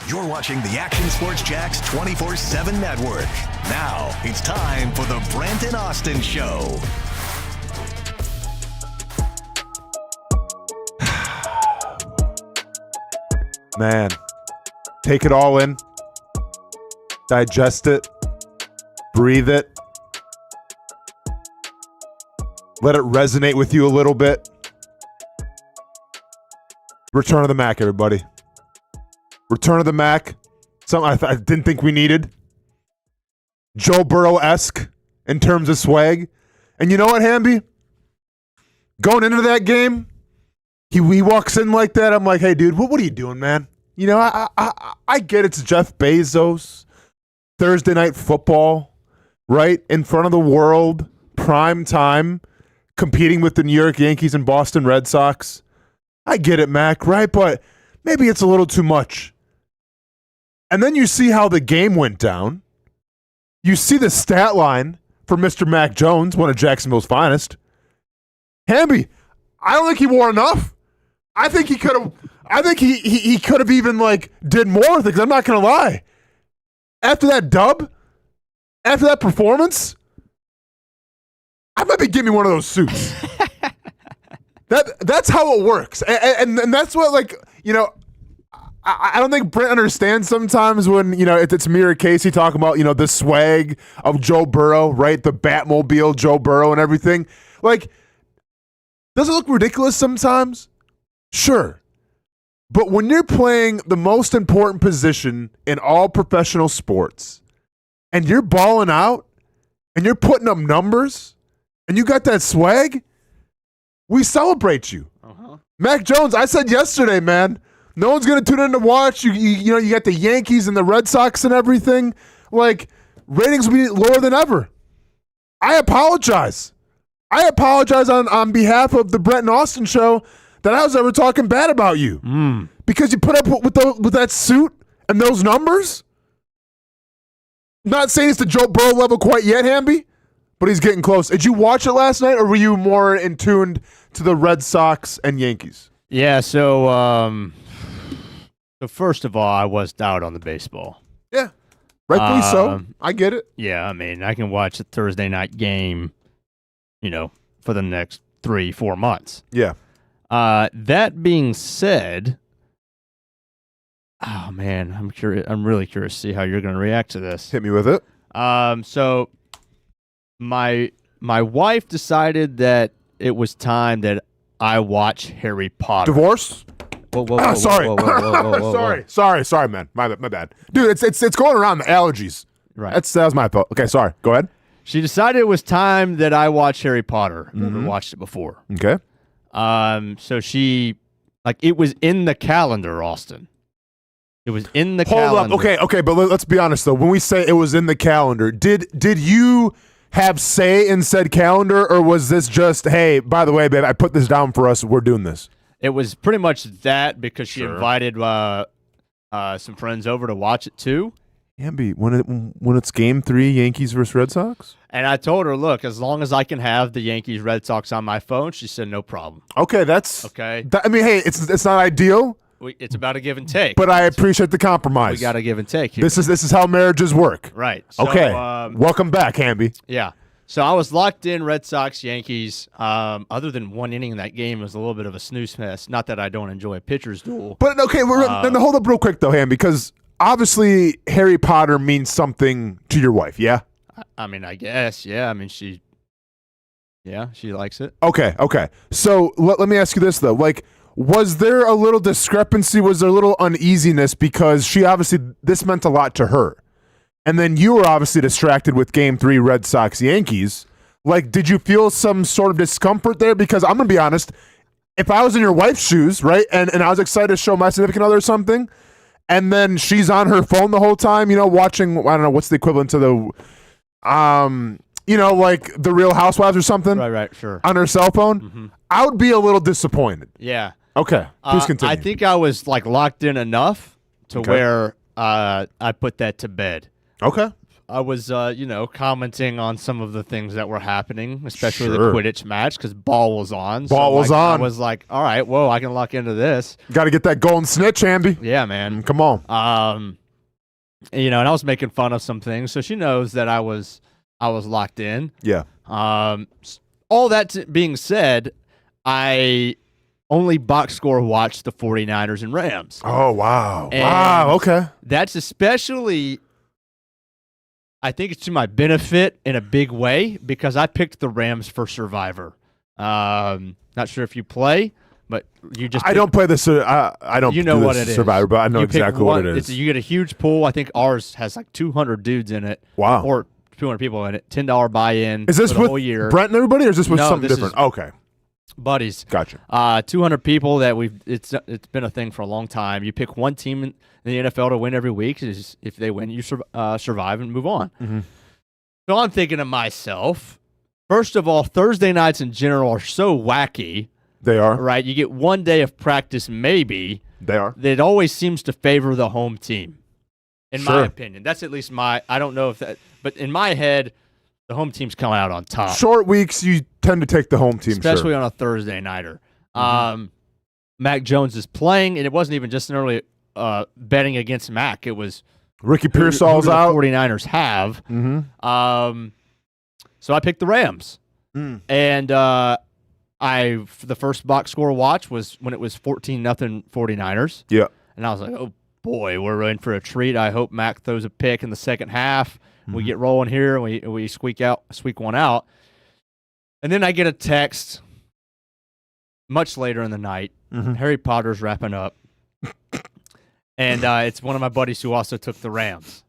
You're watching the Action Sports Jax 24/7 network. Now it's time for the Brent Austen Show. Man, take it all in, digest it, breathe it, let it resonate with you a little bit. Return of the Mac, everybody. Return of the Mac. Something I didn't think we needed. Joe Burrow-esque in terms of swag. And you know what, Hamby? Going into that game, he walks in like that. I'm like, hey, dude, what are you doing, man? You know, I get it's Jeff Bezos, Thursday Night Football, right? In front of the world, prime time, competing with the New York Yankees and Boston Red Sox. I get it, Mac, right? But maybe it's a little too much. And then you see how the game went down. You see the stat line for Mr. Mac Jones, one of Jacksonville's finest. Hamby, I don't think he wore enough. I think he could have. I think he could have even did more with it. 'Cause I'm not gonna lie. After that dub, after that performance, I might be giving me one of those suits. That's how it works, and that's what I don't think Brent understands sometimes when it's me or Casey talking about the swag of Joe Burrow, right? The Batmobile Joe Burrow and everything. Does it look ridiculous sometimes? Sure. But when you're playing the most important position in all professional sports and you're balling out and you're putting up numbers and you got that swag, we celebrate you. Mac Jones, I said yesterday, man, no one's going to tune in to watch. You got the Yankees and the Red Sox and everything. Ratings will be lower than ever. I apologize. On behalf of the Brent Austen Show that I was ever talking bad about you. Because you put up with that suit and those numbers. I'm not saying it's the Joe Burrow level quite yet, Hamby, but he's getting close. Did you watch it last night, or were you more in tuned to the Red Sox and Yankees? Yeah, so first of all, I was out on the baseball. Yeah, rightfully so. I get it. Yeah, I mean, I can watch a Thursday night game, for the next 3-4 months. Yeah. That being said, oh man, I'm curious. I'm really curious to see how you're going to react to this. Hit me with it. So my wife decided that it was time that I watch Harry Potter. Divorce? Whoa, sorry. Sorry, man. My bad. Dude, it's going around the allergies. Right. That was my fault. Okay, sorry. Go ahead. She decided it was time that I watch Harry Potter. Never watched it before. Okay. So she, it was in the calendar, Austin. It was in the calendar. Hold up. Okay, but let's be honest, though. When we say it was in the calendar, did you have say in said calendar, or was this just, hey, by the way, babe, I put this down for us, we're doing this? It was pretty much that because she invited some friends over to watch it, too. Hamby, when it's Game 3, Yankees versus Red Sox? And I told her, look, as long as I can have the Yankees Red Sox on my phone, she said no problem. Okay, that's okay. Hey, it's not ideal. It's about a give and take. But I appreciate the compromise. We got to give and take here. This is how marriages work. Right. So, okay. Welcome back, Hamby. Yeah. So I was locked in Red Sox, Yankees. Other than one inning in that game, it was a little bit of a snooze fest. Not that I don't enjoy a pitcher's duel. But okay, hold up real quick though, Hamby, because obviously Harry Potter means something to your wife, yeah? I mean, I guess, yeah. I mean, she likes it. Okay. So let me ask you this though, was there a little discrepancy? Was there a little uneasiness because this meant a lot to her? And then you were obviously distracted with Game 3 Red Sox-Yankees. Did you feel some sort of discomfort there? Because I'm going to be honest, if I was in your wife's shoes, right, and I was excited to show my significant other something, and then she's on her phone the whole time, watching, I don't know, what's the equivalent to the, the Real Housewives or something? Right, sure. On her cell phone, I would be a little disappointed. Yeah. Okay, please continue. I think I was locked in enough to where I put that to bed. Okay. I was commenting on some of the things that were happening, especially the Sure. Quidditch match, because ball was on. Ball was on. I was like, all right, whoa, I can lock into this. Got to get that golden snitch, Hamby. Yeah, man. Come on. And I was making fun of some things, so she knows that I was locked in. Yeah. All that being said, I only box score watched the 49ers and Rams. Oh, wow. And wow. Okay. That's especially, I think it's to my benefit in a big way because I picked the Rams for Survivor. Not sure if you play, but you just I don't play this. I don't. You know do what this it is. Survivor, but I know You pick exactly what it is. You get a huge pool. I think ours has like 200 dudes in it. Wow. Or 200 people in it. $10 buy-in. Is this for the with whole year. Brent and everybody, or is this with No, something this different? is- Okay. Buddies. Gotcha. 200 people that it's been a thing for a long time. You pick one team in the NFL to win every week. If they win, you survive and move on. Mm-hmm. So I'm thinking to myself, first of all, Thursday nights in general are so wacky, They are. right? You get one day of practice, maybe, They are. that it always seems to favor the home team, in my Sure. opinion. That's at least I don't know if that, but in my head, the home team's coming out on top. Short weeks, you tend to take the home team, Especially sure. on a Thursday nighter. Mac Jones is playing, and it wasn't even just an early betting against Mac. It was Ricky who Pearsall's do the out. 49ers have. Mm-hmm. So I picked the Rams. And the first box score watch was when it was 14-0 49ers. Yeah. And I was like, oh, boy, we're in for a treat. I hope Mac throws a pick in the second half. We get rolling here, and we squeak one out. And then I get a text much later in the night. Harry Potter's wrapping up. And it's one of my buddies who also took the Rams.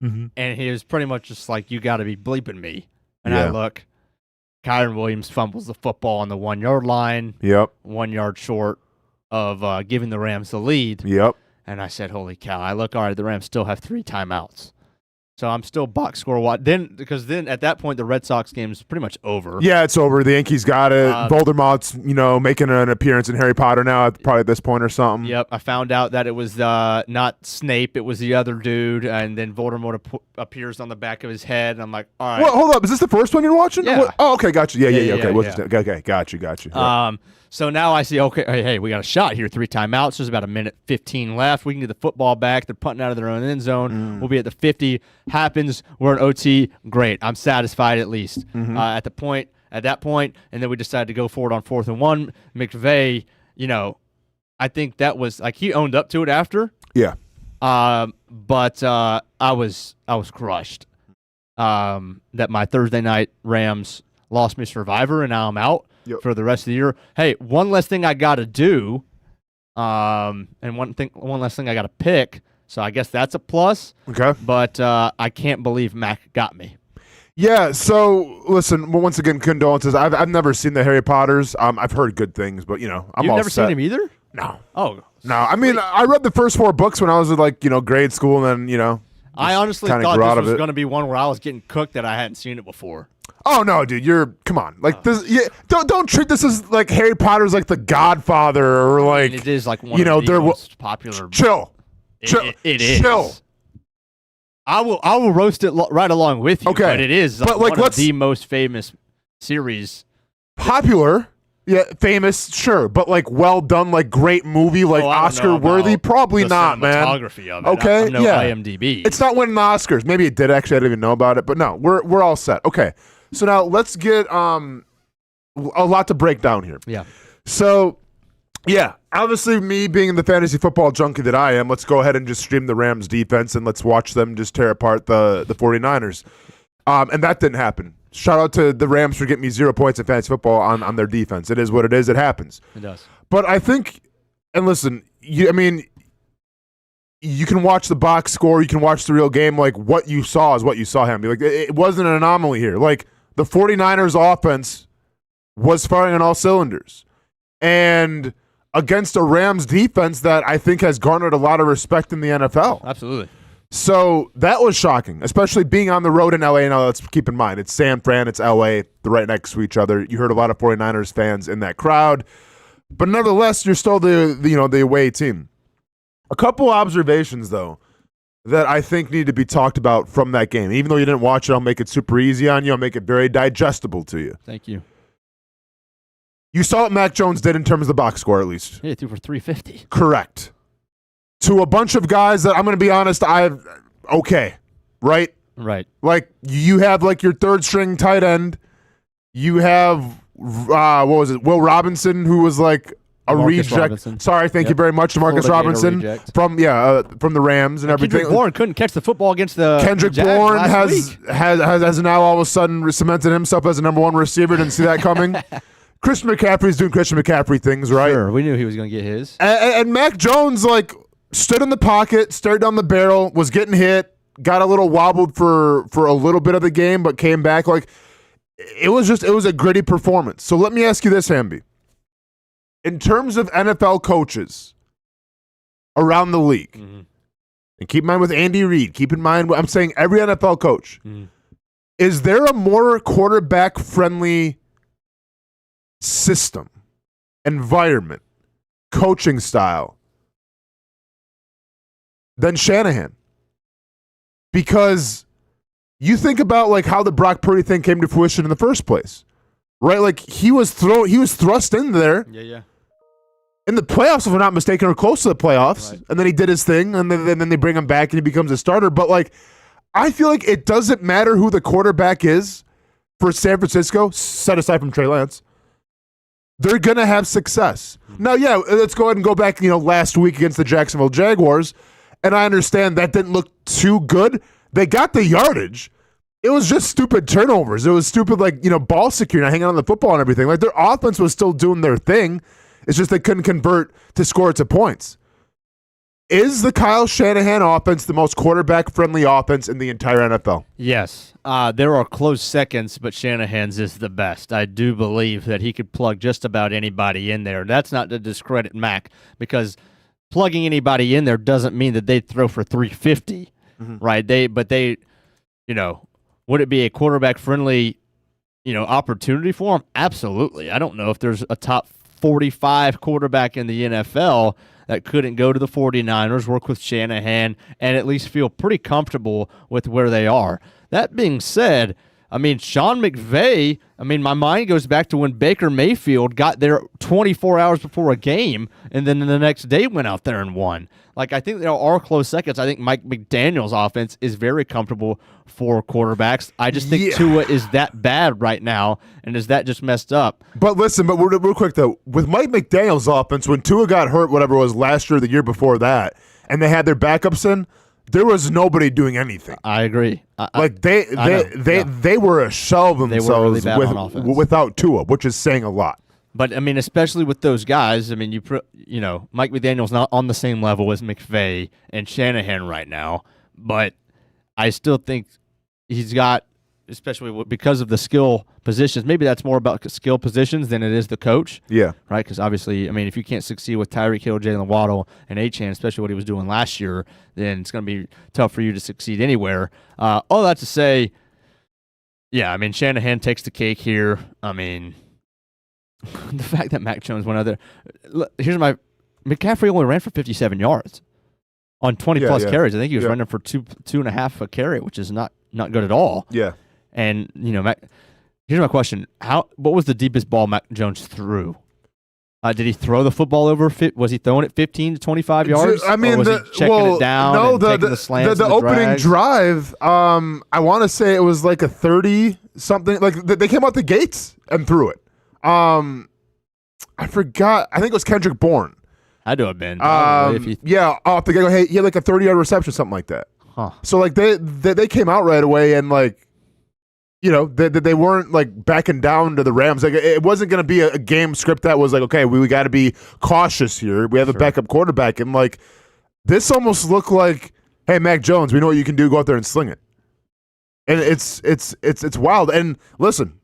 And he was pretty much just like, you got to be bleeping me. And I Yeah. look, Kyron Williams fumbles the football on the 1 yard line, Yep. 1 yard short of giving the Rams the lead. Yep. And I said, holy cow. I look, all right, the Rams still have 3 timeouts. So I'm still box score because then at that point the Red Sox game is pretty much over. Yeah, it's over. The Yankees got it. Voldemort's, making an appearance in Harry Potter now at probably this point or something. Yep, I found out that it was not Snape, it was the other dude, and then Voldemort appears on the back of his head, and I'm like, all right. Well, hold up. Is this the first one you're watching? Yeah. What? Oh, okay, gotcha. Yeah. Yeah, Okay, what's yeah. his name? Okay, got you. Yeah. So now I see, okay, hey, we got a shot here, 3 timeouts. There's about a minute 15 left. We can get the football back. They're punting out of their own end zone. We'll be at the 50. Happens. We're in OT. Great. I'm satisfied at least. At that point, and then we decided to go forward on 4th and 1. McVay, I think that was like he owned up to it after. Yeah. But I was crushed. That my Thursday night Rams lost me Survivor, and now I'm out for the rest of the year. Hey, one less thing I got to do, and one less thing I got to pick. So I guess that's a plus. Okay. But I can't believe Mac got me. Yeah, so listen, well, once again, condolences. I've never seen the Harry Potters. I've heard good things, but I'm You've all never set. seen him either? No. Oh. No, I mean, I read the first 4 books when I was in grade school, and then, I honestly kinda thought grew out this of was it. going to be one where I was getting cooked that I hadn't seen it before. Oh no, dude! Come on, this. Yeah, don't treat this as like Harry Potter's like the Godfather or like. And it is like one of the most popular. Chill. It is. Chill. I will roast it right along with you. Okay. But it is But, like, one of let's- the most famous series. Popular, yeah, famous, sure, but like well done, like great movie, like Oh, I don't Oscar know worthy, about probably the not, man. cinematography of it. Okay, I'm no yeah. IMDb. It's not winning the Oscars. Maybe it did actually. I didn't even know about it, but no, we're all set. Okay, so now let's get a lot to break down here. Yeah. So, yeah, obviously me being the fantasy football junkie that I am, let's go ahead and just stream the Rams defense and let's watch them just tear apart the 49ers. And that didn't happen. Shout out to the Rams for getting me 0 points in fantasy football on their defense. It is what it is. It happens. It does. But I think, and listen, you can watch the box score, you can watch the real game. Like, what you saw is what you saw, Hamby. Like, it wasn't an anomaly here. Like, the 49ers offense was firing on all cylinders. And against a Rams defense that I think has garnered a lot of respect in the NFL. Absolutely. So that was shocking, especially being on the road in LA. Now, let's keep in mind, it's San Fran, it's LA, they're right next to each other. You heard a lot of 49ers fans in that crowd. But nevertheless, you're still the away team. A couple observations, though. that I think need to be talked about from that game. Even though you didn't watch it, I'll make it super easy on you. I'll make it very digestible to you. Thank you. You saw what Mac Jones did in terms of the box score, at least. Yeah, he threw for 350. Correct. To a bunch of guys that, I'm going to be honest, okay, right? Right. Like, you have, like, your third-string tight end. You have, Will Robinson, who was, like, a Marcus reject. Robinson. Sorry, thank you very much to Marcus Florida Robinson Gator reject. from the Rams and everything. Kendrick Bourne couldn't catch the football against the Kendrick Jags Bourne last week. has now all of a sudden cemented himself as a number one receiver. Didn't see that coming. Christian McCaffrey's doing Christian McCaffrey things, right? Sure, we knew he was going to get his. And Mac Jones, like, stood in the pocket, stared down the barrel, was getting hit, got a little wobbled for a little bit of the game, but came back. Like, it was a gritty performance. So let me ask you this, Hamby. In terms of NFL coaches around the league, and keep in mind with Andy Reid, keep in mind, I'm saying every NFL coach, is there a more quarterback-friendly system, environment, coaching style than Shanahan? Because you think about, like, how the Brock Purdy thing came to fruition in the first place, right? Like, he was thrust in there. Yeah. In the playoffs, if I'm not mistaken, or close to the playoffs, right. And then he did his thing, and then they bring him back, and he becomes a starter. But, like, I feel like it doesn't matter who the quarterback is for San Francisco, set aside from Trey Lance. They're going to have success. Now, yeah, let's go ahead and go back, last week against the Jacksonville Jaguars, and I understand that didn't look too good. They got the yardage. It was just stupid turnovers. It was stupid, ball security, hanging on the football and everything. Like, their offense was still doing their thing. It's just they couldn't convert to score to points. Is the Kyle Shanahan offense the most quarterback-friendly offense in the entire NFL? Yes. There are close seconds, but Shanahan's is the best. I do believe that he could plug just about anybody in there. That's not to discredit Mac, because plugging anybody in there doesn't mean that they'd throw for 350, right? Would it be a quarterback-friendly, opportunity for him? Absolutely. I don't know if there's a top 45 quarterback in the NFL that couldn't go to the 49ers, work with Shanahan, and at least feel pretty comfortable with where they are. That being said, Sean McVay, my mind goes back to when Baker Mayfield got there 24 hours before a game and then the next day went out there and won. Like, I think there are close seconds. I think Mike McDaniel's offense is very comfortable for quarterbacks. I just think Tua is that bad right now, and is that just messed up? But listen, real quick, though, with Mike McDaniel's offense, when Tua got hurt, whatever it was, last year or the year before that, and they had their backups in, there was nobody doing anything. I agree. They were a shell of themselves without Tua, which is saying a lot. But, especially with those guys, Mike McDaniel's not on the same level as McVay and Shanahan right now. But I still think he's got, especially because of the skill positions, maybe that's more about skill positions than it is the coach. Yeah. Right? Because obviously, if you can't succeed with Tyreek Hill, Jalen Waddle, and Achane, especially what he was doing last year, then it's going to be tough for you to succeed anywhere. All that to say, yeah, Shanahan takes the cake here. The fact that Mac Jones went out there. McCaffrey only ran for 57 yards on 20-plus carries. I think he was running for 2.5 a carry, which is not good at all. Yeah. And, here's my question. What was the deepest ball Mac Jones threw? Did he throw the football over? Was he throwing it 15 to 25 yards? Or was he checking it down and taking the slants the opening drive, I want to say it was like a 30-something. Like, they came out the gates and threw it. I forgot. I think it was Kendrick Bourne. Had to have been. Off the get-go. Hey, he had like a 30-yard reception, something like that. Huh. So, like, they came out right away and, like, they weren't, like, backing down to the Rams. Like, it wasn't going to be a game script that was like, okay, we got to be cautious here. We have a backup quarterback. And, like, this almost looked like, hey, Mac Jones, we know what you can do. Go out there and sling it. And it's wild. And listen,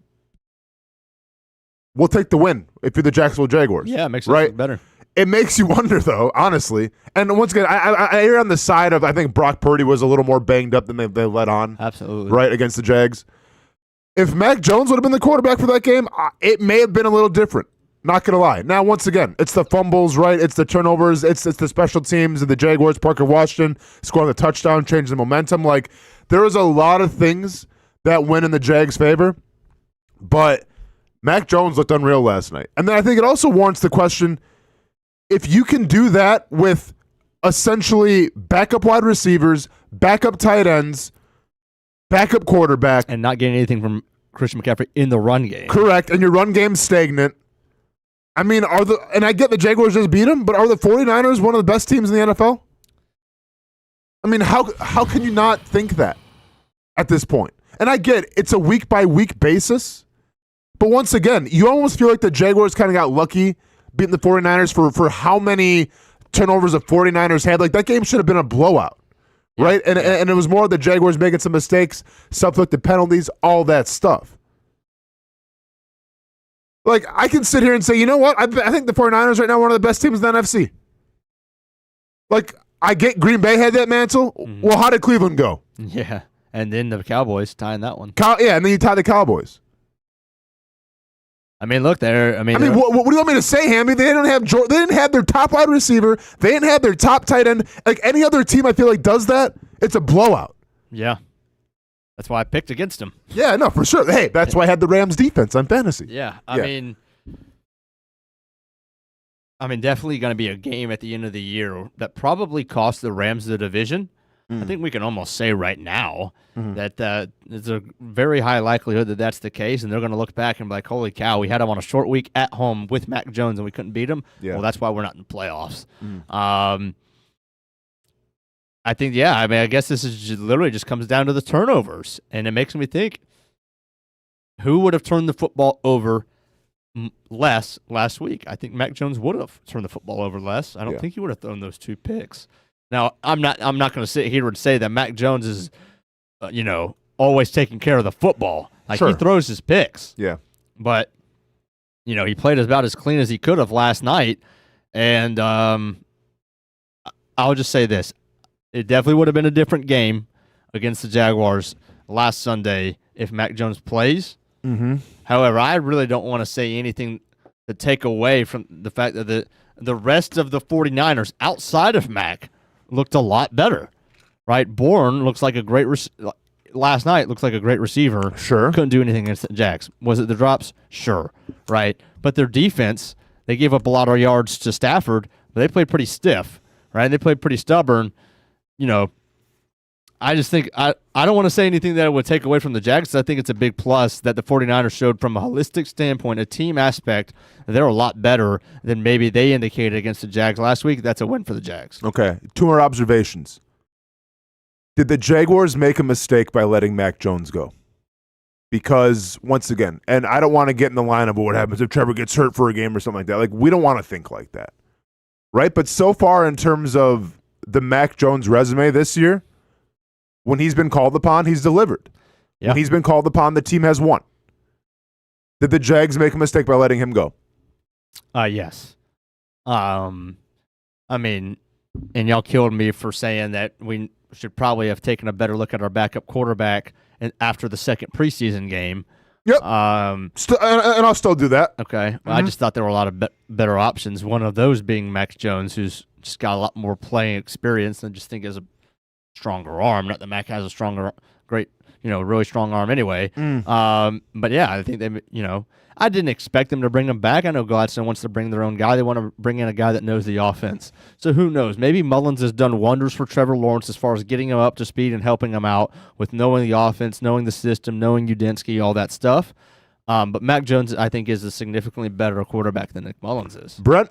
we'll take the win if you're the Jacksonville Jaguars. Yeah, it makes it look better. It makes you wonder, though, honestly. And once again, I err on the side of I think Brock Purdy was a little more banged up than they let on. Absolutely. Right, against the Jags. If Mac Jones would have been the quarterback for that game, it may have been a little different. Not going to lie. Now, once again, it's the fumbles, right? It's the turnovers. It's the special teams of the Jaguars. Parker Washington scoring the touchdown, changing the momentum. Like, there is a lot of things that win in the Jags' favor, but Mac Jones looked unreal last night. And then I think it also warrants the question, if you can do that with essentially backup wide receivers, backup tight ends, backup quarterback. And not getting anything from Christian McCaffrey in the run game. Correct, and your run game's stagnant. I mean, and I get the Jaguars just beat them, but are the 49ers one of the best teams in the NFL? I mean, how can you not think that at this point? And I get it's a week-by-week basis, but once again, you almost feel like the Jaguars kind of got lucky beating the 49ers for how many turnovers the 49ers had. Like, that game should have been a blowout, right? And it was more the Jaguars making some mistakes, self-inflicted penalties, all that stuff. Like, I can sit here and say, you know what? I think the 49ers right now are one of the best teams in the NFC. Like, I get Green Bay had that mantle. Mm-hmm. Well, how did Cleveland go? Yeah, and then the Cowboys tying that one. And then you tie the Cowboys. I mean, look there. I mean, what do you want me to say, Hamby? They didn't have their top wide receiver. They didn't have their top tight end. Like, any other team, I feel like does that. It's a blowout. Yeah. That's why I picked against them. Yeah, no, for sure. Hey, that's why I had the Rams defense on fantasy. Yeah, I mean, definitely going to be a game at the end of the year that probably cost the Rams the division. I think we can almost say right now that there's a very high likelihood that that's the case, and they're going to look back and be like, holy cow, we had him on a short week at home with Mac Jones, and we couldn't beat him. Yeah. Well, that's why we're not in the playoffs. I think, I guess this is literally just comes down to the turnovers, and it makes me think, who would have turned the football over less last week? I think Mac Jones would have turned the football over less. I don't think he would have thrown those 2 picks. Now, I'm not going to sit here and say that Mac Jones is, always taking care of the football. Like, he throws his picks. Yeah. But, he played about as clean as he could have last night, and I'll just say this. It definitely would have been a different game against the Jaguars last Sunday if Mac Jones plays. Mm-hmm. However, I really don't want to say anything to take away from the fact that the rest of the 49ers outside of Mac looked a lot better, right? Bourne looks like a great last night looks like a great receiver. Sure. Couldn't do anything against the Jags. Was it the drops? Sure, right? But their defense, they gave up a lot of yards to Stafford, but they played pretty stiff, right? They played pretty stubborn. I just think I don't want to say anything that would take away from the Jags. I think it's a big plus that the 49ers showed from a holistic standpoint, a team aspect. They're a lot better than maybe they indicated against the Jags last week. That's a win for the Jags. Okay, 2 more observations. Did the Jaguars make a mistake by letting Mac Jones go? Because, once again, and I don't want to get in the line of what happens if Trevor gets hurt for a game or something like that. Like, we don't want to think like that, right? But so far in terms of the Mac Jones resume this year, when he's been called upon, he's delivered. Yeah. When he's been called upon, the team has won. Did the Jags make a mistake by letting him go? Yes. And y'all killed me for saying that we should probably have taken a better look at our backup quarterback after the second preseason game. Yep. And I'll still do that. Okay. Well, I just thought there were a lot of better options. One of those being Mac Jones, who's just got a lot more playing experience and just think has a stronger arm. Not that Mac has a really strong arm anyway. But yeah, I think they, I didn't expect them to bring him back. I know Gladstone wants to bring their own guy. They want to bring in a guy that knows the offense. So who knows? Maybe Mullins has done wonders for Trevor Lawrence as far as getting him up to speed and helping him out with knowing the offense, knowing the system, knowing Udinski, all that stuff. But Mac Jones, I think, is a significantly better quarterback than Nick Mullins is. Brent?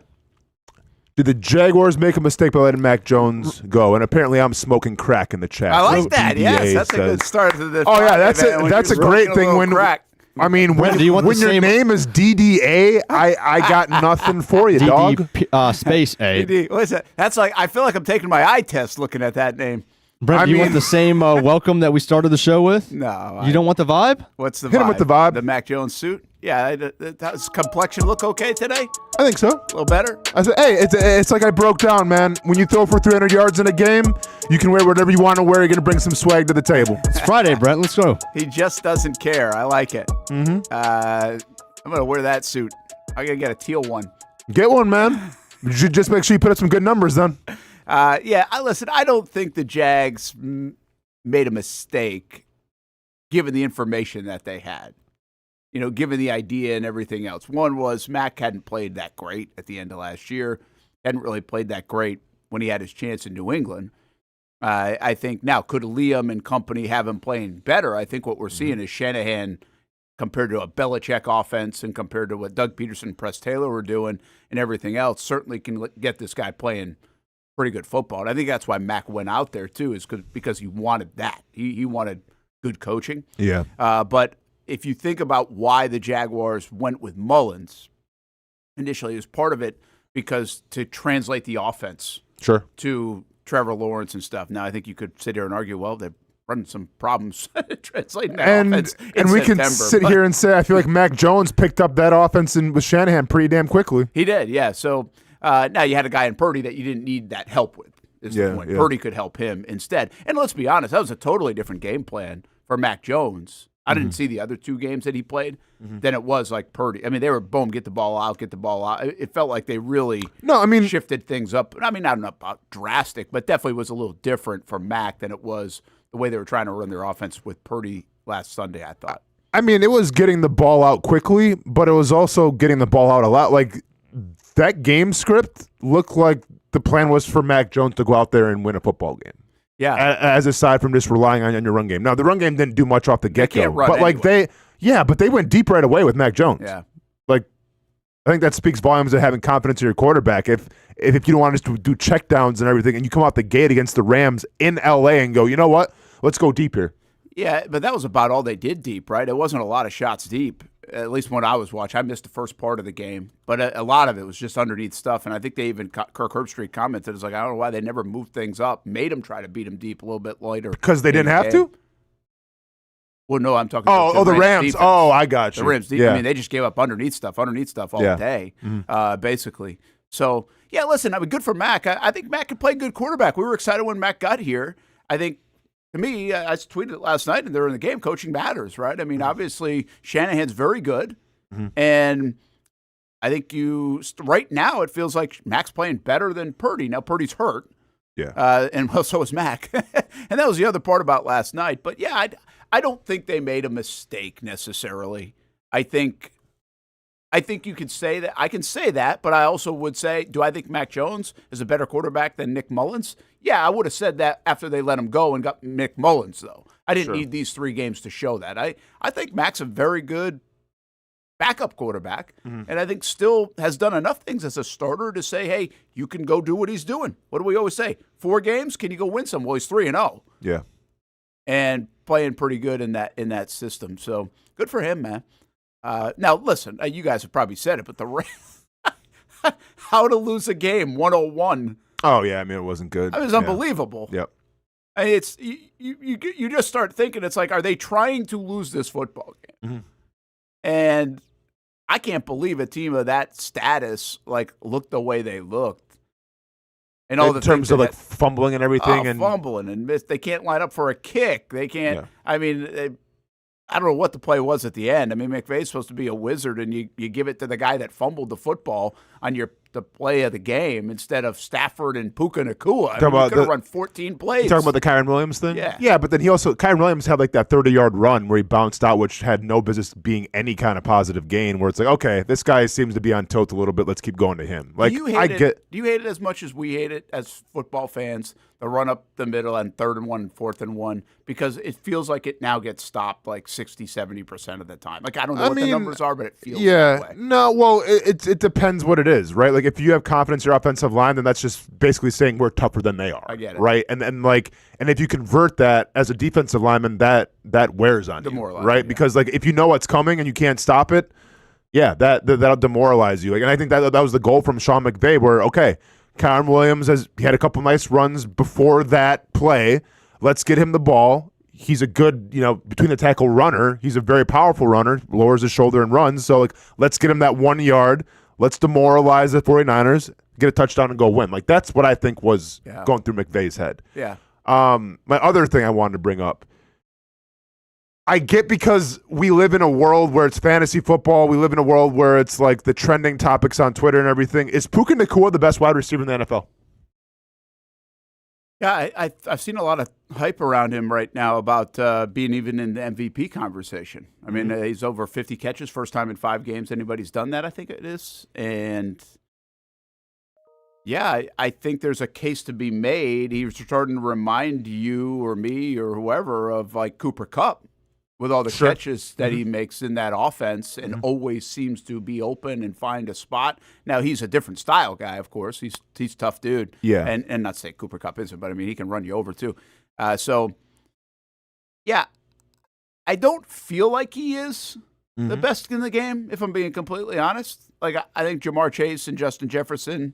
Did the Jaguars make a mistake by letting Mac Jones go? And apparently I'm smoking crack in the chat. I like that. Yes, that's a good start to the. Oh, yeah, that's a great thing when crack. I mean, when your name is DDA, I got nothing for you, dog. Space A. DD, what is that? That's like, I feel like I'm taking my eye test looking at that name. Brent, do you want the same welcome that we started the show with? No. You don't want the vibe? What's the vibe? Hit him with the vibe. The Mac Jones suit? Yeah, does complexion look okay today? I think so. A little better? I said, hey, it's like I broke down, man. When you throw for 300 yards in a game, you can wear whatever you want to wear. You're going to bring some swag to the table. It's Friday, Brent. Let's go. He just doesn't care. I like it. Mm-hmm. I'm going to wear that suit. I got to get a teal one. Get one, man. Just make sure you put up some good numbers then. Listen, I don't think the Jags made a mistake given the information that they had. Given the idea and everything else. One was Mac hadn't played that great at the end of last year. Hadn't really played that great when he had his chance in New England. I think now, could Liam and company have him playing better? I think what we're seeing is Shanahan compared to a Belichick offense and compared to what Doug Peterson and Press Taylor were doing and everything else, certainly can get this guy playing pretty good football. And I think that's why Mac went out there, too, is because he wanted that. He wanted good coaching. Yeah. But if you think about why the Jaguars went with Mullins, initially it was part of it because to translate the offense to Trevor Lawrence and stuff. Now, I think you could sit here and argue, well, they've run some problems translating that offense and we can sit here and say, I feel like Mac Jones picked up that offense with Shanahan pretty damn quickly. He did, yeah. So now you had a guy in Purdy that you didn't need that help with, is the point. Purdy could help him instead. And let's be honest, that was a totally different game plan for Mac Jones. I didn't see the other two games that he played than it was like Purdy. I mean, they were, boom, get the ball out. It felt like they really shifted things up. I mean, not about drastic, but definitely was a little different for Mac than it was the way they were trying to run their offense with Purdy last Sunday, I thought. I mean, it was getting the ball out quickly, but it was also getting the ball out a lot. Like, that game script looked like the plan was for Mac Jones to go out there and win a football game. Yeah. As aside from just relying on your run game. Now, the run game didn't do much off the get-go. They can't run but anyway. but they went deep right away with Mac Jones. Yeah. Like, I think that speaks volumes of having confidence in your quarterback. If you don't want to do checkdowns and everything, and you come out the gate against the Rams in L.A. and go, you know what? Let's go deep here. Yeah, but that was about all they did deep, right? It wasn't a lot of shots deep, at least when I was watching. I missed the first part of the game, but a lot of it was just underneath stuff. And I think they even, Kirk Herbstreit commented, it's like, I don't know why they never moved things up, made them try to beat them deep a little bit later. Because they didn't have to? Well, no, I'm talking about the Rams. Defense. Oh, I got you. The Rams. Yeah. I mean, they just gave up underneath stuff all day, basically. So, yeah, listen, I mean, good for Mac. I think Mac can play good quarterback. We were excited when Mac got here. I think, to me, I tweeted it last night, and they're in the game. Coaching matters, right? I mean, obviously, Shanahan's very good, and I think right now it feels like Mac's playing better than Purdy. Now, Purdy's hurt, and so is Mac, and that was the other part about last night. But yeah, I don't think they made a mistake necessarily. I think you could say that. I can say that, but I also would say, do I think Mac Jones is a better quarterback than Nick Mullins? Yeah, I would have said that after they let him go and got Nick Mullins, though. I didn't need these 3 games to show that. I think Mac's a very good backup quarterback, and I think still has done enough things as a starter to say, hey, you can go do what he's doing. What do we always say? 4 games? Can you go win some? Well, he's 3-0. Yeah. And playing pretty good in that system. So good for him, man. Now, listen, you guys have probably said it, but how to lose a game 101. Oh, yeah, I mean, it wasn't good. It was unbelievable. Yep. I mean, it's you just start thinking, it's like, are they trying to lose this football game? And I can't believe a team of that status looked the way they looked. And all in terms of fumbling and everything, and fumbling and miss. They can't line up for a kick. They can't. Yeah. I mean, I don't know what the play was at the end. I mean, McVay's supposed to be a wizard, and you give it to the guy that fumbled the football on the play of the game instead of Stafford and Puka Nacua. I mean, you could have run 14 plays. You talking about the Kyren Williams thing? Yeah. Yeah, but then Kyren Williams had that 30-yard run where he bounced out, which had no business being any kind of positive gain, where it's like, okay, this guy seems to be on tilt a little bit. Let's keep going to him. Do you hate it as much as we hate it as football fans, the run up the middle and 3rd and 1 and 4th and 1, because it feels like it now gets stopped 60-70% of the time. I don't know what the numbers are, but it feels that way. No, well, it depends what it is, right? If you have confidence in your offensive line, then that's just basically saying we're tougher than they are. I get it. Right? And if you convert that as a defensive lineman, that wears on you, right? Yeah. Because if you know what's coming and you can't stop it, yeah, that'll demoralize you. And I think that was the goal from Sean McVay, where Kyren Williams he had a couple nice runs before that play. Let's get him the ball. He's a good, between the tackle runner. He's a very powerful runner, lowers his shoulder and runs. So, let's get him that 1 yard. Let's demoralize the 49ers, get a touchdown, and go win. That's what I think was going through McVay's head. Yeah. My other thing I wanted to bring up, I get because we live in a world where it's fantasy football. We live in a world where it's like the trending topics on Twitter and everything. Is Puka Nacua the best wide receiver in the NFL? Yeah, I've seen a lot of hype around him right now about being even in the MVP conversation. I mean, he's over 50 catches, first time in 5 games anybody's done that, I think it is. And, yeah, I think there's a case to be made. He's starting to remind you or me or whoever of, like, Cooper Kupp with all the catches that he makes in that offense and always seems to be open and find a spot. Now, he's a different style guy, of course. He's a tough dude. Yeah. And not to say Cooper Kupp isn't, but, I mean, he can run you over, too. So, yeah, I don't feel like he is the best in the game, if I'm being completely honest. Like, I think Jamar Chase and Justin Jefferson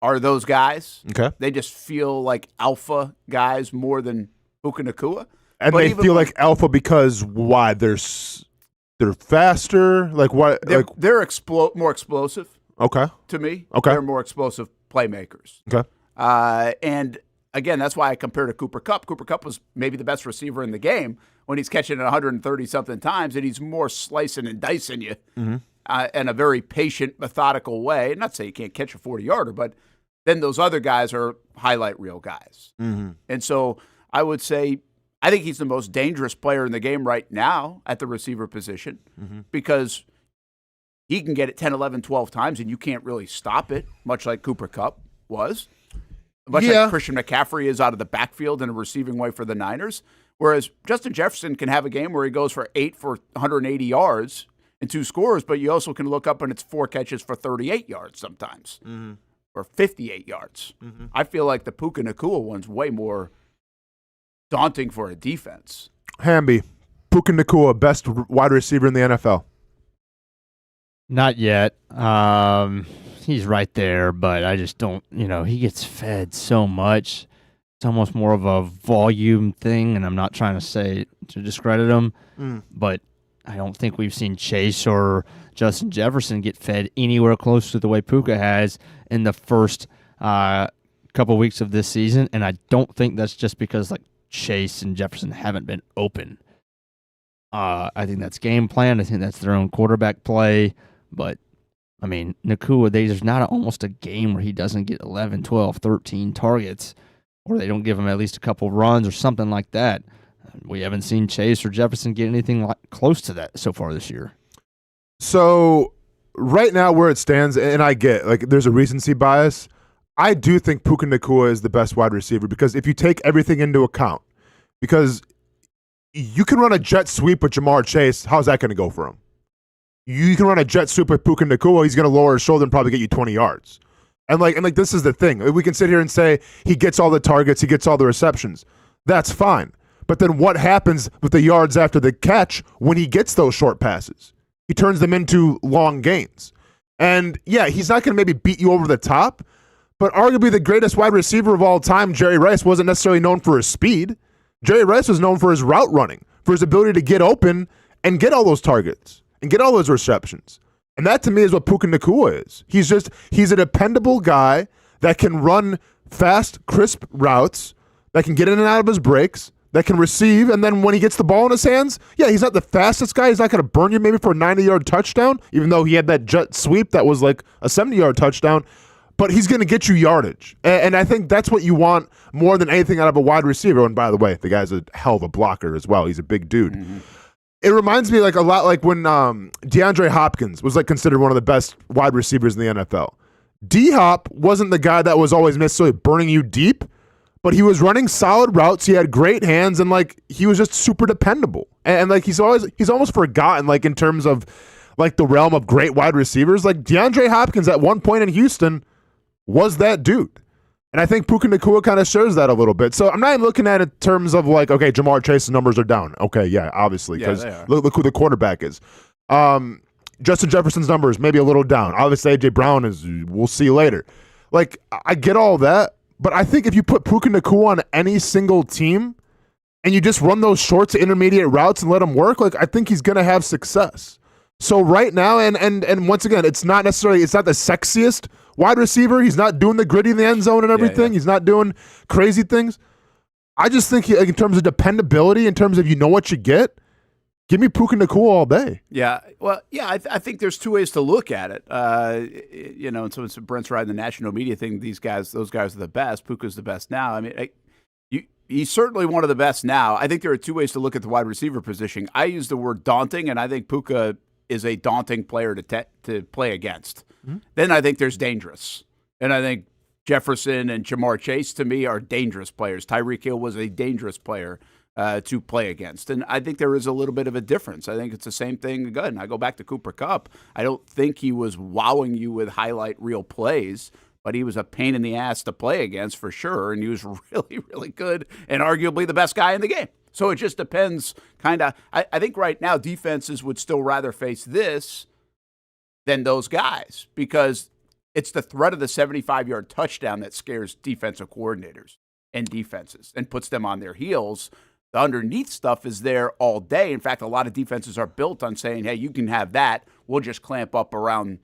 are those guys. Okay. They just feel like alpha guys more than Puka Nacua. And But they even feel like alpha because why? They're faster? Like what? They're more explosive Okay. to me. Okay. They're more explosive playmakers. Okay. And again, that's why I compare to Cooper Kupp. Cooper Kupp was maybe the best receiver in the game when he's catching it 130-something times, and he's more slicing and dicing you in a very patient, methodical way. Not to say you can't catch a 40-yarder, but then those other guys are highlight reel guys. And so I would say I think he's the most dangerous player in the game right now at the receiver position because he can get it 10, 11, 12 times, and you can't really stop it, much like Cooper Kupp was. Much like Christian McCaffrey is out of the backfield in a receiving way for the Niners. Whereas Justin Jefferson can have a game where he goes for 8 for 180 yards and 2 scores, but you also can look up and it's 4 catches for 38 yards sometimes or 58 yards. I feel like the Puka Nacua one's way more daunting for a defense. Hamby, Puka Nacua, best wide receiver in the NFL. Not yet. He's right there, but I just don't, he gets fed so much. It's almost more of a volume thing, and I'm not trying to say to discredit him, but I don't think we've seen Chase or Justin Jefferson get fed anywhere close to the way Puka has in the first couple weeks of this season, and I don't think that's just because, like, Chase and Jefferson haven't been open. I think that's game plan. I think that's their own quarterback play. But, I mean, Nacua, there's not almost a game where he doesn't get 11, 12, 13 targets, or they don't give him at least a couple runs or something like that. We haven't seen Chase or Jefferson get anything like close to that so far this year. So, right now where it stands, and I get, like, there's a recency bias, I do think Puka Nacua is the best wide receiver because if you take everything into account, because you can run a jet sweep with Jamar Chase, how's that going to go for him? You can run a jet sweep with Puka Nacua, he's going to lower his shoulder and probably get you 20 yards. And this is the thing. We can sit here and say he gets all the targets, he gets all the receptions. That's fine. But then what happens with the yards after the catch when he gets those short passes? He turns them into long gains. And yeah, he's not going to maybe beat you over the top, but arguably the greatest wide receiver of all time, Jerry Rice, wasn't necessarily known for his speed. Jerry Rice was known for his route running, for his ability to get open and get all those targets and get all those receptions. And that to me is what Puka Nacua is. He's a dependable guy that can run fast, crisp routes, that can get in and out of his breaks, that can receive, and then when he gets the ball in his hands, yeah, he's not the fastest guy. He's not going to burn you maybe for a 90-yard touchdown, even though he had that jet sweep that was like a 70-yard touchdown. But he's going to get you yardage. And I think that's what you want more than anything out of a wide receiver. And by the way, the guy's a hell of a blocker as well. He's a big dude. It reminds me a lot like when DeAndre Hopkins was considered one of the best wide receivers in the NFL. D-Hop wasn't the guy that was always necessarily burning you deep, but he was running solid routes. He had great hands, and he was just super dependable. And he's almost forgotten in terms of the realm of great wide receivers. Like DeAndre Hopkins at one point in Houston was that dude. And I think Puka Nacua kind of shows that a little bit. So I'm not even looking at it in terms of okay, Jamar Chase's numbers are down. Okay, yeah, obviously, because look who the quarterback is. Justin Jefferson's numbers maybe a little down. Obviously, A.J. Brown is, we'll see later. I get all that, but I think if you put Puka Nacua on any single team and you just run those short to intermediate routes and let him work, I think he's going to have success. So right now, and once again, it's not the sexiest wide receiver. He's not doing the gritty in the end zone and everything. He's not doing crazy things. I just think in terms of dependability, in terms of you know what you get, give me Puka Nacua all day. Yeah, well, yeah, I think there's two ways to look at it. And so it's Brent's riding the national media thing. Those guys are the best. Puka's the best now. I mean, he's certainly one of the best now. I think there are two ways to look at the wide receiver position. I use the word daunting, and I think Puka is a daunting player to play against. Mm-hmm. Then I think there's dangerous, and I think Jefferson and Jamar Chase, to me, are dangerous players. Tyreek Hill was a dangerous player to play against. And I think there is a little bit of a difference. I think it's the same thing again. I go back to Cooper Kupp. I don't think he was wowing you with highlight reel plays, but he was a pain in the ass to play against for sure, and he was really, really good and arguably the best guy in the game. So it just depends kind of. I think right now defenses would still rather face this than those guys because it's the threat of the 75-yard touchdown that scares defensive coordinators and defenses and puts them on their heels. The underneath stuff is there all day. In fact, a lot of defenses are built on saying, hey, you can have that. We'll just clamp up around,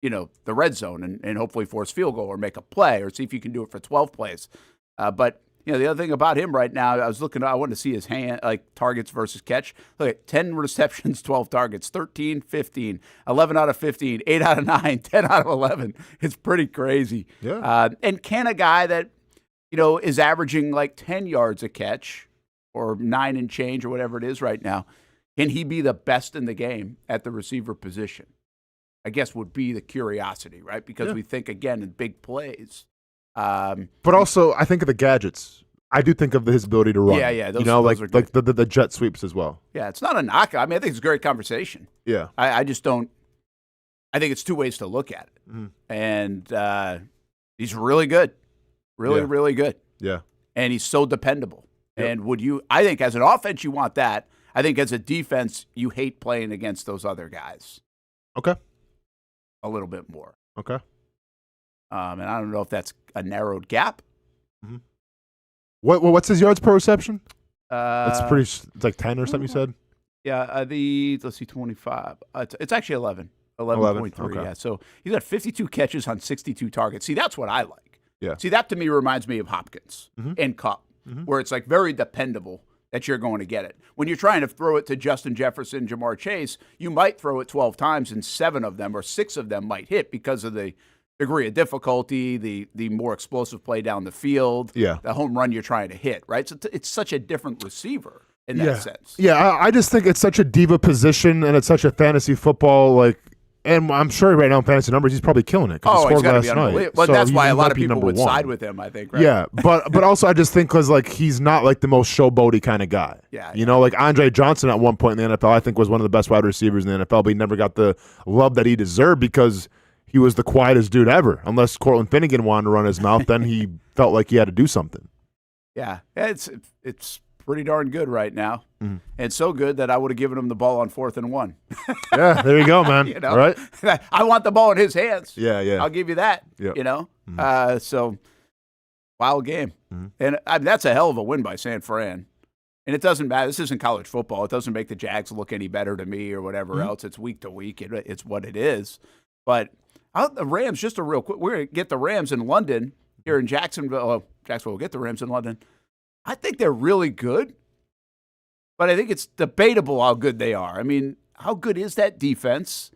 the red zone and hopefully force field goal or make a play or see if you can do it for 12 plays. But the other thing about him right now, I wanted to see his hand, like targets versus catch. Look at 10 receptions, 12 targets, 13, 15, 11 out of 15, 8 out of 9, 10 out of 11. It's pretty crazy. Yeah. And can a guy that, is averaging like 10 yards a catch or 9 and change or whatever it is right now, can he be the best in the game at the receiver position? I guess would be the curiosity, right? Because we think, again, in big plays. But also, I think of the gadgets. I do think of his ability to run. Yeah. Those are like the jet sweeps as well. Yeah, it's not a knock. I mean, I think it's a great conversation. Yeah. I just don't. I think it's two ways to look at it. Mm-hmm. And he's really good. Really good. Yeah. And he's so dependable. Yep. And I think as an offense, you want that. I think as a defense, you hate playing against those other guys. Okay. A little bit more. Okay. And I don't know if that's a narrowed gap. Mm-hmm. What's his yards per reception? That's pretty. It's like 10 or something. You said. Yeah. Let's see, 25. It's actually 11. 11.3. Okay. Yeah. So he's got 52 catches on 62 targets. See, that's what I like. Yeah. See, that to me reminds me of Hopkins and Kupp, where it's like very dependable that you're going to get it. When you're trying to throw it to Justin Jefferson, Jamar Chase, you might throw it 12 times and 7 of them or 6 of them might hit because of the degree of difficulty, the more explosive play down the field, the home run you're trying to hit, right? So it's such a different receiver in that sense. Yeah, I just think it's such a diva position and it's such a fantasy football, and I'm sure right now in fantasy numbers he's probably killing it because he scored last night. But so that's why a lot of be people would one. side with him, I think, right? Yeah, but also I just think because he's not the most showboaty kind of guy. Yeah. Like Andre Johnson at one point in the NFL, I think was one of the best wide receivers in the NFL, but he never got the love that he deserved because he was the quietest dude ever. Unless Cortland Finnegan wanted to run his mouth, then he felt like he had to do something. Yeah, it's pretty darn good right now. Mm-hmm. And so good that I would have given him the ball on 4th and 1. Yeah, there you go, man. Right? I want the ball in his hands. Yeah. I'll give you that. Yep. Mm-hmm. So wild game. Mm-hmm. And that's a hell of a win by San Fran. And it doesn't matter. This isn't college football. It doesn't make the Jags look any better to me or whatever else. It's week to week. It's what it is. But the Rams, just a real quick, we're going to get the Rams in London here in Jacksonville. Jacksonville will get the Rams in London. I think they're really good, but I think it's debatable how good they are. I mean, how good is that defense?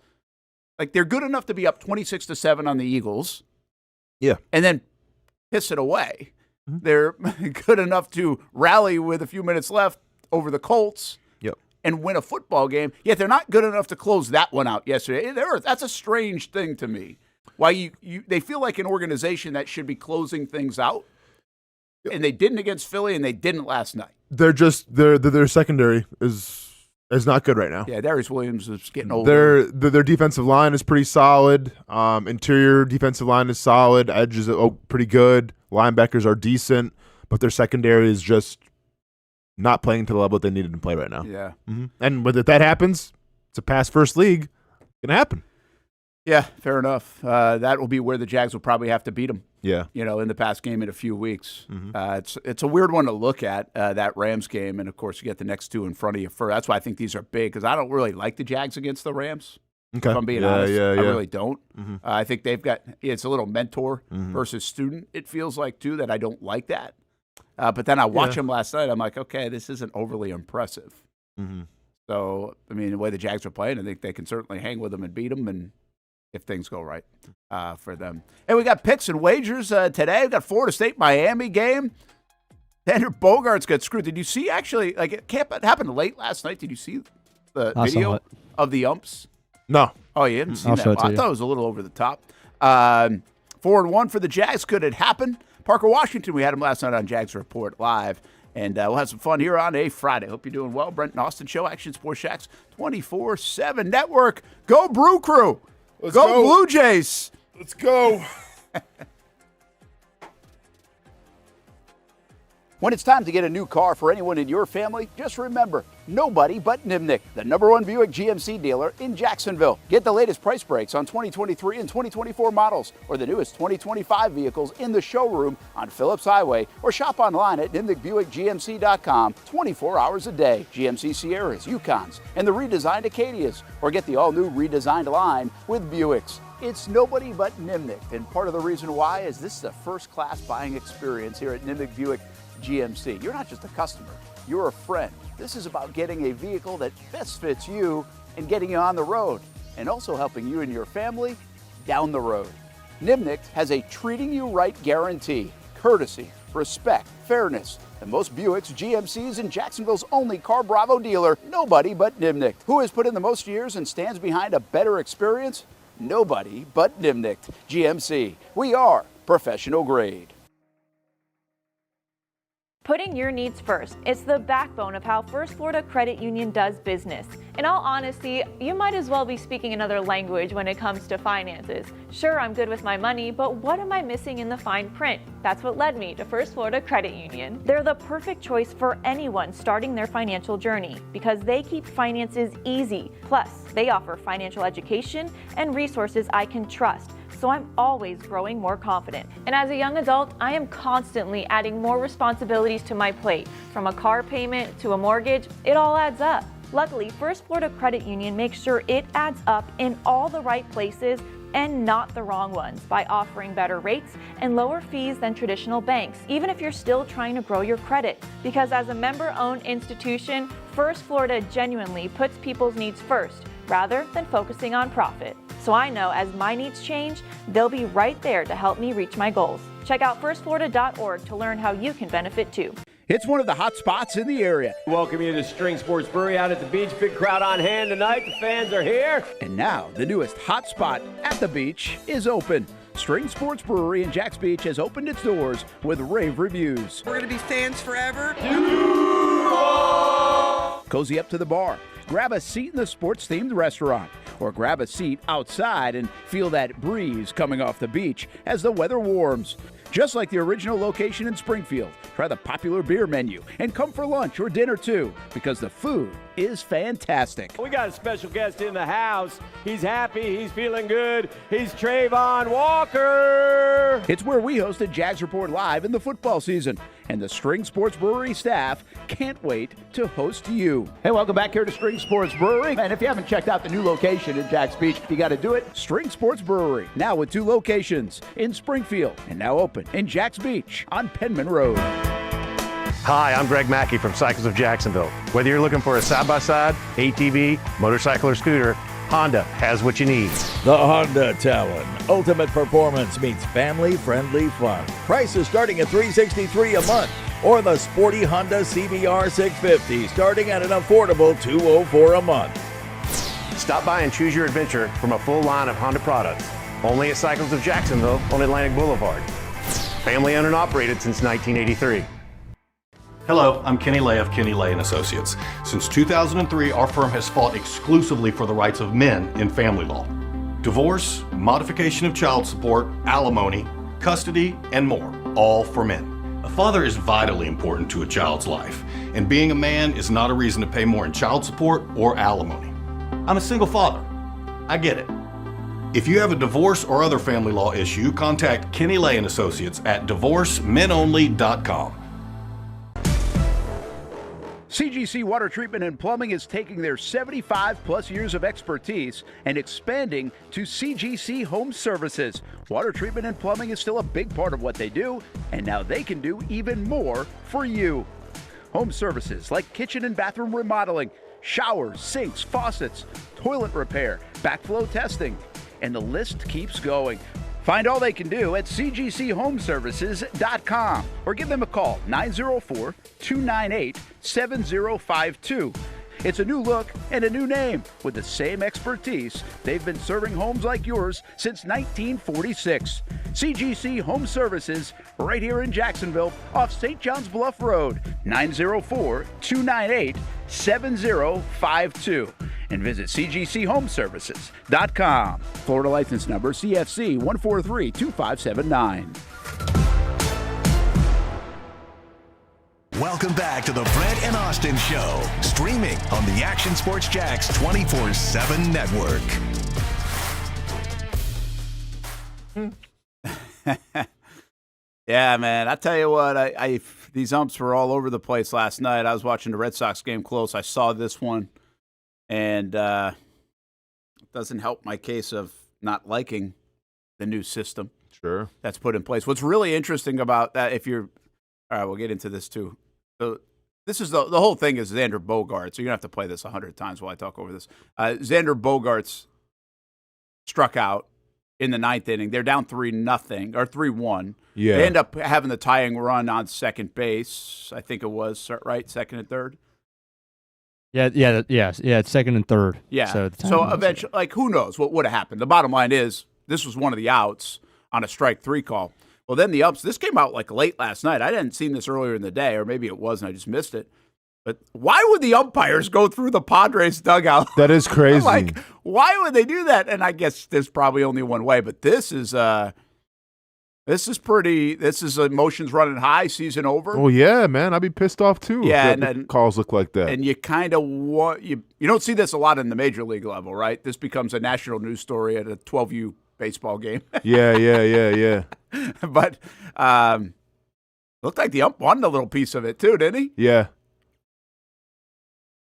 They're good enough to be up 26-7 on the Eagles. Yeah. And then piss it away. Mm-hmm. They're good enough to rally with a few minutes left over the Colts. Yep. And win a football game, yet they're not good enough to close that one out yesterday. That's a strange thing to me. Why they feel like an organization that should be closing things out, and they didn't against Philly, and they didn't last night. They're just their secondary is not good right now. Yeah, Darius Williams is getting older. Their defensive line is pretty solid. Interior defensive line is solid. Edges are pretty good. Linebackers are decent, but their secondary is just not playing to the level that they needed to play right now. Yeah. Mm-hmm. And if that happens, it's a pass-first league. It's going to happen. Yeah, fair enough. That will be where the Jags will probably have to beat them. Yeah. In the past game in a few weeks. Mm-hmm. It's a weird one to look at, that Rams game. And, of course, you get the next two in front of you. That's why I think these are big, because I don't really like the Jags against the Rams. Okay. If I'm being honest. I really don't. Mm-hmm. I think they've got – it's a little mentor versus student, it feels like, too, that I don't like that. But then I watched him last night. I'm like, okay, this isn't overly impressive. Mm-hmm. So, I mean, the way the Jags are playing, I think they can certainly hang with them and beat them, and if things go right for them. And we got picks and wagers today. We got Florida State-Miami game. Tanner Bogarts got screwed. Did you see, actually, like, it happened late last night. Did you see the video of the umps? No. Oh, you hadn't seen I'll that? show it to I you. thought it was a little over the top. 4-1 for the Jags. Could it happen? Parker Washington, we had him last night on Jags Report Live. And we'll have some fun here on a Friday. Hope you're doing well. Brent Austen Show, Action Sports Shacks 24/7 Network. Go Brew Crew. Let's go Blue Jays. Let's go. When it's time to get a new car for anyone in your family, just remember, nobody but Nimnick, the #1 Buick GMC dealer in Jacksonville. Get the latest price breaks on 2023 and 2024 models or the newest 2025 vehicles in the showroom on Phillips Highway or shop online at NimnickBuickGMC.com 24 hours a day. GMC Sierras, Yukons, and the redesigned Acadias, or get the all-new redesigned line with Buicks. It's nobody but Nimnick, and part of the reason why is this is a first-class buying experience here at Nimnick Buick GMC. You're not just a customer, you're a friend. This is about getting a vehicle that best fits you and getting you on the road, and also helping you and your family down the road. Nimnick has a treating you right guarantee, courtesy, respect, fairness. And most Buicks, GMCs, and Jacksonville's only Car Bravo dealer, nobody but Nimnick. Who has put in the most years and stands behind a better experience? Nobody but Nimnick. GMC. We are professional grade. Putting your needs first. It's the backbone of how First Florida Credit Union does business. In all honesty, you might as well be speaking another language when it comes to finances. Sure, I'm good with my money, but what am I missing in the fine print? That's what led me to First Florida Credit Union. They're the perfect choice for anyone starting their financial journey because they keep finances easy. Plus, they offer financial education and resources I can trust. So I'm always growing more confident. And as a young adult, I am constantly adding more responsibilities to my plate. From a car payment to a mortgage, it all adds up. Luckily, First Florida Credit Union makes sure it adds up in all the right places and not the wrong ones by offering better rates and lower fees than traditional banks, even if you're still trying to grow your credit. Because as a member-owned institution, First Florida genuinely puts people's needs first, rather than focusing on profit. So I know as my needs change, they'll be right there to help me reach my goals. Check out firstflorida.org to learn how you can benefit too. It's one of the hot spots in the area. Welcome you to String Sports Brewery out at the beach. Big crowd on hand tonight. The fans are here. And now, the newest hot spot at the beach is open. String Sports Brewery in Jax Beach has opened its doors with rave reviews. We're going to be fans forever. Cozy up to the bar. Grab a seat in the sports-themed restaurant, or grab a seat outside and feel that breeze coming off the beach as the weather warms. Just like the original location in Springfield, try the popular beer menu and come for lunch or dinner too, because the food is fantastic. We got a special guest in the house. He's happy. He's feeling good. He's Trayvon Walker. It's where we hosted Jags Report Live in the football season, and the String Sports Brewery staff can't wait to host you. Hey, welcome back here to String Sports Brewery. And if you haven't checked out the new location in Jax Beach, you got to do it. String Sports Brewery, now with 2 locations in Springfield and now open in Jax Beach on Penman Road. Hi, I'm Greg Mackey from Cycles of Jacksonville. Whether you're looking for a side-by-side, ATV, motorcycle, or scooter, Honda has what you need. The Honda Talon. Ultimate performance meets family-friendly fun. Prices starting at $363 a month. Or the sporty Honda CBR 650 starting at an affordable $204 a month. Stop by and choose your adventure from a full line of Honda products. Only at Cycles of Jacksonville on Atlantic Boulevard. Family owned and operated since 1983. Hello, I'm Kenny Lay of Kenny Lay & Associates. Since 2003, our firm has fought exclusively for the rights of men in family law. Divorce, modification of child support, alimony, custody, and more, all for men. A father is vitally important to a child's life, and being a man is not a reason to pay more in child support or alimony. I'm a single father. I get it. If you have a divorce or other family law issue, contact Kenny Lay & Associates at divorcemenonly.com. CGC Water Treatment and Plumbing is taking their 75-plus years of expertise and expanding to CGC Home Services. Water treatment and plumbing is still a big part of what they do, and now they can do even more for you. Home services like kitchen and bathroom remodeling, showers, sinks, faucets, toilet repair, backflow testing, and the list keeps going. Find all they can do at cgchomeservices.com or give them a call, 904-298-7052. It's a new look and a new name with the same expertise. They've been serving homes like yours since 1946. CGC Home Services, right here in Jacksonville, off St. John's Bluff Road, 904-298-7052. And visit cgchomeservices.com. Florida license number CFC 1432579. Welcome back to the Brent and Austen Show, streaming on the Action Sports Jax 24/7 network. Yeah, man. I tell you what, I these umps were all over the place last night. I was watching the Red Sox game close. I saw this one, and it doesn't help my case of not liking the new system. Sure. That's put in place. What's really interesting about that, if you're, all right, we'll get into this too. So this is the whole thing is Xander Bogaerts. So you're going to have to play this 100 times while I talk over this. Xander Bogaerts struck out in the ninth inning. They're down 3-0 or 3-1. Yeah. They end up having the tying run on second base. I think it was, right? Second and third? Yeah. It's second and third. Yeah. So eventually, like, who knows what would have happened? The bottom line is this was one of the outs on a strike three call. Well, then the ups, this came out like late last night. I hadn't seen this earlier in the day, or maybe it was and I just missed it. But why would the umpires go through the Padres dugout? That is crazy. I'm like, why would they do that? And I guess there's probably only one way, but this is emotions running high, season over. Oh yeah, man, I'd be pissed off too. Yeah, if the calls look like that. And you kind of want you don't see this a lot in the major league level, right? This becomes a national news story at a 12U baseball game. Yeah. But looked like the ump won a little piece of it too, didn't he? Yeah.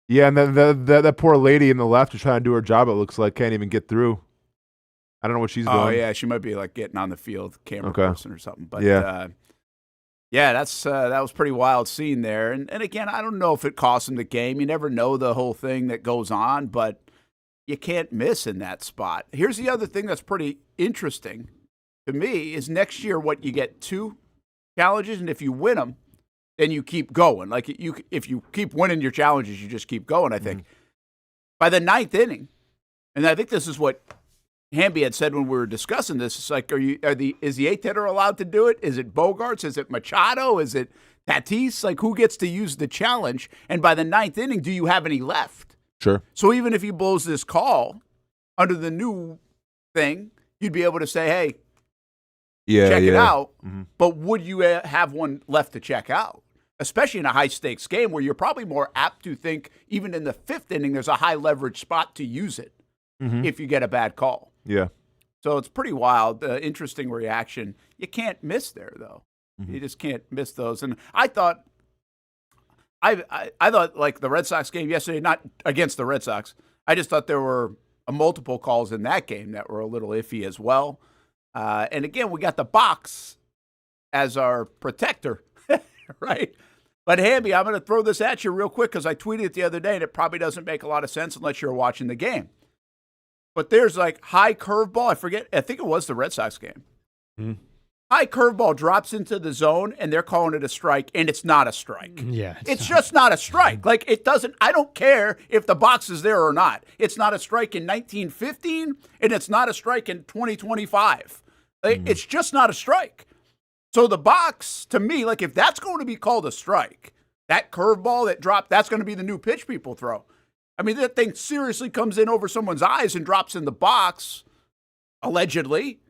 Yeah, and then that poor lady in the left is trying to do her job, it looks like, can't even get through. I don't know what she's doing. Oh, yeah, she might be like getting on the field, camera person or something. But yeah, that was pretty wild scene there. And again, I don't know if it cost him the game. You never know the whole thing that goes on, but you can't miss in that spot. Here's the other thing that's pretty interesting to me is next year what you get 2 challenges, and if you win them, then you keep going. Like if you keep winning your challenges, you just keep going, I think. By the 9th inning, and I think this is what Hamby had said when we were discussing this, it's like, is the 8th hitter allowed to do it? Is it Bogaerts? Is it Machado? Is it Tatis? Like, who gets to use the challenge? And by the 9th inning, do you have any left? Sure. So even if he blows this call under the new thing, you'd be able to say, hey, check it out. Mm-hmm. But would you have one left to check out? Especially in a high-stakes game where you're probably more apt to think even in the 5th inning there's a high-leverage spot to use it if you get a bad call. Yeah. So it's pretty wild, interesting reaction. You can't miss there, though. Mm-hmm. You just can't miss those. And I thought like the Red Sox game yesterday, not against the Red Sox, I just thought there were multiple calls in that game that were a little iffy as well. And again, we got the box as our protector, right? But Hamby, I'm going to throw this at you real quick because I tweeted it the other day, and it probably doesn't make a lot of sense unless you're watching the game. But there's like high curveball. I think it was the Red Sox game. Mm-hmm. High curveball drops into the zone, and they're calling it a strike, and it's not a strike. Yeah, it's just not a strike. Like, it doesn't. I don't care if the box is there or not. It's not a strike in 1915, and it's not a strike in 2025. It's just not a strike. So the box, to me, like if that's going to be called a strike, that curveball that dropped, that's going to be the new pitch people throw. I mean, that thing seriously comes in over someone's eyes and drops in the box, allegedly.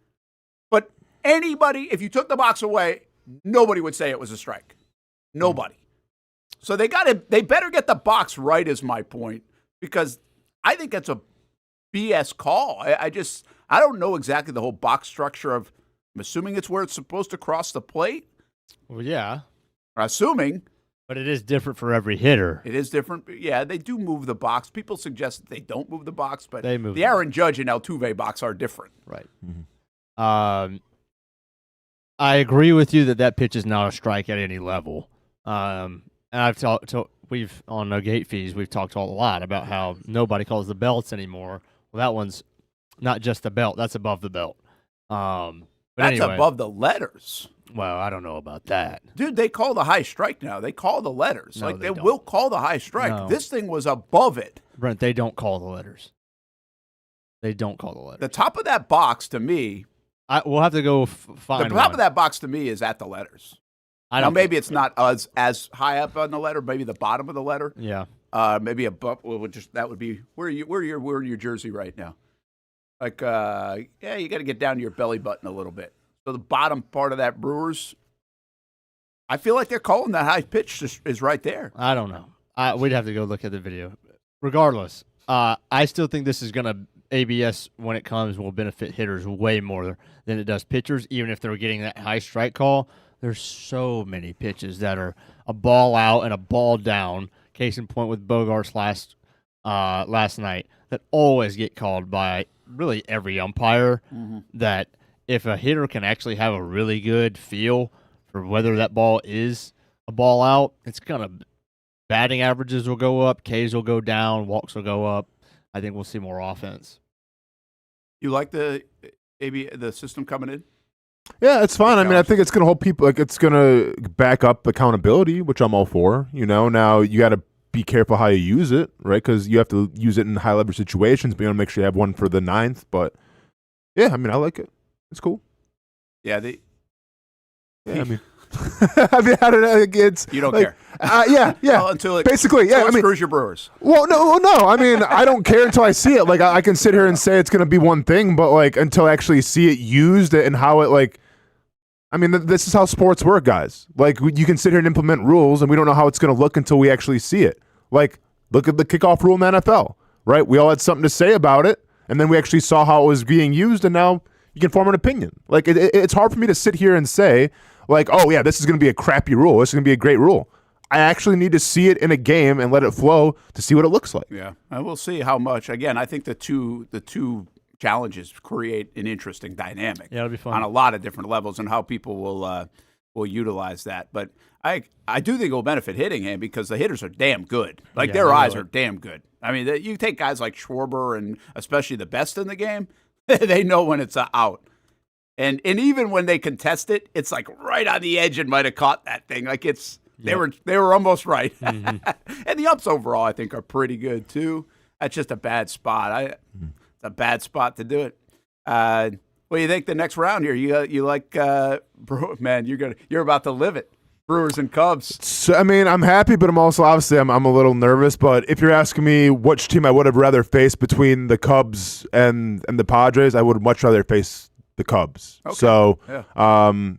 But anybody, if you took the box away, nobody would say it was a strike. Nobody. So they better get the box right is my point, because I think that's a BS call. I don't know exactly the whole box structure of, I'm assuming it's where it's supposed to cross the plate. Well, yeah. Or assuming. But it is different for every hitter. It is different. Yeah, they do move the box. People suggest that they don't move the box, but They move the Aaron Judge and Altuve box are different. Right. I agree with you that pitch is not a strike at any level. And I've we've on No Gate Fees, we've talked a lot about how nobody calls the belts anymore. Well, that one's not just the belt; that's above the belt. But That's anyway, above the letters. Well, I don't know about that. Dude, they call the high strike now. They call the letters. No, like they don't. will call the high strike. No. This thing was above it. Brent, they don't call the letters. They don't call the letters. The top of that box to me, We'll have to go find the top one. of that box to me is at the letters. I Now don't maybe it's not as high up on the letter. Maybe the bottom of the letter. Yeah. Maybe above. Well, that would be where you're wearing your jersey right now. Like yeah, you got to get down to your belly button a little bit. So the bottom part of that Brewers, I feel like they're calling that high pitch is right there. I don't know. We'd have to go look at the video. Regardless, I still think this is going to ABS when it comes will benefit hitters way more than it does pitchers, even if they're getting that high strike call. There's so many pitches that are a ball out and a ball down. Case in point with Bogarts last night that always get called by really every umpire. That if a hitter can actually have a really good feel for whether that ball is a ball out, it's gonna batting averages will go up, Ks will go down, walks will go up. I think we'll see more offense. You like the system coming in? Yeah, it's fine. I mean, I think it's going to hold people, like it's going to back up accountability, which I'm all for. Now you got to be careful how you use it, right? Because you have to use it in high leverage situations, but you want to make sure you have one for the 9th. But yeah, I mean, I like it. It's cool. Yeah, I mean, how did it's you don't like, care. Yeah. Well, until basically, yeah. I mean, screws your Brewers. Well, no. I mean, I don't care until I see it. Like, I can sit here and say it's going to be one thing, but like until I actually see it used and how it like. I mean, this is how sports work, guys. Like, you can sit here and implement rules, and we don't know how it's going to look until we actually see it. Like, look at the kickoff rule in the NFL, right? We all had something to say about it, and then we actually saw how it was being used, and now you can form an opinion. Like, it's hard for me to sit here and say, like, oh, yeah, this is going to be a crappy rule. This is going to be a great rule. I actually need to see it in a game and let it flow to see what it looks like. Yeah, and we'll see how much. Again, I think the two challenges create an interesting dynamic. Yeah, it'll be fun on a lot of different levels and how people will utilize that. But I do think it will benefit hitting him because the hitters are damn good. Like their eyes are damn good. I mean, you take guys like Schwarber and especially the best in the game, they know when it's out. And even when they contest it, it's like right on the edge and might have caught that thing. Like they were almost right. Mm-hmm. And the umps overall, I think, are pretty good too. That's just a bad spot. It's a bad spot to do it. What do you think the next round here? You like man? You're about to live it. Brewers and Cubs. So, I mean, I'm happy, but I'm also obviously I'm a little nervous. But if you're asking me which team I would have rather faced between the Cubs and the Padres, I would much rather face the Cubs. Okay. So,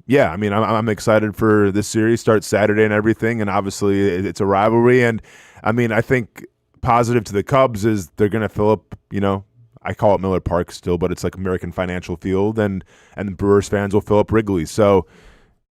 yeah. I mean, I'm excited for this series. Starts Saturday and everything, and obviously it's a rivalry. And I mean, I think positive to the Cubs is they're going to fill up. I call it Miller Park still, but it's like American Financial Field, and the Brewers fans will fill up Wrigley. So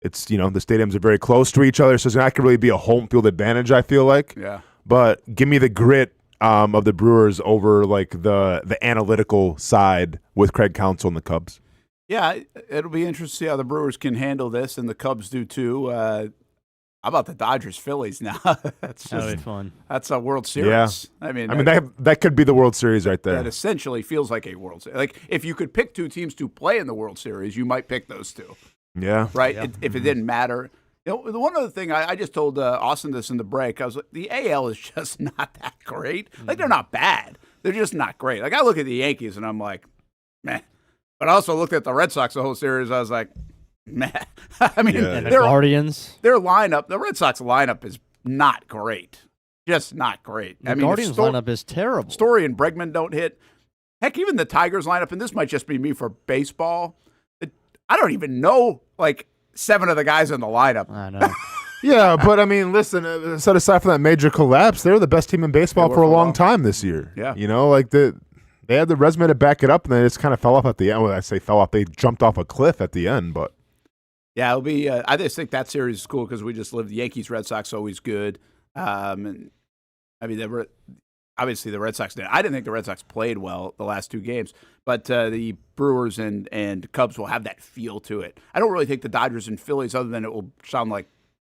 it's the stadiums are very close to each other, so it's not going to really be a home field advantage. I feel like, yeah. But give me the grit of the Brewers over like the analytical side with Craig Counsell and the Cubs. Yeah, it'll be interesting to see how the Brewers can handle this, and the Cubs do too. How about the Dodgers-Phillies now? That'll be fun. That's a World Series. Yeah. I mean, that could be the World Series right there. That essentially feels like a World Series. Like if you could pick two teams to play in the World Series, you might pick those two. Yeah. Right. Yeah. If it didn't matter. The one other thing I just told Austen this in the break. I was like, the AL is just not that great. Like they're not bad. They're just not great. Like I look at the Yankees and I'm like, meh. But I also looked at the Red Sox the whole series. I was like, meh. I mean, and the Guardians. Their lineup, the Red Sox lineup is not great. Just not great. The Guardians lineup is terrible. Story and Bregman don't hit. Heck, even the Tigers lineup, and this might just be me for baseball. I don't even know, like, 7 of the guys in the lineup. I know. Yeah, but I mean, listen, set aside from that major collapse, they were the best team in baseball for a long time this year. Yeah. Like they had the resume to back it up, and they just kind of fell off at the end. Well, I say fell off. They jumped off a cliff at the end, but. Yeah, it'll be. I just think that series is cool because we just lived. Yankees, Red Sox, always good. And I mean, obviously the Red Sox did. I didn't think the Red Sox played well the last 2 games, but the Brewers and Cubs will have that feel to it. I don't really think the Dodgers and Phillies, other than it will sound like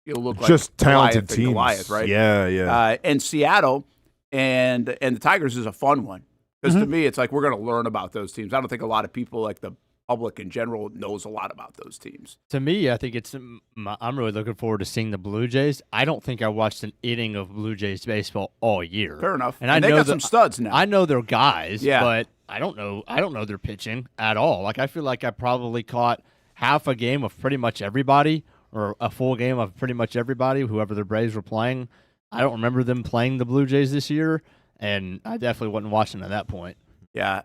it'll look just like talented Goliath and teams, Goliath, right? Yeah. And Seattle and the Tigers is a fun one because to me it's like we're going to learn about those teams. I don't think a lot of people, like the public in general, knows a lot about those teams. To me, I think I'm really looking forward to seeing the Blue Jays. I don't think I watched an inning of Blue Jays baseball all year. Fair enough. And I they know got some studs now. I know they're guys, Yeah. but I don't know their pitching at all. Like, I feel like I probably caught half a game of pretty much everybody, or a full game of pretty much everybody, whoever the Braves were playing. I don't remember them playing the Blue Jays this year, and I definitely wasn't watching at that point. Yeah,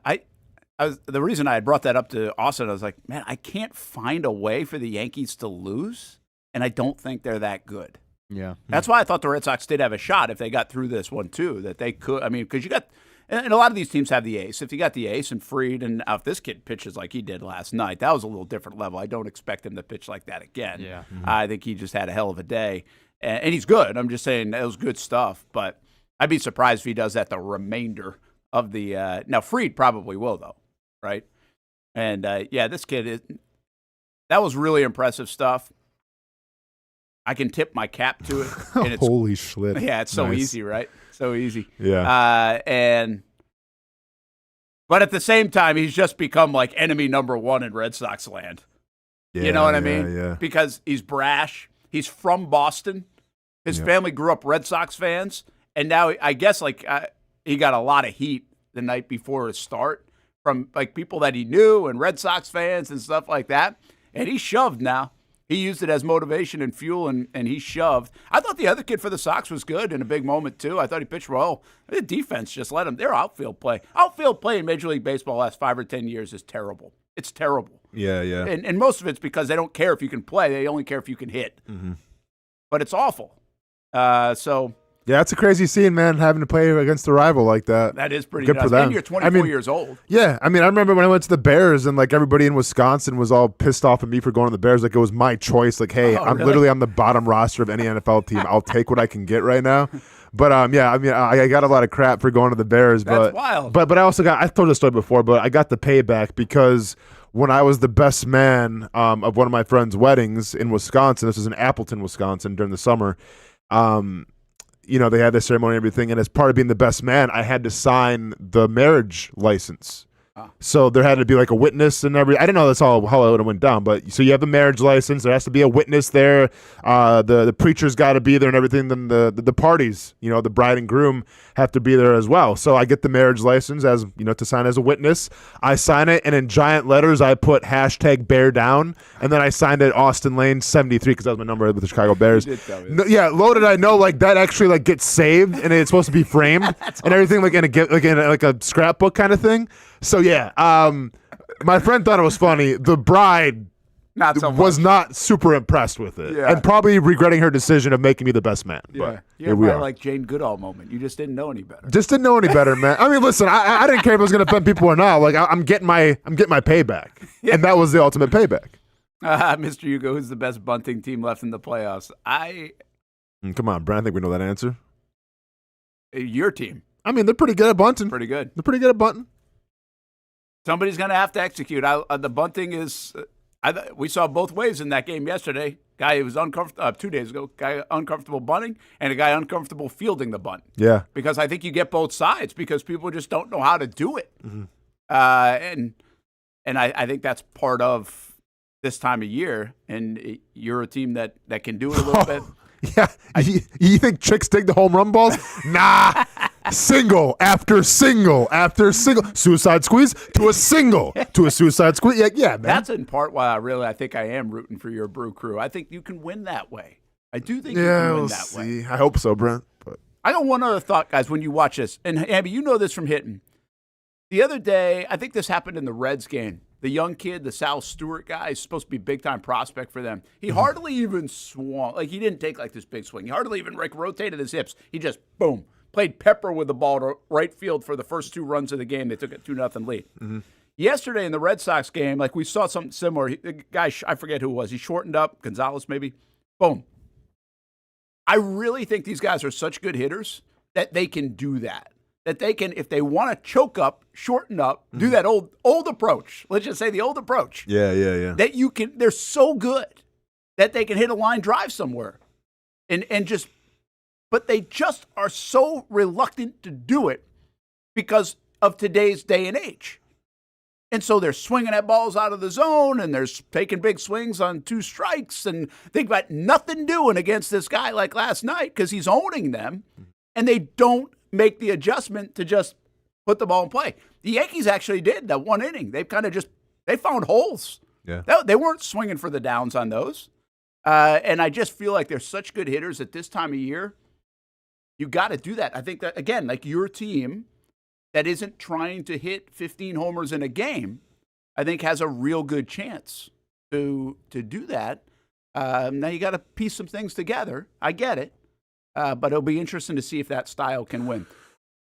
the reason I had brought that up to Austin, I was like, man, I can't find a way for the Yankees to lose, and I don't think they're that good. Yeah. That's why I thought the Red Sox did have a shot if they got through this one, too, that they could. I mean, because you got – and a lot of these teams have the ace. If you got the ace and Fried, and if this kid pitches like he did last night, that was a little different level. I don't expect him to pitch like that again. Yeah. I think he just had a hell of a day, and he's good. I'm just saying that was good stuff, but I'd be surprised if he does that the remainder of the now, Fried probably will, though. Right. And this kid that was really impressive stuff. I can tip my cap to it. And it's, Holy shit. Yeah, it's so Nice. easy, right? So easy. Yeah. But at the same time, he's just become like enemy number 1 in Red Sox land. You know what I mean? Yeah. Because he's brash. He's from Boston. His family grew up Red Sox fans. And now I guess he got a lot of heat the night before his start from like people that he knew and Red Sox fans and stuff like that. And he shoved now. He used it as motivation and fuel, and he shoved. I thought the other kid for the Sox was good in a big moment, too. I thought he pitched well. The defense just let him. Their outfield play. Outfield play in Major League Baseball the last 5 or 10 years is terrible. It's terrible. Yeah. And most of it's because they don't care if you can play. They only care if you can hit. Mm-hmm. But it's awful. Yeah, it's a crazy scene, man, having to play against a rival like that. That is pretty Good nuts. for them. And you're 24 years old. Yeah, I mean, I remember when I went to the Bears and, like, everybody in Wisconsin was all pissed off at me for going to the Bears. Like, it was my choice. Like, hey, I'm literally on the bottom roster of any NFL team. I'll take what I can get right now. But, yeah, I mean, I got a lot of crap for going to the Bears. That's wild. But I also I told this story before, but I got the payback because when I was the best man of one of my friend's weddings in Wisconsin, this was in Appleton, Wisconsin, during the summer, they had the ceremony and everything, and as part of being the best man, I had to sign the marriage license. So there had to be like a witness and everything. I didn't know that's how it went down, but so you have the marriage license. There has to be a witness there. The preacher's got to be there and everything. Then the parties, the bride and groom have to be there as well. So I get the marriage license as to sign as a witness. I sign it, and in giant letters I put #bear down, and then I signed it Austen Lane 73 because that was my number with the Chicago Bears. Little did I know that actually gets saved and it's supposed to be framed and everything in a scrapbook kind of thing. So yeah, my friend thought it was funny. The bride was not super impressed with it, and probably regretting her decision of making me the best man. Yeah, but here we are. Like Jane Goodall moment. You just didn't know any better. Just didn't know any better, man. I mean, listen, I didn't care if I was going to offend people or not. Like I'm getting my payback, and that was the ultimate payback. Mr. Hugo, who's the best bunting team left in the playoffs? Come on, Brent. I think we know that answer. Your team. I mean, they're pretty good at bunting. Pretty good. They're pretty good at bunting. Somebody's going to have to execute. The bunting is we saw both ways in that game yesterday. Guy who was uncomfortable 2 days ago. Guy uncomfortable bunting, and a guy uncomfortable fielding the bunt. Yeah. Because I think you get both sides because people just don't know how to do it. Mm-hmm. And I think that's part of this time of year. And you're a team that can do it a little bit. Yeah. You think chicks dig the home run balls? Nah. Single after single after single. Suicide squeeze to a single to a suicide squeeze. Yeah, man. That's in part why I think I am rooting for your Brew Crew. I think you can win that way. I do think you can win that way. I hope so, Brent. But I got one other thought, guys, when you watch this. And, Abby, you know this from hitting. The other day, I think this happened in the Reds game. The young kid, the Sal Stewart guy, is supposed to be a big-time prospect for them. He hardly even swung. Like, he didn't take, this big swing. He hardly even, rotated his hips. He just, boom, played pepper with the ball to right field for the first 2 runs of the game. They took a 2-0 lead. Mm-hmm. yesterday in the Red Sox game, like we saw something similar. The guy, I forget who it was. He shortened up, Gonzalez maybe. Boom. I really think these guys are such good hitters that they can do that. That they can, if they want to choke up, shorten up, do that old approach. Let's just say the old approach. Yeah. That you can, they're so good that they can hit a line drive somewhere. But they just are so reluctant to do it because of today's day and age. And so they're swinging at balls out of the zone, and they're taking big swings on 2 strikes, and they've got nothing doing against this guy like last night because he's owning them, and they don't make the adjustment to just put the ball in play. The Yankees actually did that one inning. They've kind of they found holes. Yeah. They weren't swinging for the downs on those. And I just feel like they're such good hitters at this time of year. You got to do that. I think that, again, like your team that isn't trying to hit 15 homers in a game, I think has a real good chance to do that. Now you got to piece some things together. I get it. But it'll be interesting to see if that style can win.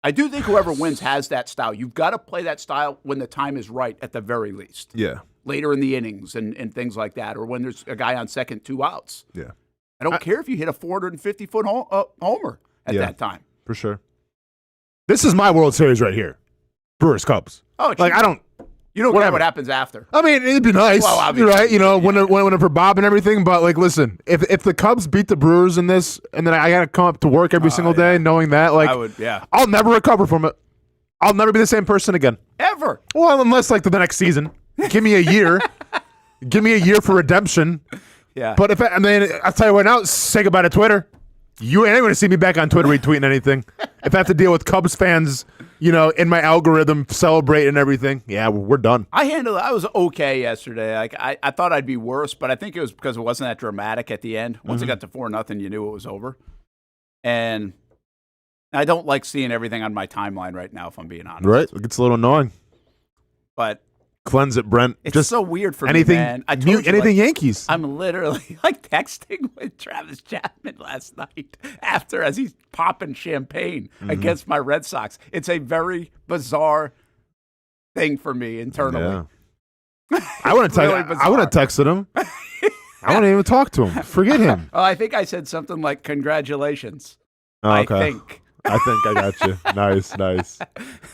I do think whoever wins has that style. You've got to play that style when the time is right at the very least. Yeah. Later in the innings and things like that, or when there's a guy on second, 2 outs. Yeah. I don't care if you hit a 450-foot homer at that time. For sure. This is my World Series right here. Brewers Cubs. Oh, like I don't. You don't care what happens after. I mean, it'd be nice, right? You know, when for Bob and everything. But like, listen, if the Cubs beat the Brewers in this, and then I got to come up to work every single day knowing that, like, I'll never recover from it. I'll never be the same person again. Ever. Well, unless like the next season. Give me a year. Give me a year for redemption. Yeah. But I'll tell you right now, say goodbye to Twitter. You ain't going to see me back on Twitter retweeting anything. If I have to deal with Cubs fans, in my algorithm celebrating everything, we're done. I was okay yesterday. Like I thought I'd be worse, but I think it was because it wasn't that dramatic at the end. Once it got to 4-0, you knew it was over. And I don't like seeing everything on my timeline right now, if I'm being honest. Right. It gets a little annoying. But cleanse it, Brent. It's just so weird for anything, me, man. Anything Yankees. I'm literally like texting with Travis Chapman last night as he's popping champagne against my Red Sox. It's a very bizarre thing for me internally. Yeah. I want to have texted him. I wouldn't even talk to him. Forget him. Oh, I think I said something like congratulations. Oh, okay. I think I got you. Nice.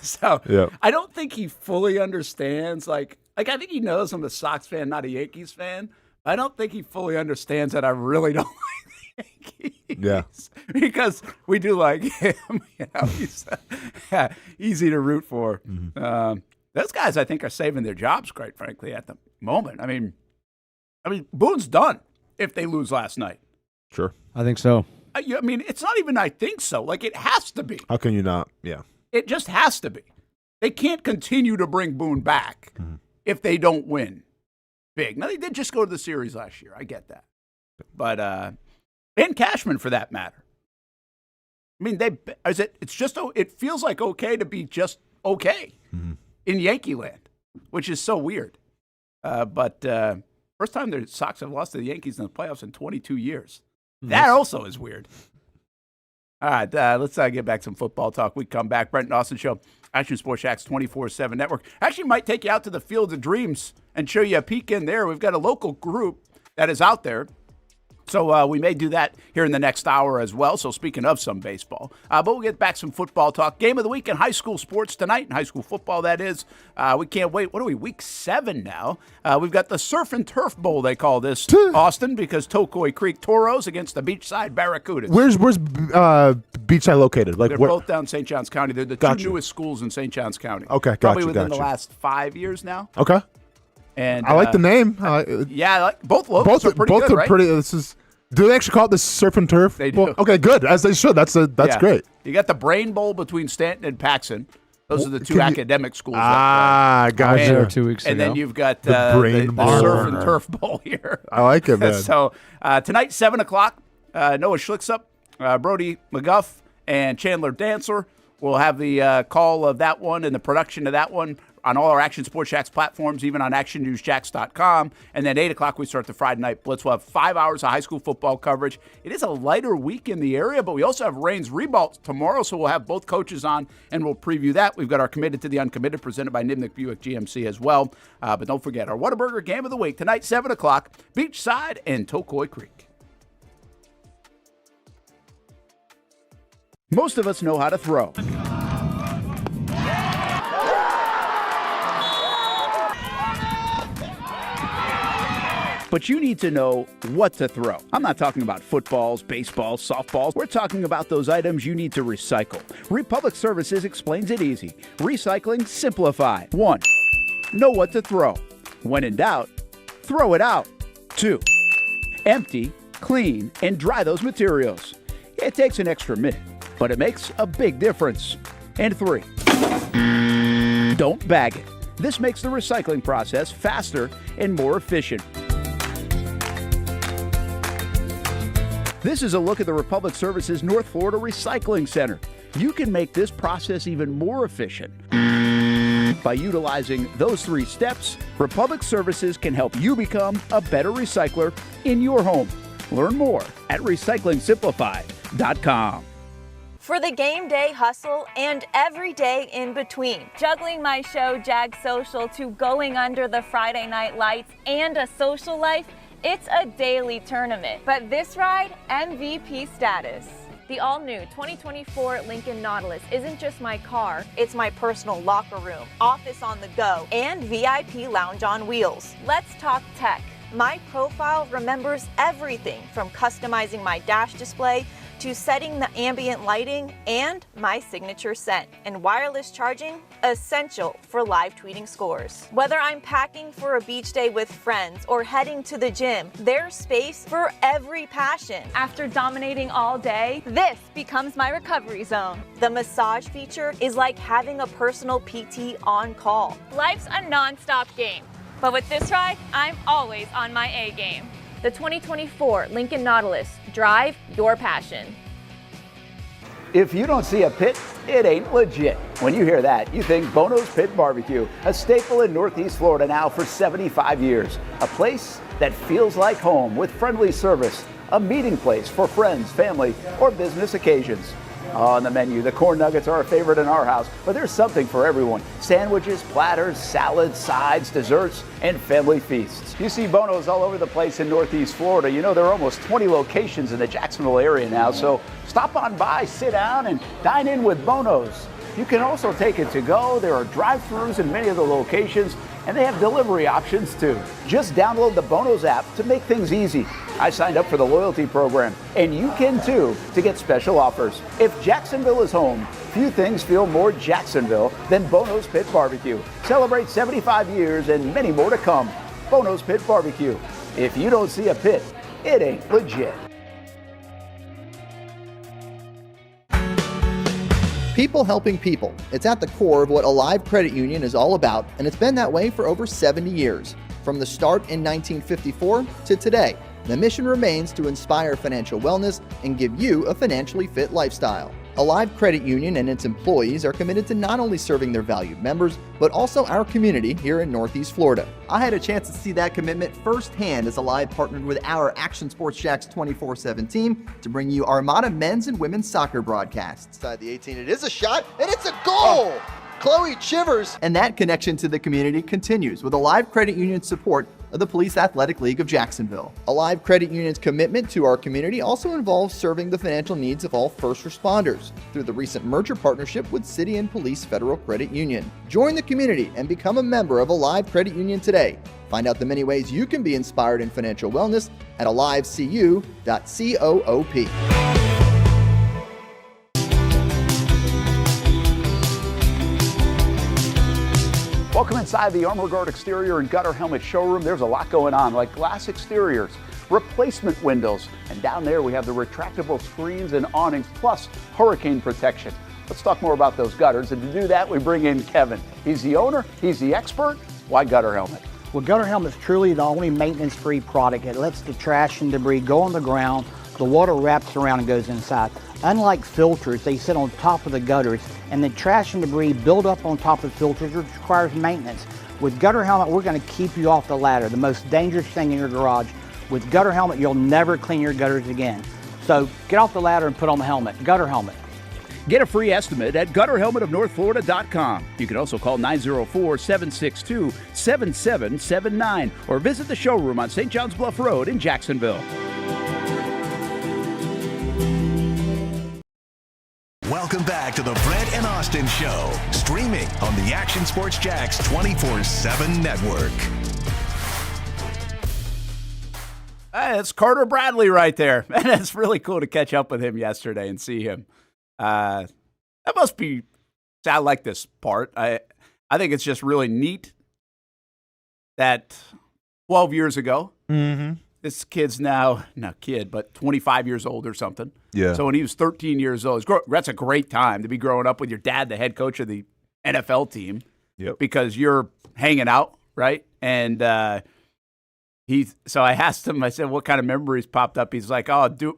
So I don't think he fully understands. Like I think he knows I'm a Sox fan, not a Yankees fan. I don't think he fully understands that I really don't like the Yankees. Yeah. Because we do like him. He's easy to root for. Mm-hmm. Those guys, I think, are saving their jobs, quite frankly, at the moment. I mean, Boone's done if they lose last night. Sure. I think so. I mean, it's not even I think so. Like, it has to be. How can you not? Yeah. It just has to be. They can't continue to bring Boone back if they don't win big. Now, they did just go to the series last year. I get that. But, and Cashman, for that matter. I mean, it feels like okay to be just okay in Yankee land, which is so weird. But first time the Sox have lost to the Yankees in the playoffs in 22 years. That also is weird. All right, let's get back to some football talk. We come back. Brent Austen Show, Action Sports Jax 24/7 Network. Actually, might take you out to the Field of Dreams and show you a peek in there. We've got a local group that is out there. So we may do that here in the next hour as well. So speaking of some baseball, but we'll get back some football talk. Game of the week in high school sports tonight, in high school football, that is. We can't wait. What are we, week 7 now? We've got the Surf and Turf Bowl, they call this, Austin, because Tokoi Creek Toros against the Beachside Barracudas. Where's Beachside located? Like, they're both down St. Johns County. They're the two newest schools in St. Johns County. Okay, Probably within the last 5 years now. Okay. And I like the name. Both locals are pretty good, right? Do they actually call it the Surf and Turf? They do. Well, okay, good. As they should. That's great. You got the Brain Bowl between Stanton and Paxson. Those are the two academic schools. Gotcha. 2 weeks ago. And then you've got the Surf and Turf Bowl here. I like it, man. So tonight, 7 o'clock, Noah Schlicksup, Brody McGuff, and Chandler Dancer will have the call of that one and the production of that one. on all our Action Sports Jacks platforms, even on actionnewsjacks.com. And then 8 o'clock, we start the Friday Night Blitz. We'll have 5 hours of high school football coverage. It is a lighter week in the area, but we also have Rains Revault tomorrow, so we'll have both coaches on, and we'll preview that. We've got our Committed to the Uncommitted presented by Nimnick Buick GMC as well. But don't forget, our Whataburger Game of the Week tonight, 7 o'clock, Beachside and Tokoi Creek. Most of us know how to throw. But you need to know what to throw. I'm not talking about footballs, baseballs, softballs. We're talking about those items you need to recycle. Republic Services explains it easy. Recycling simplified. 1. Know what to throw. When in doubt, throw it out. 2. Empty, clean, and dry those materials. It takes an extra minute, but it makes a big difference. And 3. Don't bag it. This makes the recycling process faster and more efficient. This is a look at the Republic Services North Florida Recycling Center. You can make this process even more efficient. By utilizing those 3 steps, Republic Services can help you become a better recycler in your home. Learn more at recyclingsimplified.com. For the game day hustle and every day in between, juggling my show Jags Social to going under the Friday night lights and a social life, it's a daily tournament. But this ride, MVP status. The all-new 2024 Lincoln Nautilus isn't just my car, it's my personal locker room, office on the go, and VIP lounge on wheels. Let's talk tech. My profile remembers everything from customizing my dash display to setting the ambient lighting and my signature scent. And wireless charging, essential for live tweeting scores. Whether I'm packing for a beach day with friends or heading to the gym, there's space for every passion. After dominating all day, this becomes my recovery zone. The massage feature is like having a personal PT on call. Life's a non-stop game, but with this ride, I'm always on my A game. The 2024 Lincoln Nautilus. Drive your passion. If you don't see a pit, it ain't legit. When you hear that, you think Bono's Pit Barbecue, a staple in Northeast Florida now for 75 years. A place that feels like home with friendly service, a meeting place for friends, family, or business occasions. On the menu, the corn nuggets are a favorite in our house, but there's something for everyone. Sandwiches, platters, salads, sides, desserts, and family feasts. You see Bono's all over the place in Northeast Florida. You know, there are almost 20 locations in the Jacksonville area now, so stop on by, sit down, and dine in with Bono's. You can also take it to go. There are drive-thrus in many of the locations, and they have delivery options too. Just download the Bono's app to make things easy. I signed up for the loyalty program, and you can too to get special offers. If Jacksonville is home, few things feel more Jacksonville than Bono's Pit Barbecue. Celebrate 75 years and many more to come. Bono's Pit Barbecue. If you don't see a pit, it ain't legit. People helping people. It's at the core of what Alive Credit Union is all about, and it's been that way for over 70 years. From the start in 1954 to today, the mission remains to inspire financial wellness and give you a financially fit lifestyle. Alive Credit Union and its employees are committed to not only serving their valued members, but also our community here in Northeast Florida. I had a chance to see that commitment firsthand as Alive partnered with our Action Sports Jacks 24/7 team to bring you Armada men's and women's soccer broadcasts. Inside the 18, it is a shot, and it's a goal! Chloe Chivers! And that connection to the community continues with Alive Credit Union's support of the Police Athletic League of Jacksonville. Alive Credit Union's commitment to our community also involves serving the financial needs of all first responders through the recent merger partnership with City and Police Federal Credit Union. Join the community and become a member of Alive Credit Union today. Find out the many ways you can be inspired in financial wellness at alivecu.coop. Welcome inside the Armor Guard exterior and gutter helmet showroom. There's a lot going on, like glass exteriors, replacement windows, and down there we have the retractable screens and awnings, plus hurricane protection. Let's talk more about those gutters, and to do that, we bring in Kevin. He's the owner, he's the expert. Why Gutter Helmet? Well, Gutter Helmet is truly the only maintenance-free product. It lets the trash and debris go on the ground The water wraps around and goes inside. Unlike filters, they sit on top of the gutters, and the trash and debris build up on top of filters, which requires maintenance. With Gutter Helmet, we're going to keep you off the ladder, the most dangerous thing in your garage. With Gutter Helmet, you'll never clean your gutters again. So get off the ladder and put on the helmet. Gutter Helmet. Get a free estimate at gutterhelmetofnorthflorida.com. You can also call 904-762-7779 or visit the showroom on St. John's Bluff Road in Jacksonville. Welcome back to the Brent and Austen Show, streaming on the Action Sports Jax 24/7 network. That's Carter Bradley right there. And it's really cool to catch up with him yesterday and see him. That must be. I like this part. I think it's just really neat that 12 years ago, this kid's now, not kid, but 25 years old or something. Yeah. So when he was 13 years old, that's a great time to be growing up with your dad, the head coach of the NFL team. Yep. Because you're hanging out, right? And so I asked him, I said, what kind of memories popped up? He's like,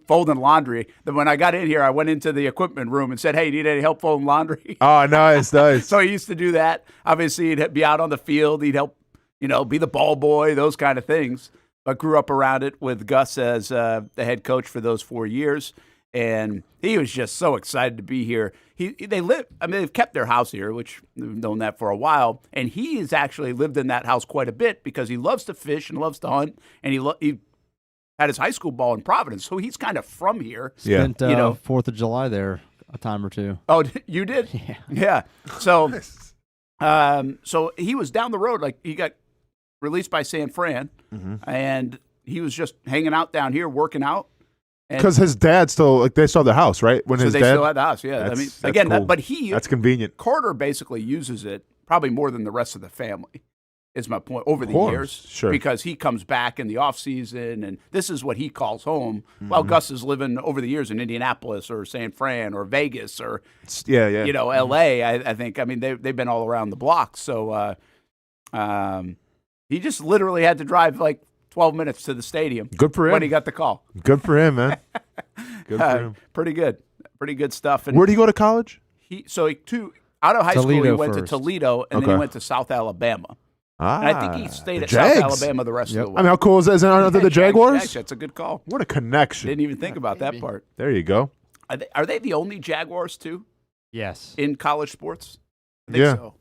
folding laundry. Then when I got in here, I went into the equipment room and said, hey, need any help folding laundry? Oh, nice. So he used to do that. Obviously, he'd be out on the field. He'd help, be the ball boy, those kind of things. But grew up around it with Gus as the head coach for those 4 years. And he was just so excited to be here. They've kept their house here, which we've known that for a while. And he has actually lived in that house quite a bit because he loves to fish and loves to hunt. And he had his high school ball in Providence, so he's kind of from here. Spent 4th of July there a time or two. Oh, you did? Yeah. So, so he was down the road. Like, he got released by San Fran, and he was just hanging out down here, working out. Because his dad they still have the house, right? When his they dad still had the house, yeah. That's again, cool. that's convenient. Carter basically uses it probably more than the rest of the family, is my point, over the years. Sure. Because he comes back in the off season, and this is what he calls home. While Gus is living over the years in Indianapolis or San Fran or Vegas or L.A. I think. I mean, they've been all around the block. So he just literally had to drive like 12 minutes to the stadium. Good for him. When he got the call. Good for him, man. Good for him. Pretty good stuff. And where did he go to college? Out of high school, he went first. to Toledo, and then he went to South Alabama. And I think he stayed at Jags. South Alabama the rest of the way. I mean, how cool is that? Is that under the Jaguars? Jags, that's a good call. What a connection. Didn't even think about that part. There you go. Are they the only Jaguars, too? Yes. In college sports? I think so.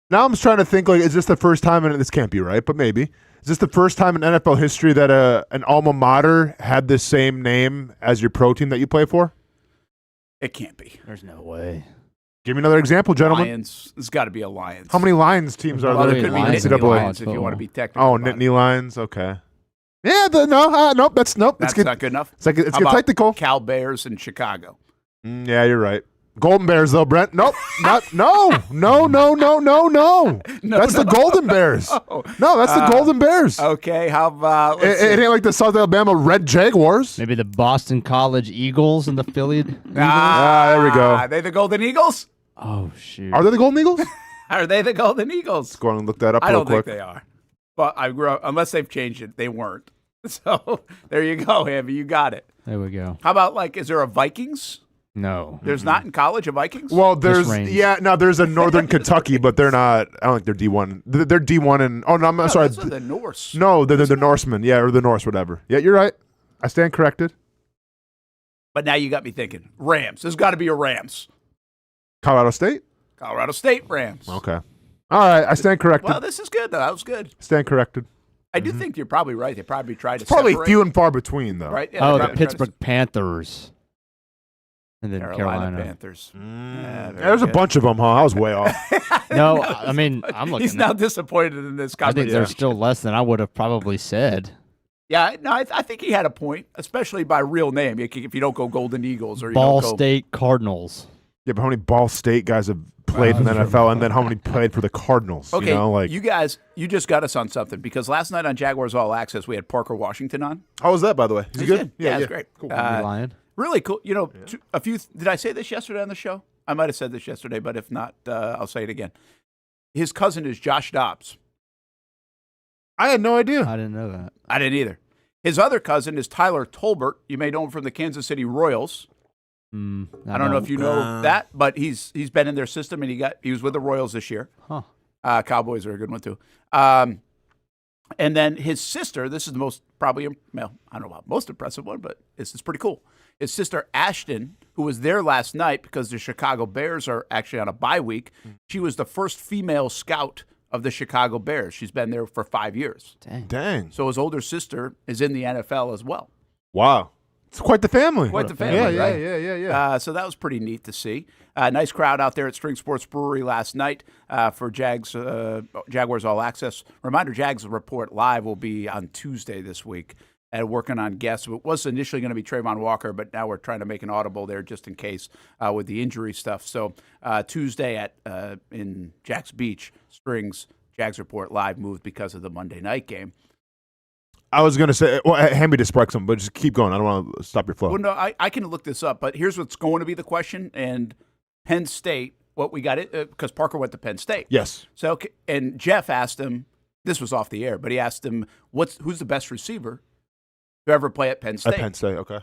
Now I'm just trying to think, is this the first time, and this can't be right, but maybe, is this the first time in NFL history that an alma mater had the same name as your pro team that you play for? It can't be. There's no way. Give me another example, gentlemen. Lions. The's got to be a Lions. How many Lions teams are there? There could be Nittany Lions if you want to be technical. Oh, Nittany Lions. Okay. Yeah. Nope. That's not good. good enough. It's get technical. Cal Bears in Chicago. Yeah, you're right. Golden Bears, though, Brent. Nope. No. That's the Golden Bears. No, that's the Golden Bears. Okay, how about... It ain't like the South Alabama Red Jaguars. Maybe the Boston College Eagles and the Philly Eagles? There we go. Are they the Golden Eagles? Oh, shoot. Are they the Golden Eagles? Are they the Golden Eagles? Let's go on and look that up I real don't quick. think they are. But I grew up, unless they've changed it, they weren't. So there you go, Hamby. You got it. There we go. How about, is there a Vikings? No. There's not in college a Vikings? Well, there's a Northern Kentucky, but they're not. I don't think they're D1. They're D1 and I'm sorry. Those are the Norse. No, they're the Norsemen. Yeah, or the Norse, whatever. Yeah, you're right. I stand corrected. But now you got me thinking. Rams. There's got to be a Rams. Colorado State? Colorado State Rams. Okay. All right, I stand corrected. Well, this is good, though. That was good. Stand corrected. I do think you're probably right. They probably tried to probably separate. few and far between, though. Right? Yeah, the Pittsburgh Panthers. And then Carolina. Panthers. There's a bunch of them, huh? I was way off. No, I mean, I'm looking. He's now disappointed in this I think there's still less than I would have probably said. Yeah, no, I think he had a point, especially by real name. If you don't go Golden Eagles or you Ball don't go State Cardinals. Yeah, but how many Ball State guys have played in the NFL, and then how many played for the Cardinals? Okay, you know, you guys, you just got us on something because last night on Jaguars All Access we had Parker Washington on. How was that, by the way? Is he good? Yeah, it was great. Cool. Lion. Really cool. You know, a few. Did I say this yesterday on the show? I might have said this yesterday, but if not, I'll say it again. His cousin is Josh Dobbs. I had no idea. I didn't know that. I didn't either. His other cousin is Tyler Tolbert. You may know him from the Kansas City Royals. I don't know if you know that, but he's been in their system, and he was with the Royals this year. Huh. Cowboys are a good one too. And then his sister, this is the most probably, well, I don't know about most impressive one, but it's pretty cool. His sister Ashton, who was there last night because the Chicago Bears are actually on a bye week. She was the first female scout of the Chicago Bears. She's been there for 5 years. Dang. So his older sister is in the NFL as well. Wow. It's quite the family. Quite the family, yeah, right? Yeah. So that was pretty neat to see. Nice crowd out there at String Sports Brewery last night for Jaguars All Access. Reminder, Jags Report Live will be on Tuesday this week and working on guests. It was initially going to be Trayvon Walker, but now we're trying to make an audible there just in case with the injury stuff. So Tuesday in Jax Beach, Strings Jags Report Live moved because of the Monday night game. I was going to say, well, Hamby just sparked something, but just keep going. I don't want to stop your flow. Well, no, I can look this up, but here's what's going to be the question. And Penn State, what we got it, because Parker went to Penn State. Yes. So, and Jeff asked him, this was off the air, but he asked him, who's the best receiver to ever play at Penn State? At Penn State, okay.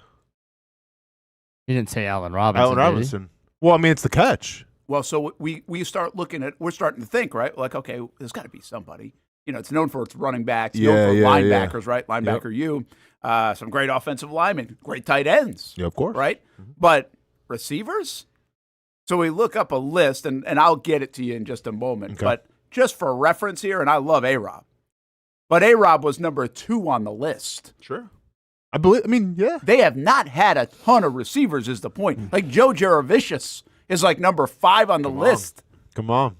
He didn't say Allen Robinson. Allen Robinson. Well, I mean, it's the catch. Well, so we start looking at, we're starting to think, right? Like, okay, there's got to be somebody. You know, it's known for its running backs, known for linebackers, right? Linebacker U, some great offensive linemen, great tight ends. Yeah, of course. Right? Mm-hmm. But receivers? So we look up a list, and I'll get it to you in just a moment. Okay. But just for reference here, and I love A-Rob. But A-Rob was number 2 on the list. Sure. Yeah. They have not had a ton of receivers is the point. Like Joe Jaravicius is like number 5 on the list. Come on.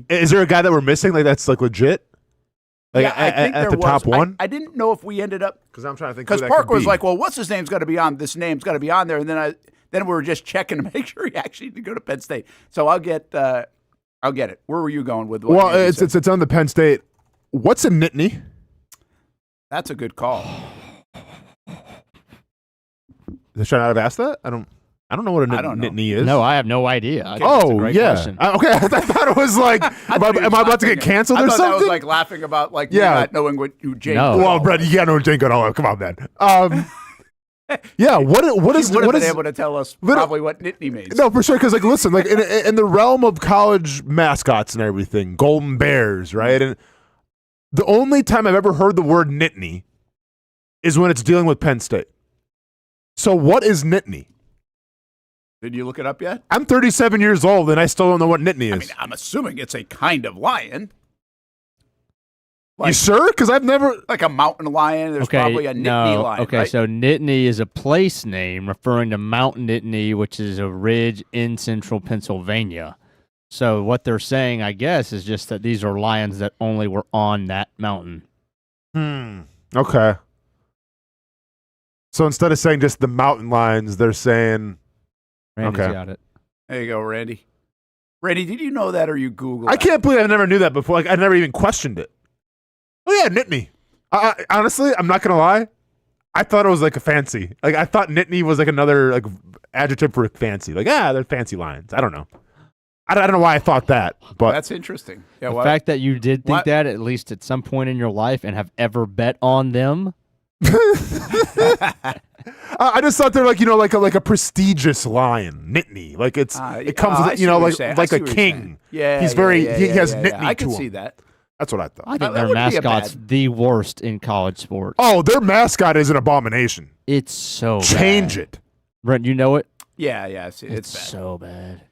Is there a guy that we're missing? Like that's like legit? Like yeah, I think at there the top one? I didn't know if we ended up because I'm trying to think. Because Parker was like, "Well, what's his name's got to be on? This name's got to be on there." And then we were just checking to make sure he actually did go to Penn State. So I'll get it. Where were you going with? Well, it's on the Penn State. What's a Nittany? That's a good call. Should I have asked that? I don't know what a Nittany is. No, I have no idea. Okay. Question. Okay. I thought it was like, am I about to get canceled or something? That was like laughing about like not knowing what you Jane. No. Well, Brett, you gotta know Jane Goodall. Come on, man. Yeah. What is? Would have been able to tell us probably what Nittany means. No, for sure. Because like, listen, like in the realm of college mascots and everything, Golden Bears, right? And the only time I've ever heard the word Nittany is when it's dealing with Penn State. So what is Nittany? Did you look it up yet? I'm 37 years old and I still don't know what Nittany is. I mean, I'm assuming it's a kind of lion. You sure? Because I've never like a mountain lion. There's probably a Nittany lion. Okay, right? so Nittany is a place name referring to Mount Nittany, which is a ridge in central Pennsylvania. So what they're saying, I guess, is just that these are lions that only were on that mountain. Okay. So instead of saying just the mountain lions, they're saying. Randy's got it. There you go, Randy. Randy, did you know that or you Googled I can't believe I never knew that before. Like I never even questioned it. Oh yeah, Nittany. Honestly, I'm not gonna lie. I thought it was like a fancy. Like I thought Nittany was like another like adjective for fancy. Like they're fancy lions. I don't know. I don't know why I thought that, but that's interesting. Yeah, the fact that you did think that at least at some point in your life and have ever bet on them. I just thought they're like like a prestigious lion, Nittany. Like it comes with like a king. Yeah, he's very he has Nittany. I can to see him. that. That's what I thought. I think their mascot's the worst in college sports. Oh, their mascot is an abomination. It's so change bad. it, Brent. You know it. Yeah, it's bad. So bad.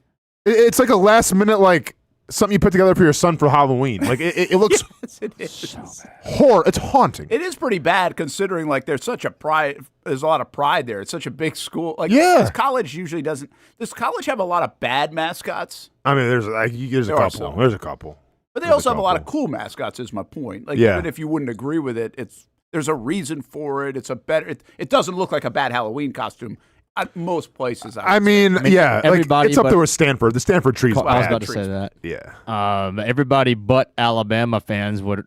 It's like a last minute like something you put together for your son for Halloween. Like it looks yes, it is. So bad. It's haunting. It is pretty bad considering like there's such a pride. There's a lot of pride there. It's such a big school. Like college usually doesn't. Does college have a lot of bad mascots? I mean, there's a couple. There's a couple. But they also have a lot of cool mascots. Is my point. Like even if you wouldn't agree with it, there's a reason for it. It's a better. It doesn't look like a bad Halloween costume. At most places, I mean, everybody. It's up there with Stanford. The Stanford tree's bad. I was about to say that. Yeah. Everybody but Alabama fans would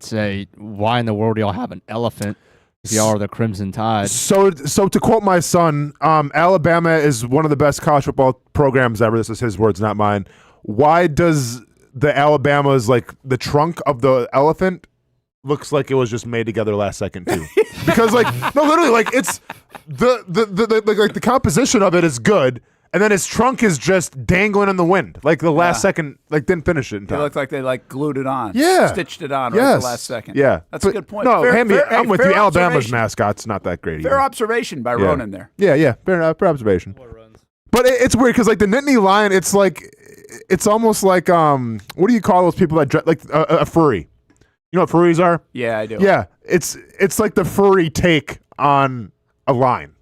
say, "Why in the world do y'all have an elephant if y'all are the Crimson Tide?" So to quote my son, Alabama is one of the best college football programs ever. This is his words, not mine. Why does the Alabama's like the trunk of the elephant looks like it was just made together last second too. Because no, literally, it's the composition of it is good, and then his trunk is just dangling in the wind, the last second, didn't finish it in time. They look like they glued it on, stitched it on right at the last second. Yeah, that's a good point. No, fair, I'm with you. Alabama's observation. mascot's not that great. Fair either. observation by Ronan there. Yeah, fair observation. But it's weird because the Nittany Lion, it's almost like what do you call those people that dress a furry? You know what furries are? Yeah, I do. Yeah, it's like the furry take on a line.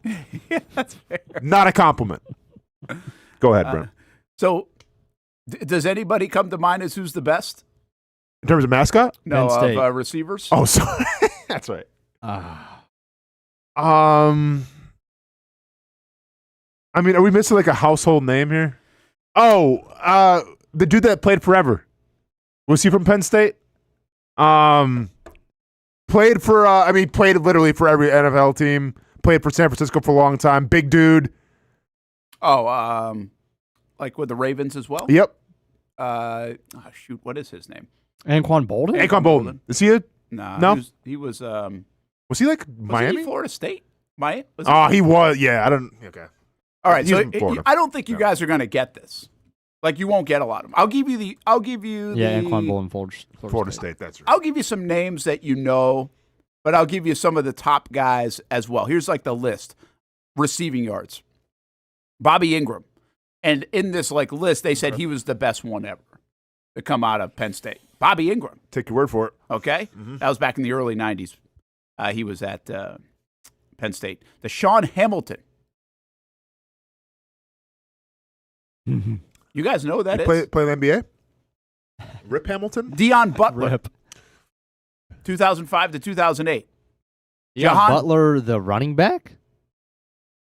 Yeah, that's fair. Not a compliment. Go ahead, Brent. So, does anybody come to mind as who's the best? In terms of mascot? No, Penn State. of receivers. Oh, sorry. That's right. I mean, are we missing a household name here? Oh, the dude that played forever. Was he from Penn State? Played for, played literally for every NFL team. Played for San Francisco for a long time. Big dude. Oh, with the Ravens as well? Yep. What is his name? Anquan Bolden? Anquan Bolden. Is he No. He was was he Miami? he Florida State? Miami? He was. Yeah, I don't. Okay. All right, He's so from Florida. I don't think you guys are going to get this. You won't get a lot of them. I'll give you Anquan Bolden, Florida State. That's right. I'll give you some names that you know, but I'll give you some of the top guys as well. Here's the list. Receiving yards. Bobby Ingram. And in this list, they said he was the best one ever to come out of Penn State. Bobby Ingram. Take your word for it. Okay? That was back in the early 90s. He was at Penn State. Deshaun Hamilton. You guys know who that is? Play in the NBA? Rip Hamilton? Deion Butler. Rip. 2005 to 2008. Butler, the running back?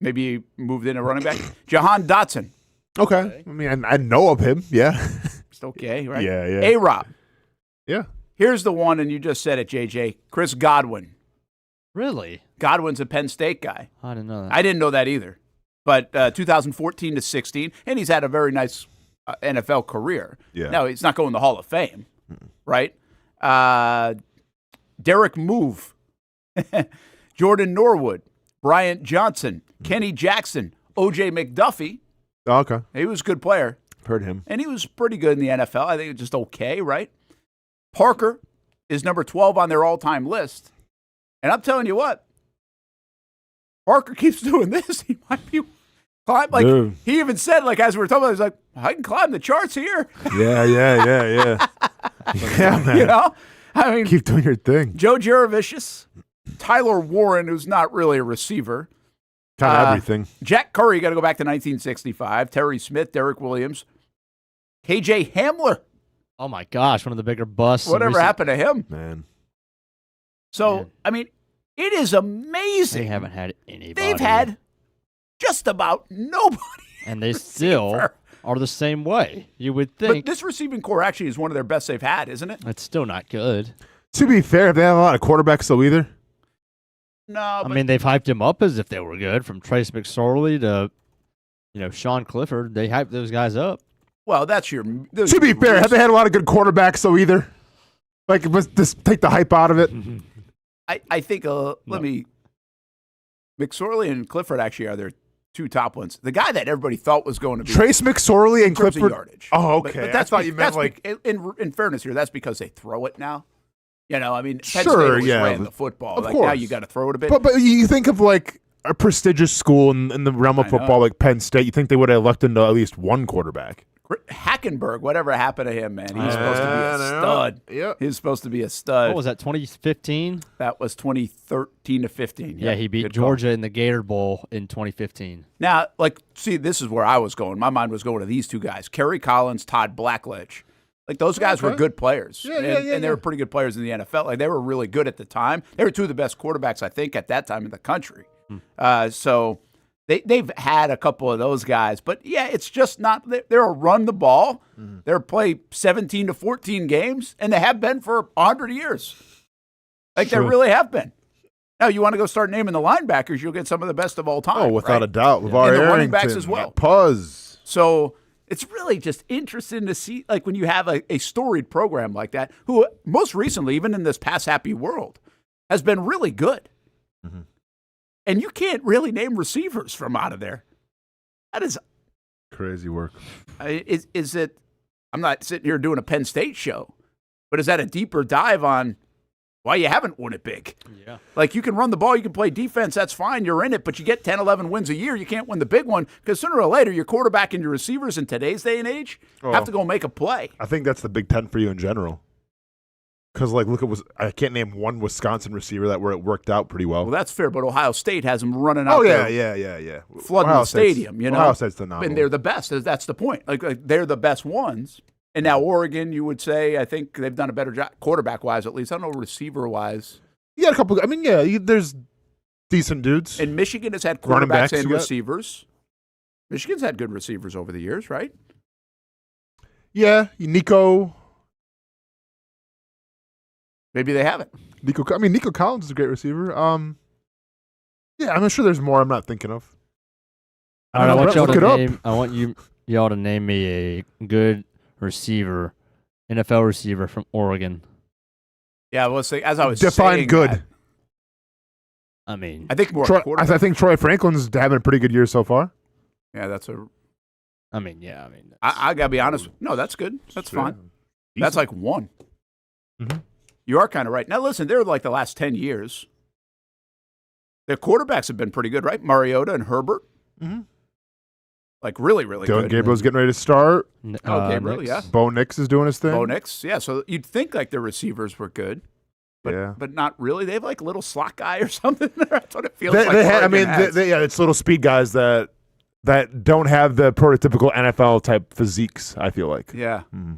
Maybe he moved in a running back. Jahan Dotson. Okay. I mean, I know of him. Yeah. It's okay, right? Yeah. A-Rob. Yeah. Here's the one, and you just said it, JJ. Chris Godwin. Really? Godwin's a Penn State guy. I didn't know that. I didn't know that either. But 2014 to 16, and he's had a very nice NFL career. Yeah. Now, he's not going to the Hall of Fame, right? Derek Move. Jordan Norwood. Bryant Johnson. Kenny Jackson. O.J. McDuffie. Oh, okay. He was a good player. Heard him. And he was pretty good in the NFL. I think it was just okay, right? Parker is number 12 on their all-time list. And I'm telling you what, Parker keeps doing this. He might be climb. He even said, as we were talking about, he's like, I can climb the charts here. Yeah. Yeah, man. You know? I mean, keep doing your thing. Joe Juravicius, Tyler Warren, who's not really a receiver. Kind of everything. Jack Curry, got to go back to 1965. Terry Smith, Derek Williams. KJ Hamler. Oh, my gosh, one of the bigger busts. Whatever happened to him? Man. So, I mean, it is amazing. They haven't had anybody. They've had just about nobody. And they still are the same way, you would think. But this receiving core actually is one of their best they've had, isn't it? It's still not good. To be fair, they have a lot of quarterbacks, though, either. No, I mean, they've hyped him up as if they were good, from Trace McSorley to, Sean Clifford. They hyped those guys up. Well, that's your... To be fair, have they had a lot of good quarterbacks, though, either? Let's just take the hype out of it. I think, McSorley and Clifford actually are their two top ones. The guy that everybody thought was going to be... Trace McSorley and Clifford? Yardage. Oh, okay. But that's I thought you meant in fairness here, that's because they throw it now. I mean, Penn State sure, ran the football. Of course. Now you got to throw it a bit. But you think of a prestigious school in the realm of football like Penn State, you think they would have elected at least one quarterback. Hackenberg, whatever happened to him, man? He's supposed to be a stud. Yep. He's supposed to be a stud. What was that, 2015? That was 2013 to 15. Yeah, he beat Georgia in the Gator Bowl in 2015. Now, see, this is where I was going. My mind was going to these two guys, Kerry Collins, Todd Blackledge. Those guys were good players. And they were pretty good players in the NFL. They were really good at the time. They were two of the best quarterbacks, I think, at that time in the country. So they've had a couple of those guys. But, yeah, it's just not – they're a run the ball. They're play 17 to 14 games, and they have been for 100 years. They really have been. Now, you want to go start naming the linebackers, you'll get some of the best of all time. Oh, without a doubt. And the running backs as well. Puzz. So – It's really just interesting to see, like, when you have a storied program like that, who most recently, even in this pass happy world, has been really good. Mm-hmm. And you can't really name receivers from out of there. That is crazy work. Is it? I'm not sitting here doing a Penn State show, but is that a deeper dive on why you haven't won it big? Yeah. Like, you can run the ball, you can play defense, that's fine, you're in it, but you get 10, 11 wins a year, you can't win the big one, because sooner or later, your quarterback and your receivers in today's day and age have to go make a play. I think that's the Big Ten for you in general. Because, like, look, I can't name one Wisconsin receiver where it worked out pretty well. Well, that's fair, but Ohio State has them running out there. Yeah. Flooding the stadium, you know. Ohio State's phenomenal. And they're the best. That's the point. Like, they're the best ones. And now Oregon, you would say, I think they've done a better job, quarterback-wise at least. I don't know, receiver-wise. You got a couple. I mean, there's decent dudes. And Michigan has had quarterbacks and receivers. Michigan's had good receivers over the years, right? Yeah, Nico. Maybe they haven't. Nico Collins is a great receiver. Yeah, I'm sure there's more I'm not thinking of. I want y'all to name me a good receiver, NFL receiver from Oregon. Yeah, well, as I was define saying good. That, I mean, I think more. I think Troy Franklin's having a pretty good year so far. Yeah, I gotta be honest. No, that's good. That's fine. Decent. That's like one. Mm-hmm. You are kind of right. Now, listen, they're like the last 10 years. Their quarterbacks have been pretty good, right? Mariota and Herbert. Mm-hmm. Like, really, really Dylan good. Gabriel's getting ready to start. Gabriel, Nix. yeah. Bo Nix is doing his thing. Bo Nix, yeah. So you'd think like their receivers were good. But not really. They have like a little slot guy or something. That's what it feels like. It's little speed guys that don't have the prototypical NFL type physiques, I feel like. Yeah. Mm-hmm.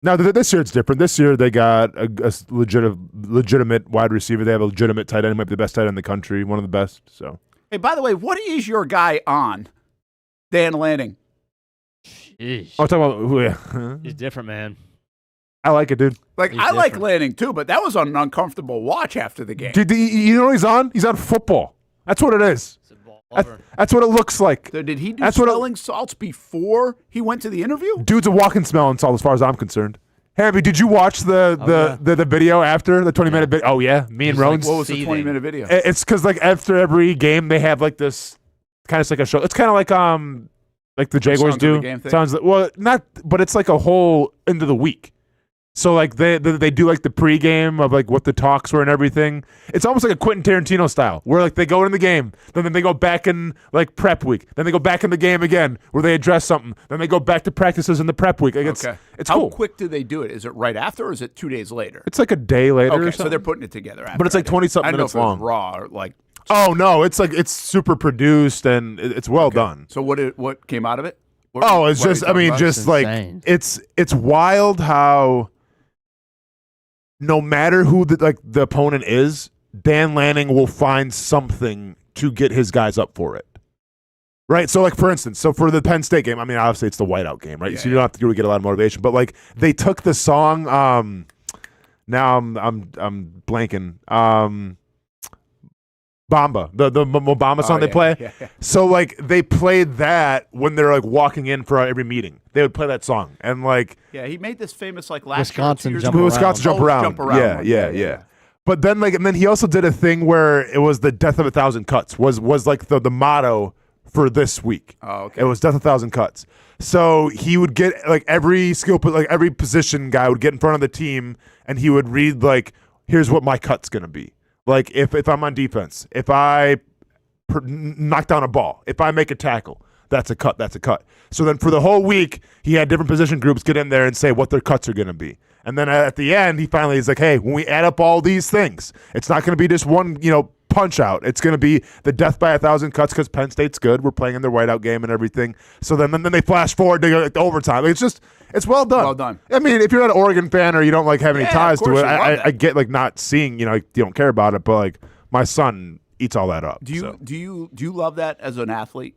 Now, this year it's different. This year they got a legitimate wide receiver. They have a legitimate tight end. He might be the best tight end in the country, one of the best. So. Hey, by the way, what is your guy on? Dan Lanning. Jeez. I'll talk about who. Yeah. He's different, man. I like it, dude. Like, I like Lanning too, but that was an uncomfortable watch after the game. Dude, you know what he's on? He's on football. That's what it is. That's what it looks like. So did he do smelling salts before he went to the interview? Dude's a walking smelling salt as far as I'm concerned. Hamby, did you watch the video after the 20-minute video? Oh, yeah. Me and Rones. What was the 20-minute video? It's because, like, after every game, they have, like, this kind of like a show. It's kind of like the Jaguars do. Sounds like, well, not, but it's like a whole into the week. So, like, they do, like, the pregame of, like, what the talks were and everything. It's almost like a Quentin Tarantino style, where, like, they go in the game, then they go back in, like, prep week. Then they go back in the game again, where they address something. Then they go back to practices in the prep week. Like, it's cool. How quick do they do it? Is it right after, or is it 2 days later? It's like a day later or something. So they're putting it together after. But it's like 20-something minutes long. Raw, or like... Oh, no, it's super produced, and it's well done. So what came out of it? It's wild how... No matter who the opponent is, Dan Lanning will find something to get his guys up for it. Right? So, like, for instance, for the Penn State game, I mean, obviously it's the whiteout game, right? So you don't have to really get a lot of motivation. But, like, they took the song, now I'm blanking. Bamba, the Mobamba song they play. Yeah. So, like, they played that when they're, like, walking in for every meeting. They would play that song. And, like... Yeah, he made this famous, like, last Wisconsin year. Wisconsin jump around. Yeah. But then, like, and then he also did a thing where it was the death of 1,000 cuts was like the motto for this week. Oh, okay. It was death of 1,000 cuts. So he would get, like, every position guy would get in front of the team, and he would read, like, here's what my cut's going to be. Like, if I'm on defense, if I knock down a ball, if I make a tackle, that's a cut, that's a cut. So then for the whole week, he had different position groups get in there and say what their cuts are going to be. And then at the end, he finally is like, hey, when we add up all these things, it's not going to be just one, punch out. It's going to be the death by 1,000 cuts because Penn State's good. We're playing in their whiteout game and everything. So then they flash forward to overtime. It's well done. Well done. I mean, if you're not an Oregon fan or you don't like have any ties to it, I get like not seeing, you don't care about it, but like my son eats all that up. Do you love that as an athlete?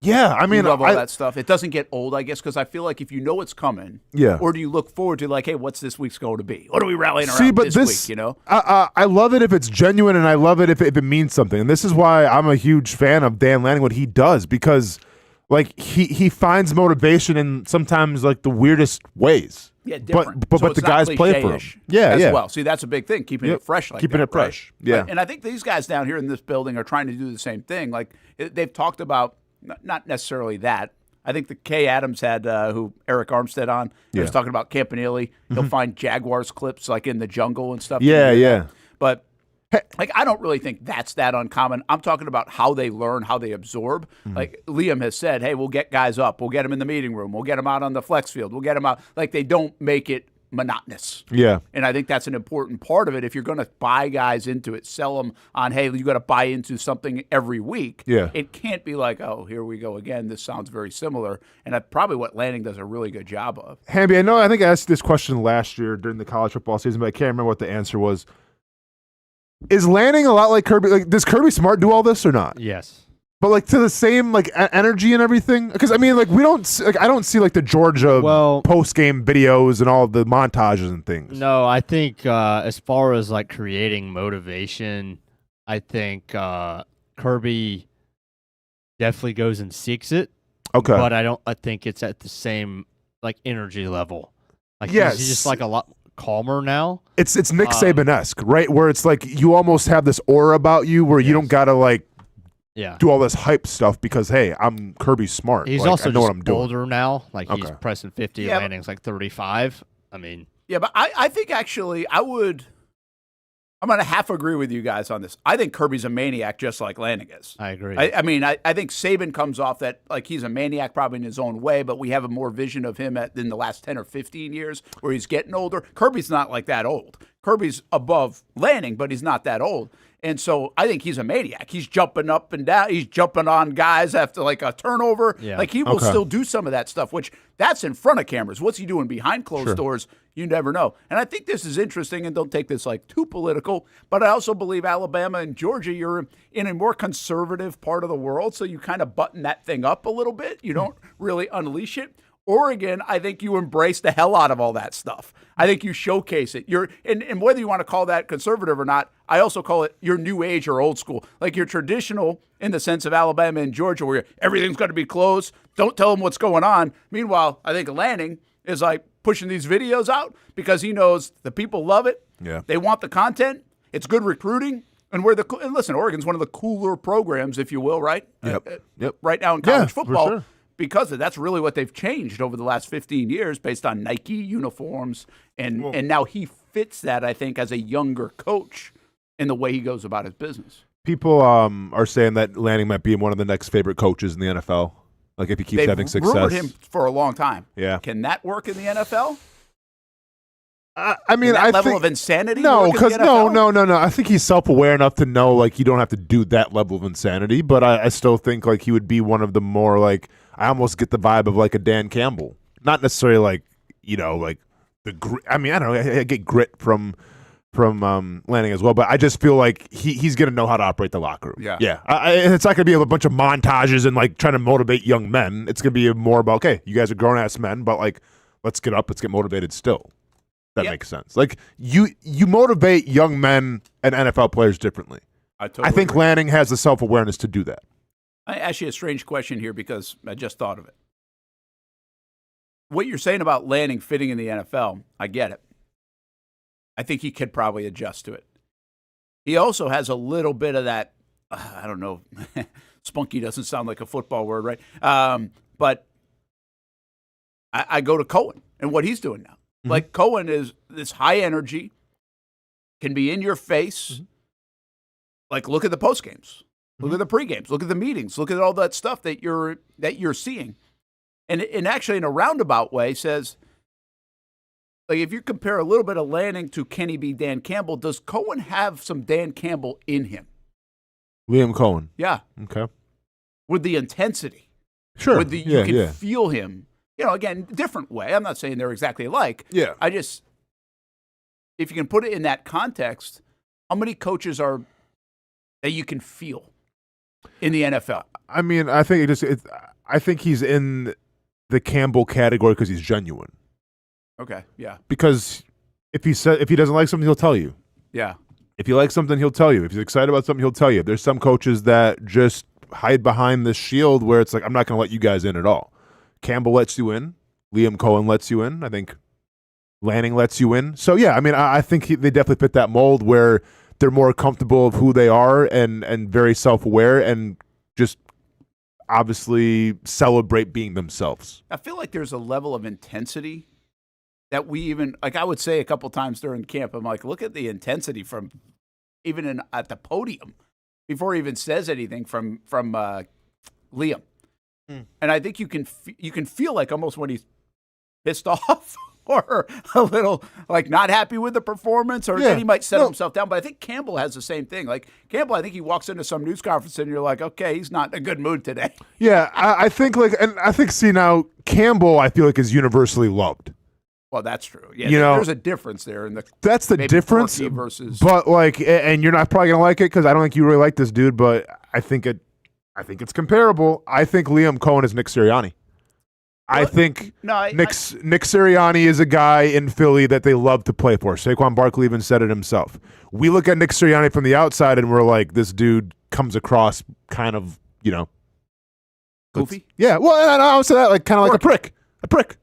Yeah, I mean, you love all that stuff. It doesn't get old, I guess, because I feel like if you know it's coming, or do you look forward to like, hey, what's this week's going to be? What are we rallying around this week? I love it if it's genuine, and I love it if it means something. And this is why I'm a huge fan of Dan Lanning, what he does, because like he finds motivation in sometimes like the weirdest ways. Yeah, different. But So the it's not guys play for him. cliche-ish Yeah, as yeah. well. See, that's a big thing, keeping it fresh like keeping that, it fresh. right? Yeah. And I think these guys down here in this building are trying to do the same thing. Like they've talked about not necessarily that. I think the Kay Adams had who Eric Armstead on. He was talking about Campanile. He'll find Jaguars clips like in the jungle and stuff. Yeah, yeah. But like I don't really think that's that uncommon. I'm talking about how they learn, how they absorb. Like Liam has said, hey, we'll get guys up. We'll get them in the meeting room. We'll get them out on the flex field. We'll get them out. Like they don't make it monotonous. Yeah. And I think that's an important part of it. If you're going to buy guys into it, sell them on, hey, you got to buy into something every week. Yeah. It can't be like, oh, here we go again. This sounds very similar. And that's probably what Lanning does a really good job of. Hamby, I think I asked this question last year during the college football season, but I can't remember what the answer was. Is Lanning a lot like Kirby? Like, does Kirby Smart do all this or not? Yes. But like to the same like energy and everything, because I mean like we don't like I don't see like the Georgia post game videos and all the montages and things. No, I think as far as like creating motivation, I think Kirby definitely goes and seeks it. Okay, but I think it's at the same like energy level. Like yes. he's just like a lot calmer now. It's Nick Saban-esque, right? Where it's like you almost have this aura about you where you don't gotta like do all this hype stuff because hey, I'm Kirby Smart. He's like, also I know just what I'm doing. older now. Like he's pressing 50, Lanning's like 35. I mean, yeah, but I think actually I'm going to half agree with you guys on this. I think Kirby's a maniac just like Lanning is. I agree. I mean, I think Saban comes off that like he's a maniac probably in his own way, but we have a more vision of him in the last 10 or 15 years where he's getting older. Kirby's not like that old. Kirby's above Lanning, but he's not that old. And so I think he's a maniac. He's jumping up and down. He's jumping on guys after like a turnover. Yeah. Like he will still do some of that stuff, which that's in front of cameras. What's he doing behind closed doors? You never know. And I think this is interesting, and don't take this like too political, but I also believe Alabama and Georgia, you're in a more conservative part of the world, so you kind of button that thing up a little bit. You don't really unleash it. Oregon, I think you embrace the hell out of all that stuff. I think you showcase it. And whether you want to call that conservative or not, I also call it your new age or old school. Like you're traditional in the sense of Alabama and Georgia where everything's got to be closed. Don't tell them what's going on. Meanwhile, I think Lanning is like pushing these videos out because he knows the people love it. Yeah. They want the content. It's good recruiting. And listen, Oregon's one of the cooler programs, if you will, right? Yep. Right now in college for football. sure. Because that's really what they've changed over the last 15 years based on Nike uniforms. And now he fits that, I think, as a younger coach in the way he goes about his business. People are saying that Lanning might be one of the next favorite coaches in the NFL. Like if he keeps having success. They've rumored him for a long time. Yeah. Can that work in the NFL? I mean, I think of insanity. No, because no. I think he's self-aware enough to know like you don't have to do that level of insanity. But I still think like he would be one of the more like I almost get the vibe of like a Dan Campbell, not necessarily like like the grit. I mean, I don't know. I get grit from Lanning as well, but I just feel like he's gonna know how to operate the locker room. Yeah. It's not gonna be a bunch of montages and like trying to motivate young men. It's gonna be more about okay, you guys are grown ass men, but like let's get up, let's get motivated still. That makes sense. Like you motivate young men and NFL players differently. I think agree. Lanning has the self-awareness to do that. I ask you a strange question here because I just thought of it. What you're saying about Lanning fitting in the NFL, I get it. I think he could probably adjust to it. He also has a little bit of that, I don't know, spunky doesn't sound like a football word, right? But I go to Cohen and what he's doing now. Mm-hmm. Like Cohen is this high energy, can be in your face. Mm-hmm. Like look at the post games, look at the pre games, look at the meetings, look at all that stuff that you're seeing, and actually in a roundabout way says, like if you compare a little bit of Lanning to Kenny B. Dan Campbell, does Cohen have some Dan Campbell in him? Liam Cohen. Yeah. Okay. With the intensity. Sure. With you can feel him. Again, different way. I'm not saying they're exactly alike. Yeah. If you can put it in that context, how many coaches are that you can feel in the NFL? I mean, I think I think he's in the Campbell category because he's genuine. Okay. Yeah. Because if he doesn't like something, he'll tell you. Yeah. If he likes something, he'll tell you. If he's excited about something, he'll tell you. There's some coaches that just hide behind this shield where it's like, I'm not going to let you guys in at all. Campbell lets you in. Liam Cohen lets you in. I think Lanning lets you in. So, yeah, I mean, I think they definitely fit that mold where they're more comfortable of who they are and very self-aware and just obviously celebrate being themselves. I feel like there's a level of intensity that we even, like I would say a couple times during camp, I'm like, look at the intensity from even at the podium before he even says anything from Liam. And I think you can feel like almost when he's pissed off or a little like not happy with the performance, or then he might settle himself down. But I think Campbell has the same thing. Like Campbell, I think he walks into some news conference and you're like, okay, he's not in a good mood today. Yeah, I think see now Campbell, I feel like is universally loved. Well, that's true. Yeah, there's a difference there in the. That's the difference versus. But like, and you're not probably gonna like it because I don't think you really like this dude. But I think it's comparable. I think Liam Cohen is Nick Sirianni. I think Nick Sirianni is a guy in Philly that they love to play for. Saquon Barkley even said it himself. We look at Nick Sirianni from the outside and we're like, this dude comes across kind of, goofy. Yeah, well, and I would say that like kind of like a prick.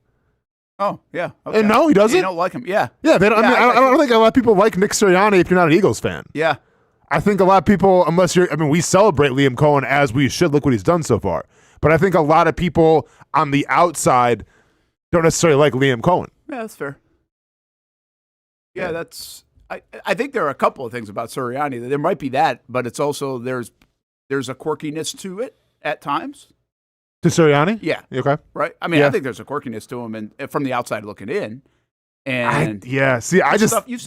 Oh yeah. Okay. And no, he doesn't. You don't like him. Yeah. Yeah. They don't, I don't think a lot of people like Nick Sirianni if you're not an Eagles fan. Yeah. I think a lot of people, we celebrate Liam Cohen as we should. Look what he's done so far. But I think a lot of people on the outside don't necessarily like Liam Cohen. Yeah, that's fair. Yeah, that's. I think there are a couple of things about Sirianni. There might be that, but it's also there's a quirkiness to it at times. To Sirianni? Yeah. Okay. Right. I mean, I think there's a quirkiness to him, and from the outside looking in. And you've seen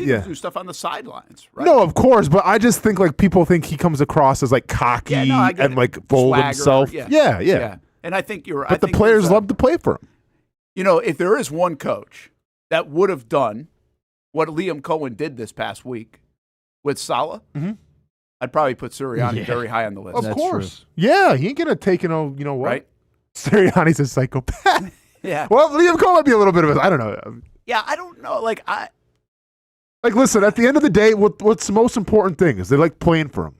him do stuff on the sidelines, right? No, of course, but I just think like people think he comes across as like cocky and like full of himself. Yeah. And I think you're. But the players love to play for him. If there is one coach that would have done what Liam Cohen did this past week with Saleh, I'd probably put Sirianni very high on the list. Of course. True. Yeah, he ain't gonna take what? Right? Sirianni's a psychopath. Yeah. Well, Liam Cohen might be a little bit of I don't know. Yeah, I don't know. Listen, at the end of the day, what's the most important thing is they like playing for him.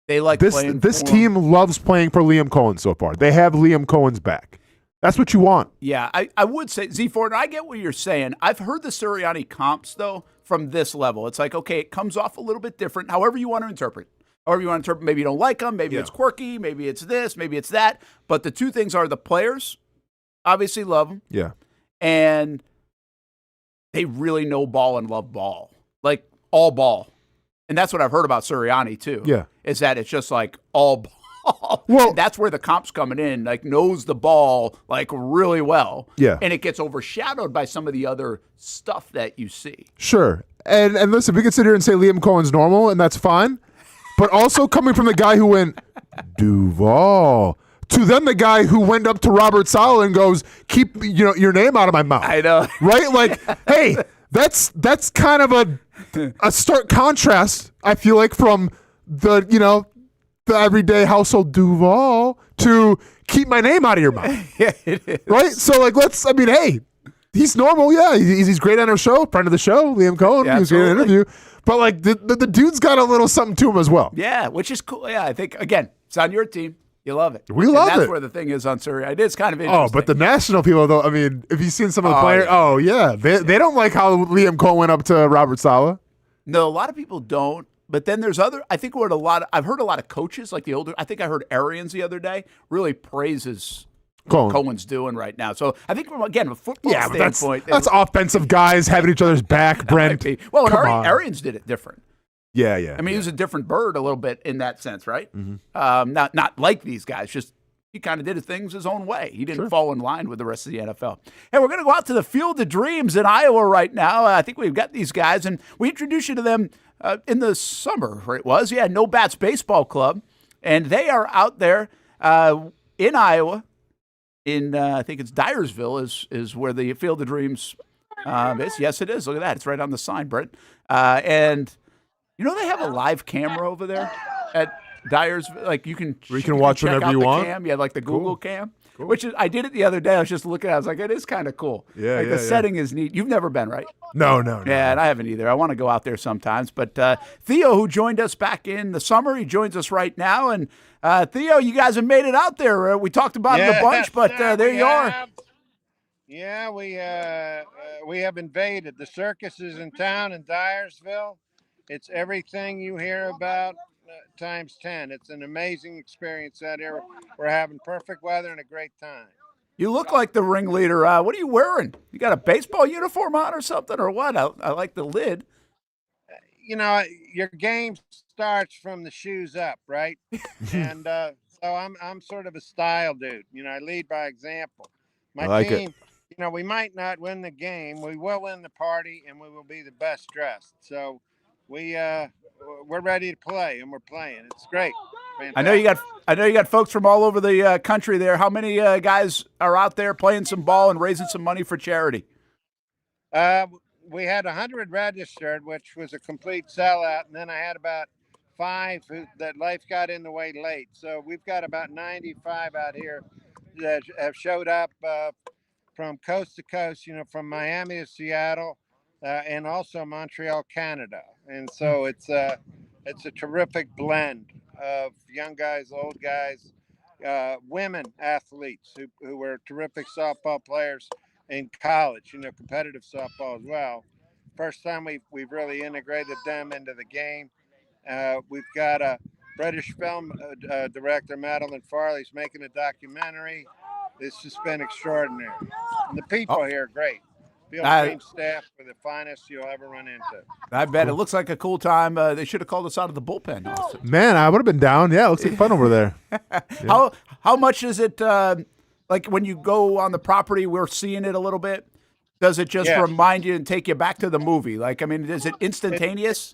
They like playing this for team him. loves playing for Liam Cohen so far. They have Liam Cohen's back. That's what you want. Yeah, I would say, Z Ford, I get what you're saying. I've heard the Sirianni comps, though, from this level. It's like, okay, it comes off a little bit different, however you want to interpret. Maybe you don't like him, maybe it's quirky, maybe it's this, maybe it's that. But the two things are the players obviously love him. Yeah. And they really know ball and love ball. Like, all ball. And that's what I've heard about Sirianni, too. Yeah. Is that it's just like all ball. Well, and that's where the comp's coming in, like knows the ball like really well. Yeah. And it gets overshadowed by some of the other stuff that you see. Sure. And listen, we can sit here and say Liam Cohen's normal, and that's fine. But also coming from the guy who went, Duval, to then the guy who went up to Robert Saleh and goes, keep your name out of my mouth. I know. Right? Like, hey, that's kind of a stark contrast, I feel like, from the everyday household Duval to keep my name out of your mouth. Yeah, it is. Right? So, hey, he's normal. Yeah, he's great on our show, friend of the show, Liam Cohen. Yeah, he was great in an interview. But, the dude's got a little something to him as well. Yeah, which is cool. Yeah, I think, again, it's on your team. You love it. We love it. That's where the thing is on Sirianni. It is kind of interesting. Oh, but the national people, though, I mean, if you've seen some of the players, they don't like how Liam Cohen went up to Robert Saleh. No, a lot of people don't. But then there's I've heard a lot of coaches, like the older, I think I heard Arians the other day, really praises what Cohen's doing right now. So I think, from, again, a football standpoint. That's offensive guys having each other's back, Brent. Well, Arians did it different. Yeah. I mean, he was a different bird a little bit in that sense, right? Mm-hmm. Not like these guys, just he kind of did things his own way. He didn't fall in line with the rest of the NFL. Hey, we're going to go out to the Field of Dreams in Iowa right now. I think we've got these guys, and we introduced you to them in the summer, it was. Yeah, No Bats Baseball Club. And they are out there in Iowa. In I think it's Dyersville is where the Field of Dreams is. Yes, it is. Look at that. It's right on the sign, Brent. And they have a live camera over there at Dyersville. Like you can watch whenever you want. Cam. Yeah, like the Google cam. Cool. Which is, I did it the other day. I was just looking at it. I was like, it is kind of cool. Yeah, the setting is neat. You've never been, right? No. Yeah, and I haven't either. I want to go out there sometimes. But Theo, who joined us back in the summer, he joins us right now. And Theo, you guys have made it out there. We talked about it a bunch, but there you are. Yeah, we have invaded. The circus is in town in Dyersville. It's everything you hear about times 10. It's an amazing experience out here. We're having perfect weather and a great time. You look like the ringleader. What are you wearing? You got a baseball uniform on or something, or what? I like the lid. You know, your game starts from the shoes up, right? And so I'm sort of a style dude. You know, I lead by example. My team, you know, we might not win the game. We will win the party, and we will be the best dressed. So we're ready to play, and we're playing. It's great. Fantastic. I know you got folks from all over the country there. How many guys are out there playing some ball and raising some money for charity? We had 100 registered, which was a complete sellout, and then I had about 5 that life got in the way late. So we've got about 95 out here that have showed up from coast to coast, you know, from Miami to Seattle, and also Montreal, Canada. And so it's a terrific blend of young guys, old guys, women athletes who were terrific softball players in college, you know, competitive softball as well. First time we've really integrated them into the game. We've got a British film director, Madeline Farley's making a documentary. It's just been extraordinary. And the people here are great. Field team staff are the finest you'll ever run into. I bet. It looks like a cool time. They should have called us out of the bullpen, Austin. Man, I would have been down. Yeah, it looks like fun over there. Yeah. How much is it, like when you go on the property, we're seeing it a little bit? Does it just remind you and take you back to the movie? Like, I mean, is it instantaneous?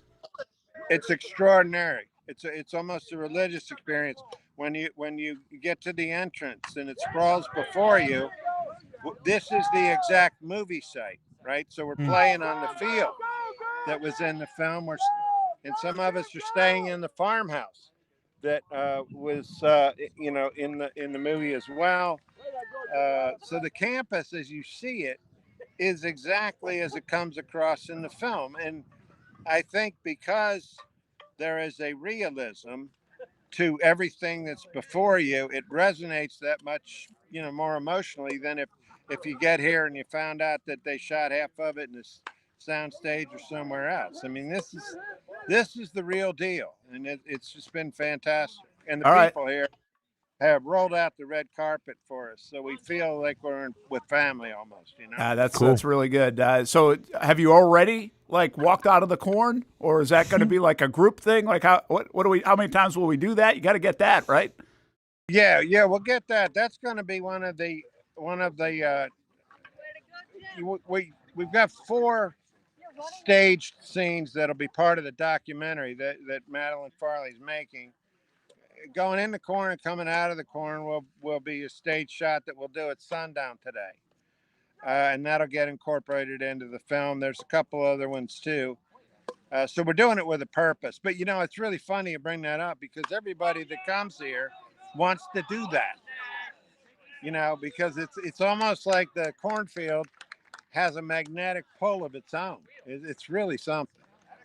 It's extraordinary. It's almost a religious experience. When you get to the entrance and it sprawls before you, this is the exact movie site, right? So we're playing on the field that was in the film. And some of us are staying in the farmhouse that was, you know, in the movie as well. So the campus, as you see it, is exactly as it comes across in the film. And I think because there is a realism to everything that's before you, it resonates that much, you know, more emotionally than if you get here and you found out that they shot half of it in this sound stage or somewhere else. I mean, this is the real deal, and it's just been fantastic. And the people here have rolled out the red carpet for us, so we feel like we're with family almost, you know. That's cool. That's really good. So have you already walked out of the corn, or is that going to be like a group thing? Like how many times will we do that? You got to get that, right? Yeah, we'll get that. That's going to be one of the we've got 4 staged scenes that'll be part of the documentary that Madeline Farley's making. Going in the corn and coming out of the corn will be a stage shot that we'll do at sundown today. And that'll get incorporated into the film. There's a couple other ones too. So we're doing it with a purpose. But, you know, it's really funny you bring that up because everybody that comes here wants to do that. You know, because it's almost like the cornfield has a magnetic pull of its own. It's really something.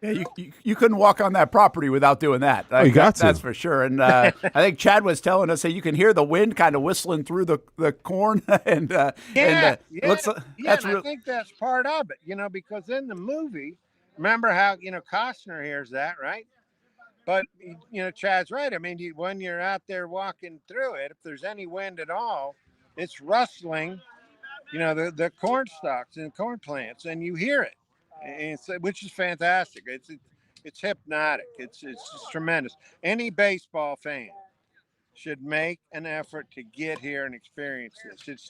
Yeah, you couldn't walk on that property without doing that. You got to. That's for sure. And I think Chad was telling us that you can hear the wind kind of whistling through the corn. And I think that's part of it, you know, because in the movie, remember how, you know, Costner hears that, right? But, you know, Chad's right. I mean, when you're out there walking through it, if there's any wind at all, it's rustling, you know, the corn stalks and corn plants, and you hear it. And which is fantastic. It's hypnotic. It's just tremendous. Any baseball fan should make an effort to get here and experience this.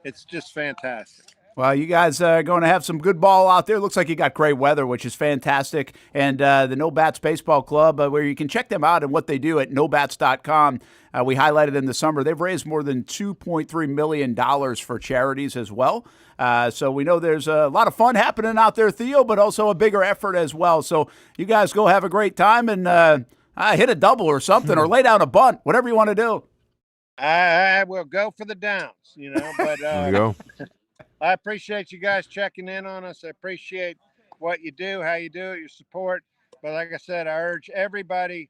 It's just fantastic. Well, you guys are going to have some good ball out there. Looks like you got great weather, which is fantastic. And the No Bats Baseball Club, where you can check them out and what they do at nobats.com. We highlighted in the summer. They've raised more than $2.3 million for charities as well. So we know there's a lot of fun happening out there, Theo, but also a bigger effort as well. So you guys go have a great time and hit a double or something or lay down a bunt, whatever you want to do. I will go for the downs, you know. But there you go. I appreciate you guys checking in on us. I appreciate what you do, how you do it, your support. But like I said, I urge everybody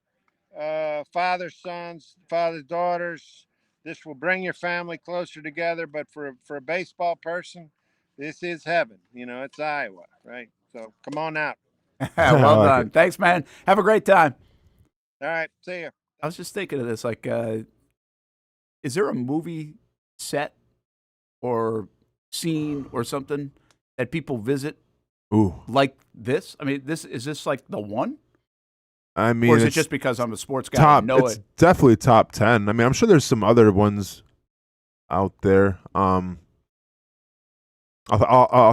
father sons, father daughters. This will bring your family closer together. But for a baseball person, this is heaven. You know, it's Iowa, right? So come on out. Well done. Thanks, man. Have a great time. All right. See you. I was just thinking of this. Like, is there a movie set or scene or something that people visit like this? I mean, is this like the one? I mean, or is it just because I'm a sports guy? It's definitely top 10. I mean, I'm sure there's some other ones out there. I'll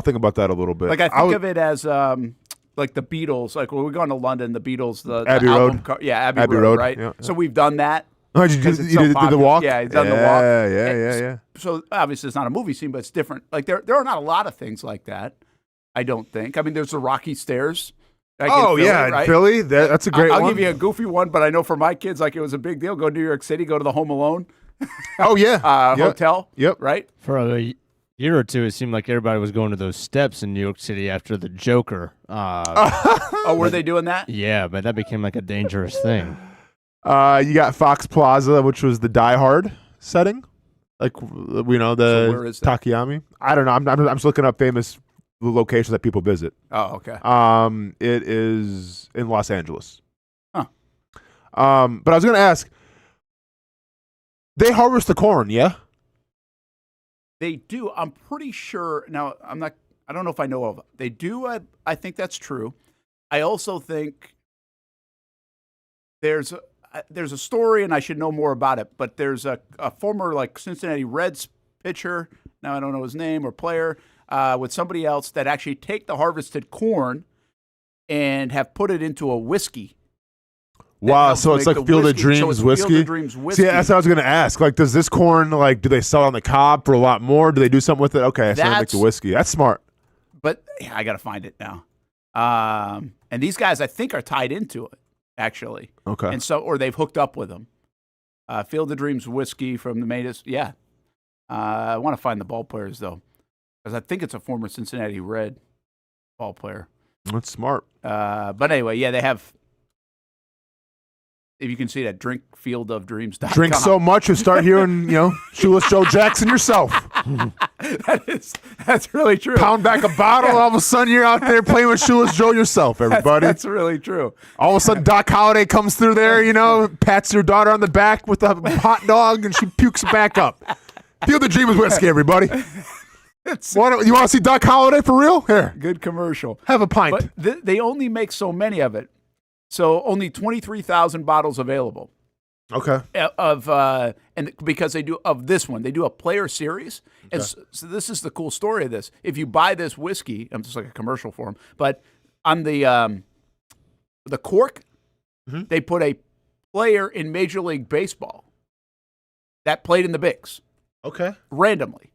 think about that a little bit. Like I think of it as like the Beatles. Like when we go to London, the Beatles, the Abbey album Road. Abbey Road, right? Yeah. So we've done that. Oh, you did the walk? Yeah, he's done the walk. Yeah. So obviously it's not a movie scene, but it's different. Like there are not a lot of things like that. I don't think. I mean, there's the Rocky Stairs. Like in Philly, right? Philly. That's a great one. I'll give you a goofy one, but I know for my kids, like it was a big deal. Go to New York City, go to the Home Alone. Oh yeah, hotel. Yep. Right. For a year or two, it seemed like everybody was going to those steps in New York City after the Joker. Were they doing that? Yeah, but that became like a dangerous thing. You got Fox Plaza, which was the Die Hard setting, like we know the So where is that? Takayami. I don't know. I'm just looking up famous locations that people visit. Oh, okay. It is in Los Angeles. Huh. But I was gonna ask. They harvest the corn, yeah? They do. I'm pretty sure. Now, I don't know if I know of. They do. I think that's true. I also think there's a story, and I should know more about it. But there's a former like Cincinnati Reds pitcher. Now I don't know his name or player. With somebody else that actually take the harvested corn and have put it into a whiskey. Wow, so it's like Field of Dreams whiskey? Field of Dreams whiskey. See, that's what I was going to ask. Like, does this corn, like, do they sell it on the cob for a lot more? Do they do something with it? Okay, so they make the whiskey. That's smart. But I got to find it now. And these guys, I think, are tied into it, actually. Okay. And so, or they've hooked up with them. Field of Dreams whiskey from the Matus. Yeah. I want to find the ball players, though, because I think it's a former Cincinnati Red ball player. That's smart. But anyway, yeah, they have. If you can see that, drinkfieldofdreams.com. Drink so much, you start hearing, Shoeless Joe Jackson yourself. That's really true. Pound back a bottle, all of a sudden you're out there playing with Shoeless Joe yourself, everybody. That's really true. All of a sudden, Doc Holliday comes through there, pats your daughter on the back with a hot dog, and she pukes back up. Field of Dreams whiskey, everybody. You want to see Doc Holliday for real? Here. Good commercial. Have a pint. But they only make so many of it. So only 23,000 bottles available. Okay. And because they do of this one, they do a player series. Okay. And so this is the cool story of this. If you buy this whiskey, I'm just like a commercial for them, but on the cork, they put a player in Major League Baseball that played in the Bigs. Okay. Randomly.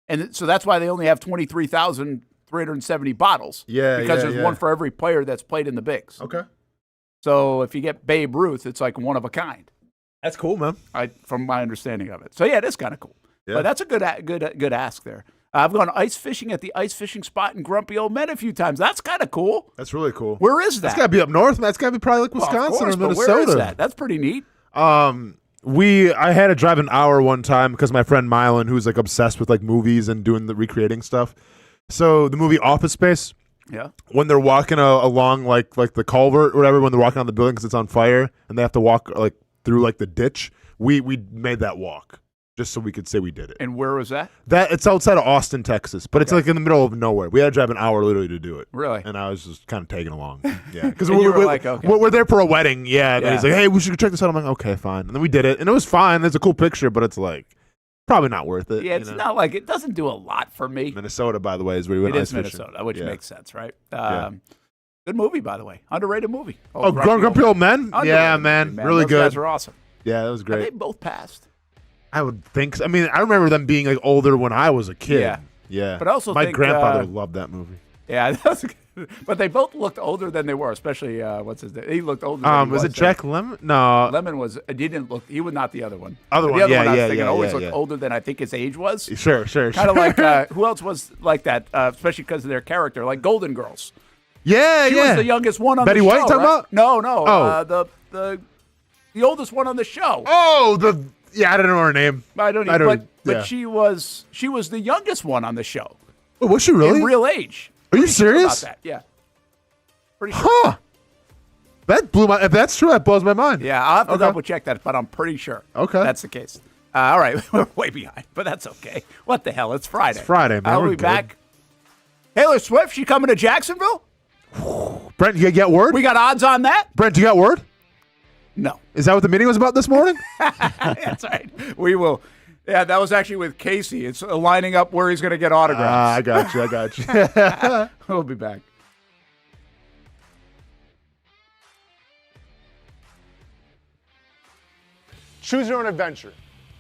And so that's why they only have 23,370 bottles. Yeah. Because there's one for every player that's played in the Bigs. Okay. So if you get Babe Ruth, it's like one of a kind. That's cool, man. From my understanding of it. So yeah, it is kind of cool. Yeah. But that's a good ask there. I've gone ice fishing at the ice fishing spot in Grumpy Old Men a few times. That's kind of cool. That's really cool. Where is that? That's got to be up north. That's got to be probably like Wisconsin or Minnesota. Where is that? That's pretty neat. I had to drive an hour one time because my friend Mylan, who's like obsessed with like movies and doing the recreating stuff. So the movie Office Space. Yeah. When they're walking along like the culvert or whatever, when they're walking on the building because it's on fire and they have to walk like through like the ditch, we made that walk just so we could say we did it. And where was that? It's outside of Austin, Texas, but it's like in the middle of nowhere. We had to drive an hour literally to do it. Really? And I was just kind of tagging along. Yeah, because okay. we're there for a wedding. Yeah. And he's like, hey, we should check this out. I'm like, okay, fine. And then we did it, and it was fine. There's a cool picture, but it's like. Probably not worth it. Yeah, it's not like it doesn't do a lot for me. Minnesota, by the way, is where we went ice fishing. It is Minnesota, which makes sense, right? Good movie, by the way. Underrated movie. Grumpy Old Men? Yeah, man. Really good. Those guys are awesome. Yeah, that was great. Have they both passed? I would think so. I mean, I remember them being like older when I was a kid. Yeah. But I also my think, grandfather loved that movie. Yeah, that's good. But they both looked older than they were, especially what's his name? He looked older than he was. Was it Jack Lemmon? No. Lemmon was he didn't look he was not the other one. The other one I was thinking always looked older than I think his age was. Sure. Kind of like who else was like that, especially because of their character, like Golden Girls. Yeah, she was the youngest one on Betty the show. White talking right? about? No. The the oldest one on the show. Oh, I don't know her name. But she was the youngest one on the show. Oh, was she really? In real age. Are you serious? About that, yeah. Pretty sure. Huh. That blew my. If that's true, that blows my mind. Yeah, I'll have to double check that, but I'm pretty sure. Okay, that's the case. All right, we're way behind, but that's okay. What the hell? It's Friday. It's Friday, man. We'll be back. Taylor Swift, she coming to Jacksonville? Brent, you get word? We got odds on that? Brent, you got word? No. Is that what the meeting was about this morning? That's right. We will. Yeah, that was actually with Casey. It's lining up where he's going to get autographs. I got you. We'll be back. Choose your own adventure.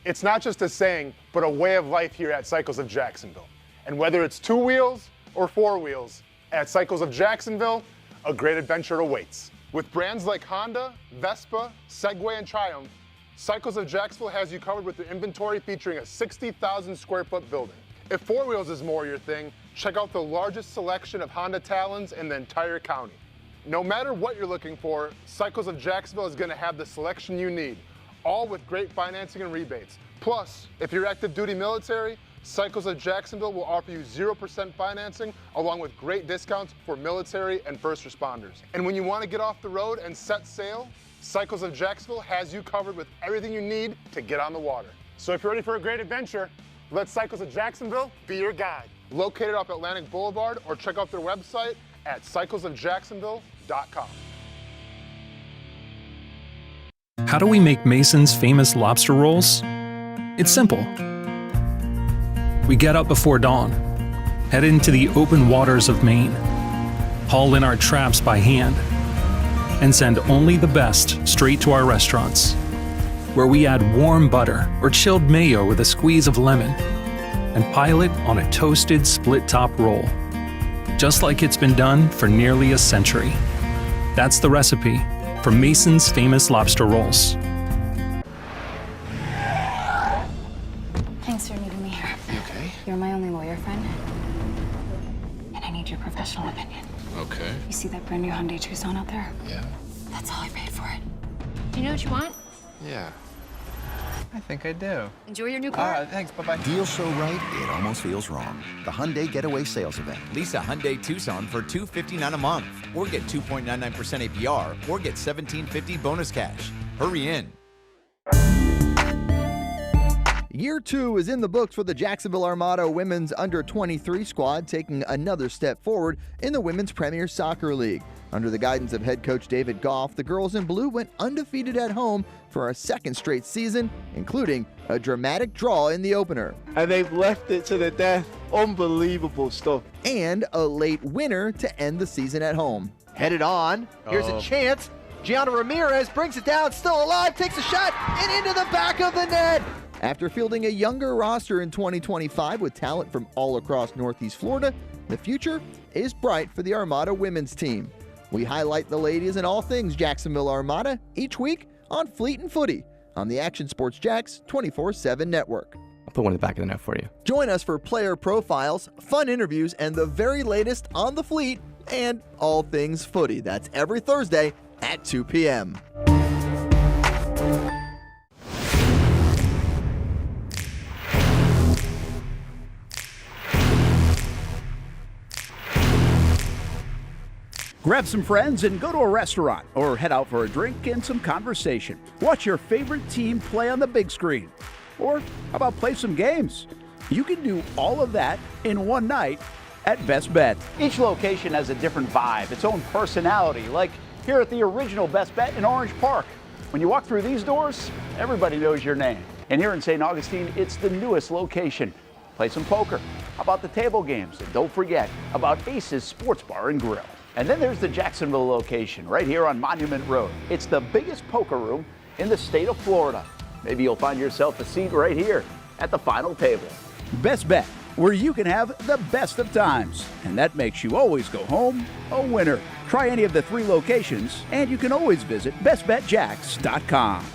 It's not just a saying, but a way of life here at Cycles of Jacksonville. And whether it's 2 wheels or 4 wheels, at Cycles of Jacksonville, a great adventure awaits. With brands like Honda, Vespa, Segway, and Triumph, Cycles of Jacksonville has you covered with the inventory featuring a 60,000 square foot building. If 4 wheels is more your thing, check out the largest selection of Honda Talons in the entire county. No matter what you're looking for, Cycles of Jacksonville is going to have the selection you need, all with great financing and rebates. Plus, if you're active duty military, Cycles of Jacksonville will offer you 0% financing along with great discounts for military and first responders. And when you want to get off the road and set sail, Cycles of Jacksonville has you covered with everything you need to get on the water. So if you're ready for a great adventure, let Cycles of Jacksonville be your guide. Located off Atlantic Boulevard, or check out their website at cyclesofjacksonville.com. How do we make Mason's famous lobster rolls? It's simple. We get up before dawn, head into the open waters of Maine, haul in our traps by hand, and send only the best straight to our restaurants, where we add warm butter or chilled mayo with a squeeze of lemon and pile it on a toasted split-top roll, just like it's been done for nearly a century. That's the recipe for Mason's famous lobster rolls. Thanks for meeting me here. Okay. You're my only lawyer friend, and I need your professional opinion. Okay. You see that brand new Hyundai Tucson out there? Yeah. That's all I paid for it. Do you know what you want? Yeah. I think I do. Enjoy your new car. Thanks. Bye-bye. Deal so right, it almost feels wrong. The Hyundai Getaway Sales Event. Lease a Hyundai Tucson for $259 a month, or get 2.99% APR, or get $1,750 bonus cash. Hurry in. Year 2 is in the books for the Jacksonville Armada women's under-23 squad, taking another step forward in the Women's Premier Soccer League. Under the guidance of head coach David Goff, the girls in blue went undefeated at home for a second straight season, including a dramatic draw in the opener. And they've left it to the death. Unbelievable stuff. And a late winner to end the season at home. Headed on. Here's a chance. Gianna Ramirez brings it down, still alive, takes a shot, and into the back of the net. After fielding a younger roster in 2025 with talent from all across Northeast Florida, the future is bright for the Armada women's team. We highlight the ladies and all things Jacksonville Armada each week on Fleet and Footy on the Action Sports Jacks 24/7 network. I'll put one in the back of the net for you. Join us for player profiles, fun interviews, and the very latest on the Fleet and all things footy. That's every Thursday at 2 p.m. Grab some friends and go to a restaurant, or head out for a drink and some conversation. Watch your favorite team play on the big screen. Or how about play some games? You can do all of that in one night at Best Bet. Each location has a different vibe, its own personality, like here at the original Best Bet in Orange Park. When you walk through these doors, everybody knows your name. And here in St. Augustine, it's the newest location. Play some poker. How about the table games? And don't forget about Ace's Sports Bar and Grill. And then there's the Jacksonville location right here on Monument Road. It's the biggest poker room in the state of Florida. Maybe you'll find yourself a seat right here at the final table. Best Bet, where you can have the best of times. And that makes you always go home a winner. Try any of the 3 locations, and you can always visit bestbetjacks.com.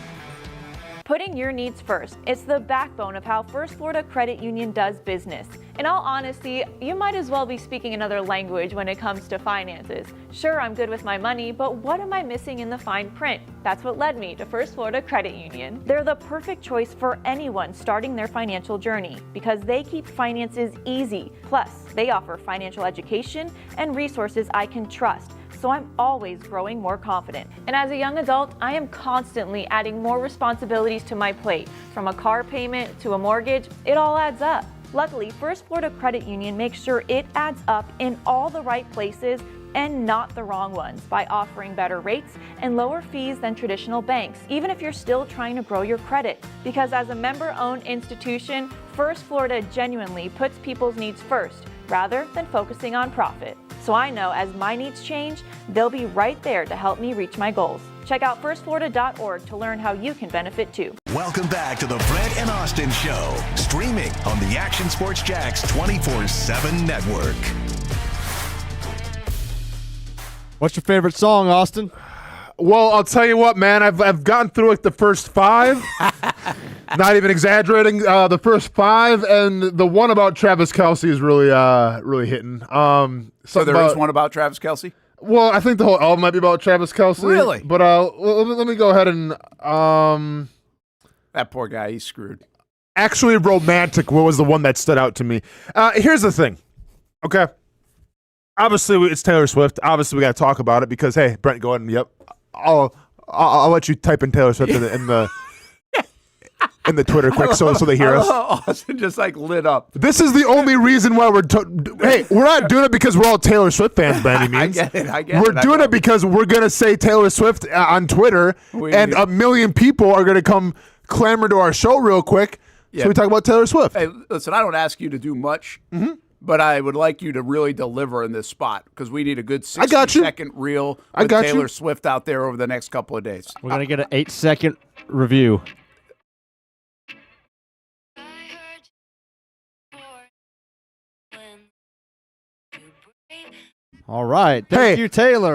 Putting your needs first. It's the backbone of how First Florida Credit Union does business. In all honesty, you might as well be speaking another language when it comes to finances. Sure, I'm good with my money, but what am I missing in the fine print? That's what led me to First Florida Credit Union. They're the perfect choice for anyone starting their financial journey because they keep finances easy. Plus, they offer financial education and resources I can trust. So I'm always growing more confident. And as a young adult, I am constantly adding more responsibilities to my plate. From a car payment to a mortgage, it all adds up. Luckily, First Florida Credit Union makes sure it adds up in all the right places and not the wrong ones by offering better rates and lower fees than traditional banks, even if you're still trying to grow your credit. Because as a member-owned institution, First Florida genuinely puts people's needs first rather than focusing on profit. So I know as my needs change, they'll be right there to help me reach my goals. Check out firstflorida.org to learn how you can benefit too. Welcome back to the Brent and Austen Show, streaming on the Action Sports Jax 24/7 network. What's your favorite song, Austin? Well, I'll tell you what, man. I've gotten through like the first 5. Not even exaggerating. The first 5, and the one about Travis Kelce is really hitting. So there is one about Travis Kelce? Well, I think the whole album might be about Travis Kelce. Really? But let me go ahead and that poor guy, he's screwed. Actually, Romantic was the one that stood out to me. Here's the thing. Okay. Obviously, it's Taylor Swift. Obviously, we got to talk about it because, hey, Brent, go ahead and, yep. I'll let you type in Taylor Swift in the Twitter quick so they hear us. Austin just like lit up. This is the only reason why we're not doing it because we're all Taylor Swift fans by any means. I get it. We're doing it because we're going to say Taylor Swift on Twitter and a million people are going to come clamor to our show real quick. Yeah. So we talk about Taylor Swift. Hey, listen, I don't ask you to do much. Mm-hmm. But I would like you to really deliver in this spot because we need a good 60-second reel with Taylor Swift out there over the next couple of days. We're going to get an 8-second review. All right. Thank you, Taylor.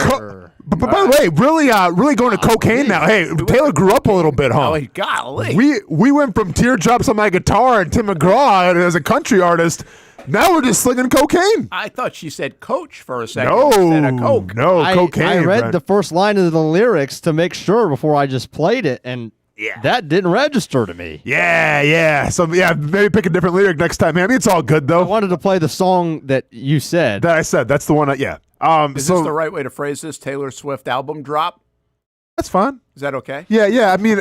But by the way, really going to cocaine now. Hey, Taylor grew up a little bit, huh? Oh, golly. We went from teardrops on my guitar and Tim McGraw as a country artist. Now we're just slinging cocaine. I thought she said coach for a second instead of coke. No, cocaine. I read the first line of the lyrics to make sure before I just played it, and that didn't register to me. Yeah. So, maybe pick a different lyric next time. I mean, it's all good, though. I wanted to play the song that you said. That I said. That's the one. Is this the right way to phrase this? Taylor Swift album drop? That's fine. Is that okay? Yeah. I mean...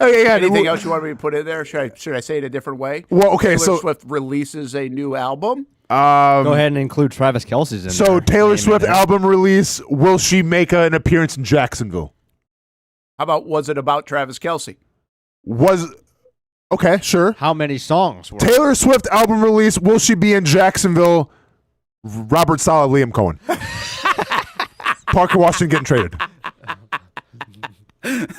anything else you want me to put in there? Should I say it a different way? Well, okay, Taylor Swift releases a new album. Go ahead and include Travis Kelce's in there. So Taylor Swift album release. Will she make an appearance in Jacksonville? How about was it about Travis Kelce? Okay, sure. How many songs were Taylor Swift album release? Will she be in Jacksonville? Robert Saleh, Liam Cohen, Parker Washington getting traded.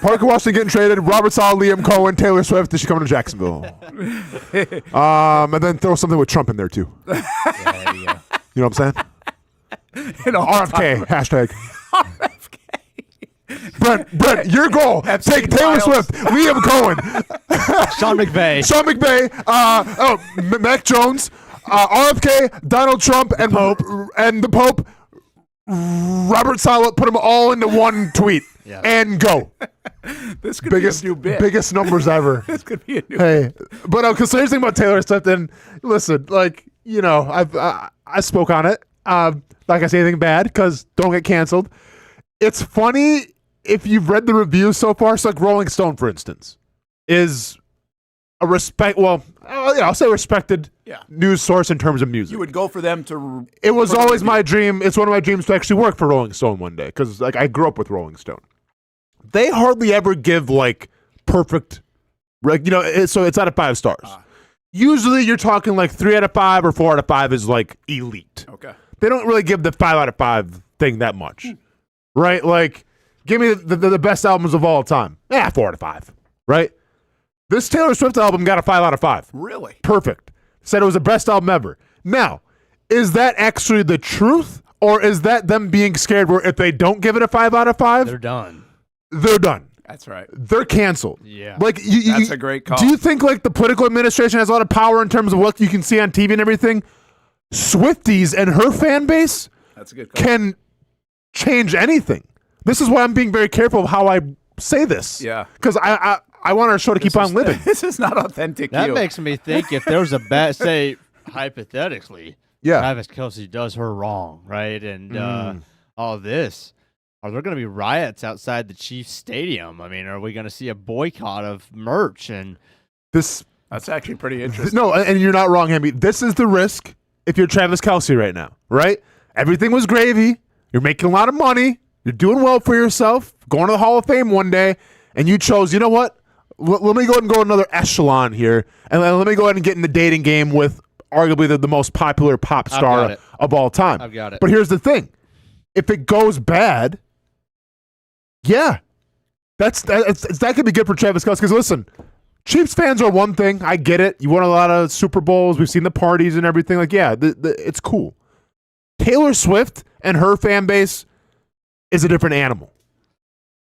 Parker Washington getting traded. Robert Saleh, Liam Cohen, Taylor Swift. Is she coming to Jacksonville? And then throw something with Trump in there too. There you go. You know what I'm saying? RFK hashtag. RFK. Brent, your goal. Take Taylor Swift, Liam Cohen, Sean McVay, Mac Jones, RFK, Donald Trump, and the Pope. Robert Saleh, put them all into one tweet and go. This could be a new bit. Biggest numbers ever. This could be a new bit. But because here's the thing about Taylor Swift, and listen, I spoke on it. Like I say anything bad because don't get canceled. It's funny if you've read the reviews so far. So like Rolling Stone, for instance, is a I'll say respected news source in terms of music. You would go for them to... It was always my dream. It's one of my dreams to actually work for Rolling Stone one day because I grew up with Rolling Stone. They hardly ever give perfect, so it's out of 5 stars. Usually you're talking 3 out of 5 or 4 out of 5 is elite. Okay. They don't really give the 5 out of 5 thing that much. Right? Give me the best albums of all time. 4 out of 5. Right? This Taylor Swift album got a 5 out of 5. Really? Perfect. Said it was the best album ever. Now, is that actually the truth? Or is that them being scared where if they don't give it a 5 out of 5? They're done. They're done. That's right. They're canceled. Yeah. Like That's a great call. Do you think like the political administration has a lot of power in terms of what you can see on TV and everything? Swifties and her fan base That's a good call. can change anything. This is why I'm being very careful of how I say this. Yeah. Because I want our show to keep on living. This is not authentic. That you. makes me think if there was a bad, say, hypothetically, Yeah. Travis Kelce does her wrong, right? And all this, are there going to be riots outside the Chiefs Stadium? I mean, are we going to see a boycott of merch? And That's actually pretty interesting. No, and you're not wrong, Hamby. This is the risk if you're Travis Kelce right now, right? Everything was gravy. You're making a lot of money. You're doing well for yourself, going to the Hall of Fame one day, and you chose, you know what? Let me go ahead and go another echelon here, and let me go ahead and get in the dating game with arguably the most popular pop star of all time. I've got it. But here's the thing. If it goes bad, yeah, that could be good for Travis Kelce. Because listen, Chiefs fans are one thing. I get it. You won a lot of Super Bowls. We've seen the parties and everything. Like, yeah, it's cool. Taylor Swift and her fan base is a different animal.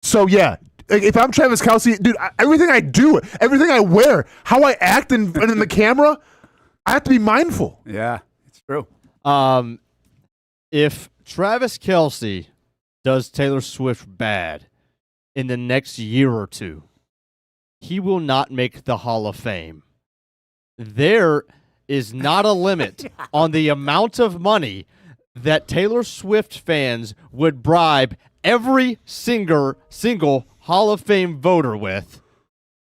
So, yeah, if I'm Travis Kelce, dude, everything I do, everything I wear, how I act in the camera, I have to be mindful. Yeah, it's true. If Travis Kelce does Taylor Swift bad in the next year or two, he will not make the Hall of Fame. There is not a limit on the amount of money that Taylor Swift fans would bribe every single Hall of Fame voter with.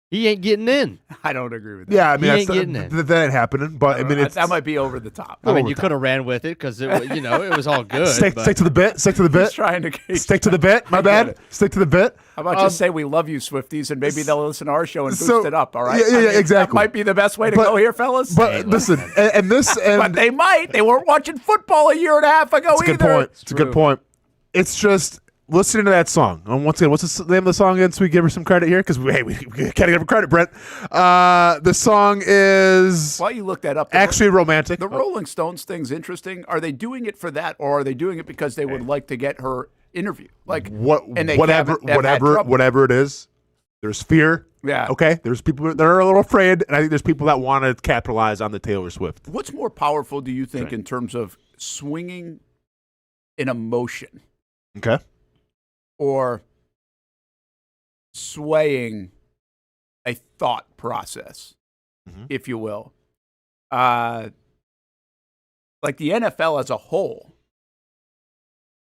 He ain't getting in. I don't agree with that. Yeah, I mean, He ain't getting in. that ain't happening. But I mean, that might be over the top. I mean, you could have ran with it because it was all good. Stick to the bit. Stick to the bit. He's trying to Stick to the bit. My bad. Stick to the bit. How about just say we love you, Swifties, and maybe they'll listen to our show and boost so- it up, all right? yeah, I mean, exactly. That might be the best way to But- go here, fellas. But listen, and but they might. They weren't watching football a year and a half ago It's a either. good point. It's a good point. It's just listening to that song. And once again, what's the name of the song again so we give her some credit here? Because, hey, we gotta give her credit, Brent. The song is While you look that up, actually romantic. The Rolling Stones thing's interesting. Are they doing it for that, or are they doing it because they would like to get her interview? Like and they whatever it is, there's fear. Yeah. Okay. There's people that are a little afraid, and I think there's people that want to capitalize on the Taylor Swift. What's more powerful, do you think, in terms of swinging an emotion? Okay. Or swaying a thought process, if you will. Like the NFL as a whole,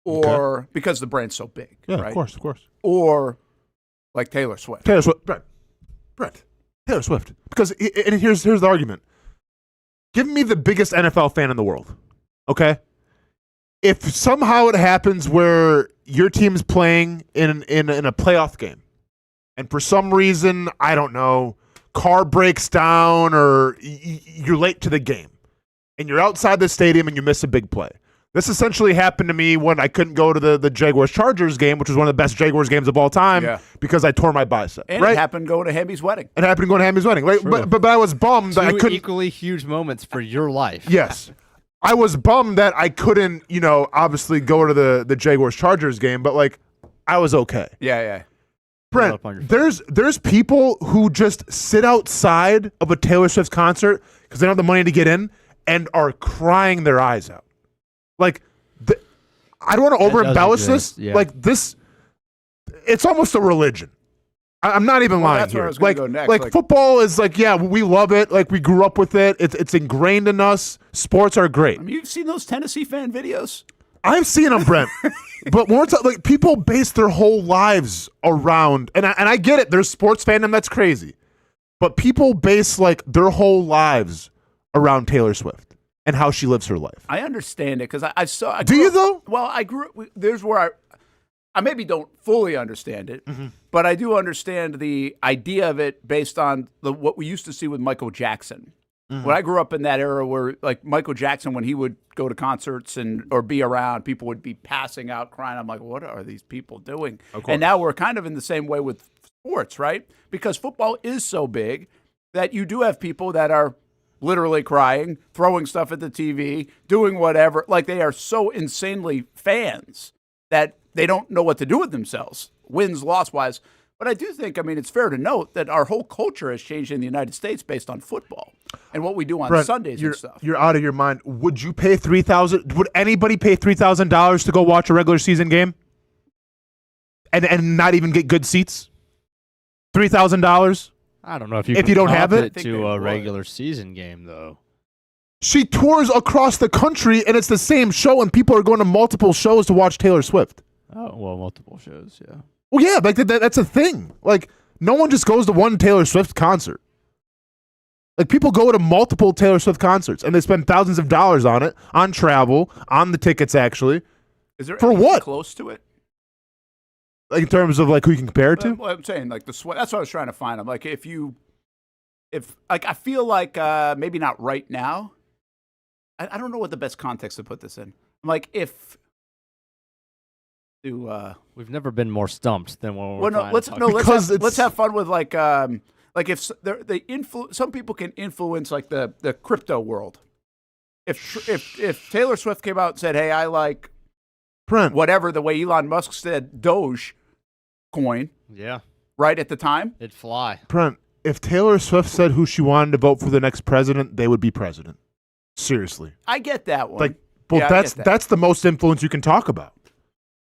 or because the brand's so big, Yeah, right? of course. Or like Taylor Swift. Taylor Swift, Brent. Taylor Swift. Because and here's the argument. Give me the biggest NFL fan in the world, okay? If somehow it happens where your team's playing in a playoff game, and for some reason, I don't know, car breaks down or you're late to the game, and you're outside the stadium and you miss a big play. This essentially happened to me when I couldn't go to the Jaguars-Chargers game, which was one of the best Jaguars games of all time, because I tore my bicep. And right? it happened going to Hamby's wedding. It happened going to Hammy's wedding. Right? But I was bummed that I Two couldn't. equally huge moments for your life. Yes. I was bummed that I couldn't, obviously go to the Jaguars-Chargers game, but, I was okay. Yeah. Brent, there's people who just sit outside of a Taylor Swift concert because they don't have the money to get in and are crying their eyes out. I don't want to over-embellish this. Yeah. This, it's almost a religion. I'm not even lying that's where here. I was gonna go next. Football is we love it. We grew up with it. It's ingrained in us. Sports are great. I mean, you've seen those Tennessee fan videos? I've seen them, Brent. But more people base their whole lives around, and I get it. There's sports fandom that's crazy, but people base their whole lives around Taylor Swift and how she lives her life. I understand it because I saw. Do you though? Well, I grew up. There's where I maybe don't fully understand it, but I do understand the idea of it based on what we used to see with Michael Jackson. When I grew up in that era where Michael Jackson, when he would go to concerts or be around, people would be passing out crying. I'm like, what are these people doing? And now we're kind of in the same way with sports, right? Because football is so big that you do have people that are literally crying, throwing stuff at the TV, doing whatever. They are so insanely fans that they don't know what to do with themselves, wins, loss-wise. But I do think, I mean, it's fair to note that our whole culture has changed in the United States based on football and what we do on Brent, Sundays and stuff. You're out of your mind. Would you pay $3,000? Would anybody pay $3,000 to go watch a regular season game and not even get good seats? $3,000? I don't know if you don't have it to a regular season game though. She tours across the country, and it's the same show, and people are going to multiple shows to watch Taylor Swift. Oh well, multiple shows, yeah. Well, yeah, like that's a thing. Like no one just goes to one Taylor Swift concert. Like people go to multiple Taylor Swift concerts, and they spend thousands of dollars on it, on travel, on the tickets. Actually, Is there for anything what? close to it? Like in terms of like who you can compare it to? Well, I'm saying like the sweat. That's what I was trying to find. I'm like, if like I feel like maybe not right now. I don't know what the best context to put this in. I'm like, if we've never been more stumped than when we're let's have fun with like if some people can influence like the crypto world. If Taylor Swift came out and said, "Hey, I like Brent, whatever," the way Elon Musk said Doge coin, yeah, right at the time, it'd fly. Brent, if Taylor Swift said who she wanted to vote for the next president, they would be president. Seriously, I get that one. Like, well, Yeah, I that's get that. that's the most influence you can talk about.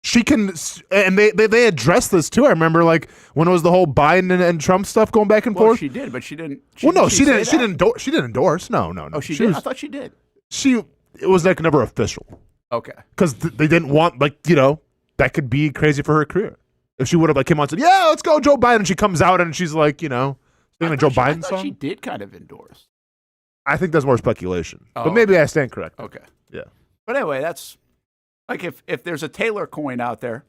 She can, and they addressed this too. I remember like when it was the whole Biden and Trump stuff going back and Well, forth. she did, but she didn't. She didn't. She say didn't that? endorse. She didn't endorse. No. Oh, she did. was- I thought she did. It was like never official. Okay. Because they didn't want that could be crazy for her career. If she would have like came out and said, "Yeah, let's go, Joe Biden," and she comes out and she's like, singing a Joe Biden I thought song. she did kind of endorse. I think that's more speculation, Oh, but maybe I stand correct. Okay. Yeah. But anyway, that's like if there's a Taylor coin out there,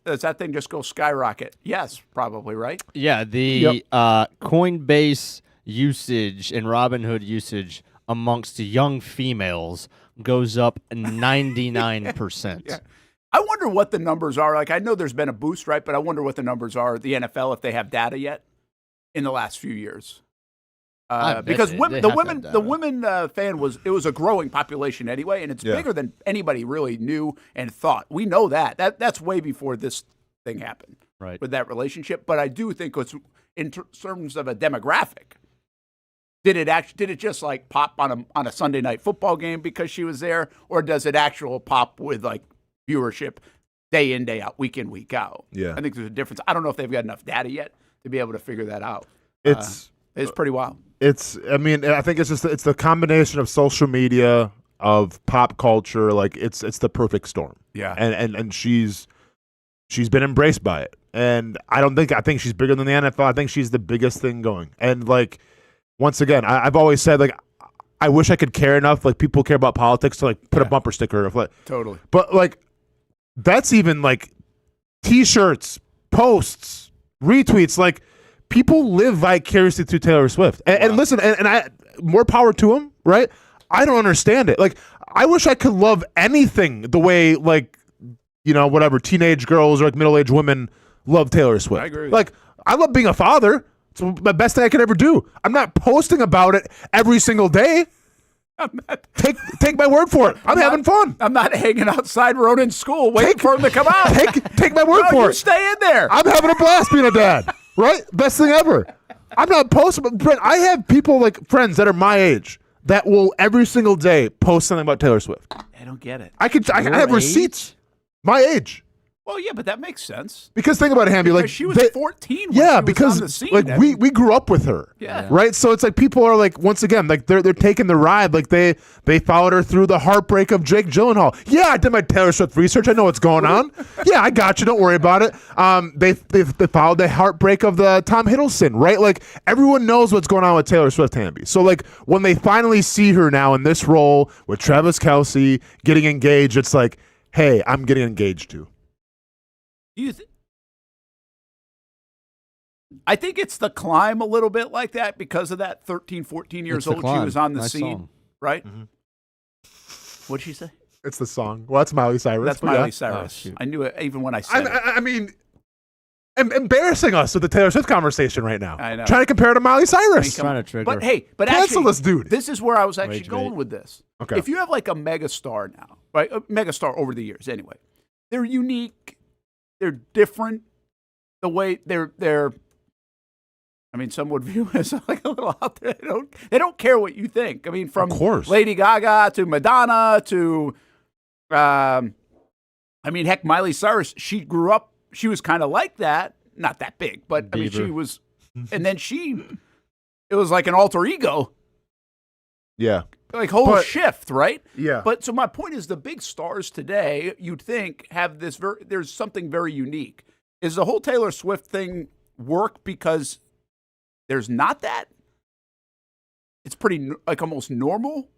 does that thing just go skyrocket? Yes, probably, right? Yeah, the Coinbase usage and Robinhood usage amongst young females goes up 99%. Yeah. I wonder what the numbers are. Like, I know there's been a boost, right? But I wonder what the numbers are, the NFL, if they have data yet in the last few years. Because the women fan was a growing population anyway, and it's bigger than anybody really knew and thought. We know that. That's way before this thing happened, right? With that relationship. But I do think it's in terms of a demographic. Did it just like pop on a Sunday night football game because she was there, or does it actual pop with like viewership day in, day out, week in, week out? Yeah, I think there's a difference. I don't know if they've got enough data yet to be able to figure that out. It's pretty wild. I think it's the combination of social media, of pop culture. Like it's the perfect storm. Yeah. And she's been embraced by it. And I think she's bigger than the NFL. I think she's the biggest thing going. And like, once again, I've always said, like, I wish I could care enough. Like, people care about politics to like put a bumper sticker of like, totally. But like, that's even like T-shirts, posts, retweets. Like, people live vicariously through Taylor Swift. And listen, and I more power to him, right? I don't understand it. Like, I wish I could love anything the way like, whatever teenage girls or like middle-aged women love Taylor Swift. I agree with Like, I love being a father. It's the best thing I could ever do. I'm not posting about it every single day. Take my word for it. I'm having fun. I'm not hanging outside Ronan's school waiting for him to come out. Take my word for you it. Stay in there. I'm having a blast being a dad. Right? Best thing ever. I'm not posting, but Brent, I have people like friends that are my age that will every single day post something about Taylor Swift. I don't get it. I have receipts. My age. Well, yeah, but that makes sense. Because think about it, Hamby. Because Like she was 14 when she was because on the scene. like we grew up with her. Yeah. Right? So it's like people are like, once again, like they're taking the ride. Like they followed her through the heartbreak of Jake Gyllenhaal. Yeah, I did my Taylor Swift research. I know what's going on. Yeah, I got you. Don't worry about it. They followed the heartbreak of the Tom Hiddleston, right? Like everyone knows what's going on with Taylor Swift, Hamby. So like when they finally see her now in this role with Travis Kelce getting engaged, it's like, hey, I'm getting engaged too. I think it's the climb a little bit like that because of that 13, 14 years old. She was on the scene, song. right? Mm-hmm. What'd she say? It's the song. Well, that's Miley Cyrus. That's but Miley yeah. Cyrus. I knew it even when I said it. I mean, embarrassing us with the Taylor Swift conversation right now. I know. Trying to compare her to Miley Cyrus. Trying to trigger. But hey, Cancel actually, this dude. This is where I was actually Rage going bait. with this. Okay. If you have like a megastar now, right? A megastar over the years, anyway. They're unique. They're different. the way they're. I mean, some would view it as like a little out there. They don't care what you think. I mean, from Lady Gaga to Madonna to, I mean, heck, Miley Cyrus. She grew up. She was kind of like that. Not that big, but I mean, she was. And then it was like an alter ego. Yeah. Like whole shift, right? Yeah. But so my point is, the big stars today, you'd think, have this. There's something very unique. Is the whole Taylor Swift thing work because there's not that? It's pretty like almost normal.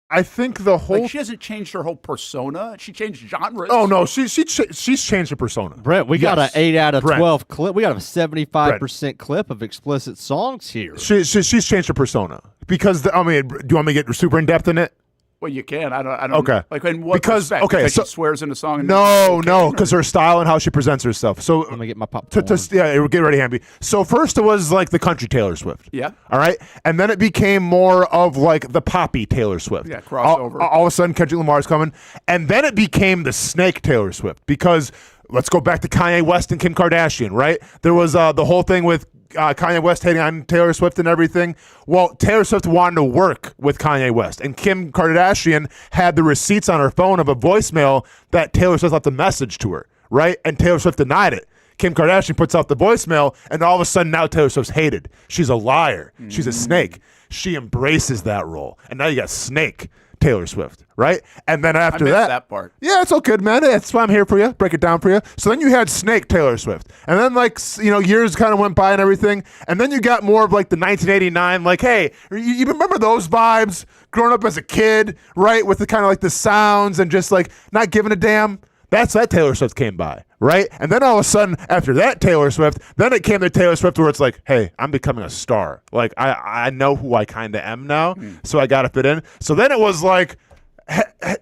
I think the whole like she hasn't changed her whole persona. She changed genres. Oh no, she's changed her persona. Brent, we got an 8 out of 12 clip. We got a 75% clip of explicit songs here. She's changed her persona because I mean, do you want me to get super in depth in it? Well, you can. I don't. Okay. Like in what respect? Because she swears in a song. And No, because her style and how she presents herself. So let me get my popcorn. Yeah, get ready, Hamby. So first it was like the country Taylor Swift. Yeah. All right, and then it became more of like the poppy Taylor Swift. Yeah, crossover. All of a sudden, Kendrick Lamar's coming, and then it became the snake Taylor Swift because let's go back to Kanye West and Kim Kardashian. Right? There was the whole thing with Kanye West hating on Taylor Swift and everything. Well, Taylor Swift wanted to work with Kanye West, and Kim Kardashian had the receipts on her phone of a voicemail that Taylor Swift left a message to her, right? And Taylor Swift denied it. Kim Kardashian puts out the voicemail, and all of a sudden now Taylor Swift's hated. She's a liar. She's a snake. She embraces that role, and now you got snake Taylor Swift, right? And then after that part. Yeah, it's all good, man. That's why I'm here for you. Break it down for you. So then you had Snake Taylor Swift. And then, like, years kind of went by and everything. And then you got more of, like, the 1989, like, hey, you remember those vibes growing up as a kid, right? With the kind of, like, the sounds and just, like, not giving a damn. That's that Taylor Swift came by, right? And then all of a sudden, after that Taylor Swift, then it came to Taylor Swift where it's like, hey, I'm becoming a star. Like, I know who I kind of am now, so I got to fit in. So then it was like,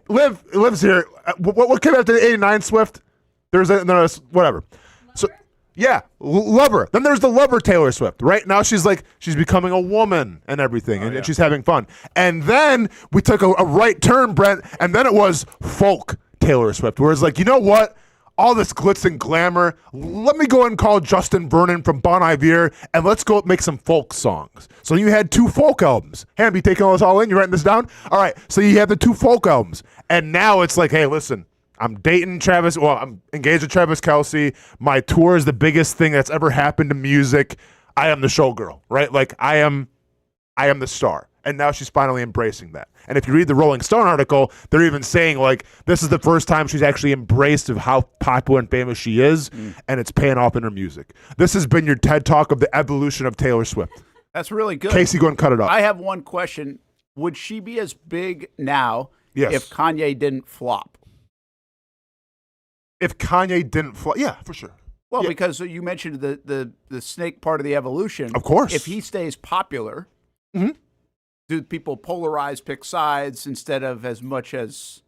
lives here. What came after the 89 Swift? There's whatever. So yeah, Lover. Then there's the Lover Taylor Swift. Right now she's becoming a woman and everything, and she's having fun. And then we took a right turn, Brent, and then it was folk Taylor Swift, where it's like, you know what? All this glitz and glamour. Let me go and call Justin Vernon from Bon Iver, and let's go make some folk songs. So you had 2 folk albums. Hamby, taking all this all in? You writing this down? All right. So you have the 2 folk albums, and now it's like, hey, listen, I'm dating Travis. Well, I'm engaged with Travis Kelce. My tour is the biggest thing that's ever happened to music. I am the showgirl, right? Like I am the star. And now she's finally embracing that. And if you read the Rolling Stone article, they're even saying, like, this is the first time she's actually embraced of how popular and famous she is, and it's paying off in her music. This has been your TED Talk of the evolution of Taylor Swift. That's really good. Casey, go and cut it up. I have one question. Would she be as big now if Kanye didn't flop? If Kanye didn't flop, yeah, for sure. Well, because you mentioned the snake part of the evolution. Of course. If he stays popular, do people polarize, pick sides instead of as much as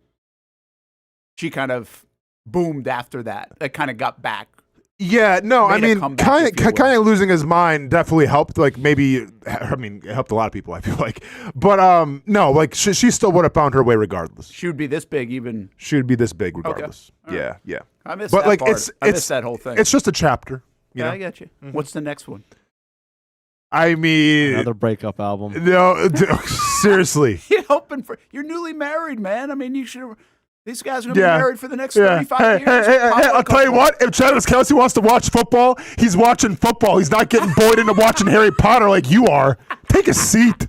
she kind of boomed after that? That kind of got back. Yeah, no, I mean, Kanye losing his mind definitely helped. Like it helped a lot of people, I feel like. But no, like she still would have found her way regardless. She would be this big even. She would be this big regardless. Okay. Yeah, yeah. I missed that part. I missed that whole thing. It's just a chapter. Yeah, I get you. What's the next one? I mean, another breakup album. No, seriously. You're newly married, man. I mean, you should. These guys are going to be married for the next 35 years. Hey, I'll tell you what. If Travis Kelce wants to watch football, he's watching football. He's not getting bored into watching Harry Potter like you are. Take a seat.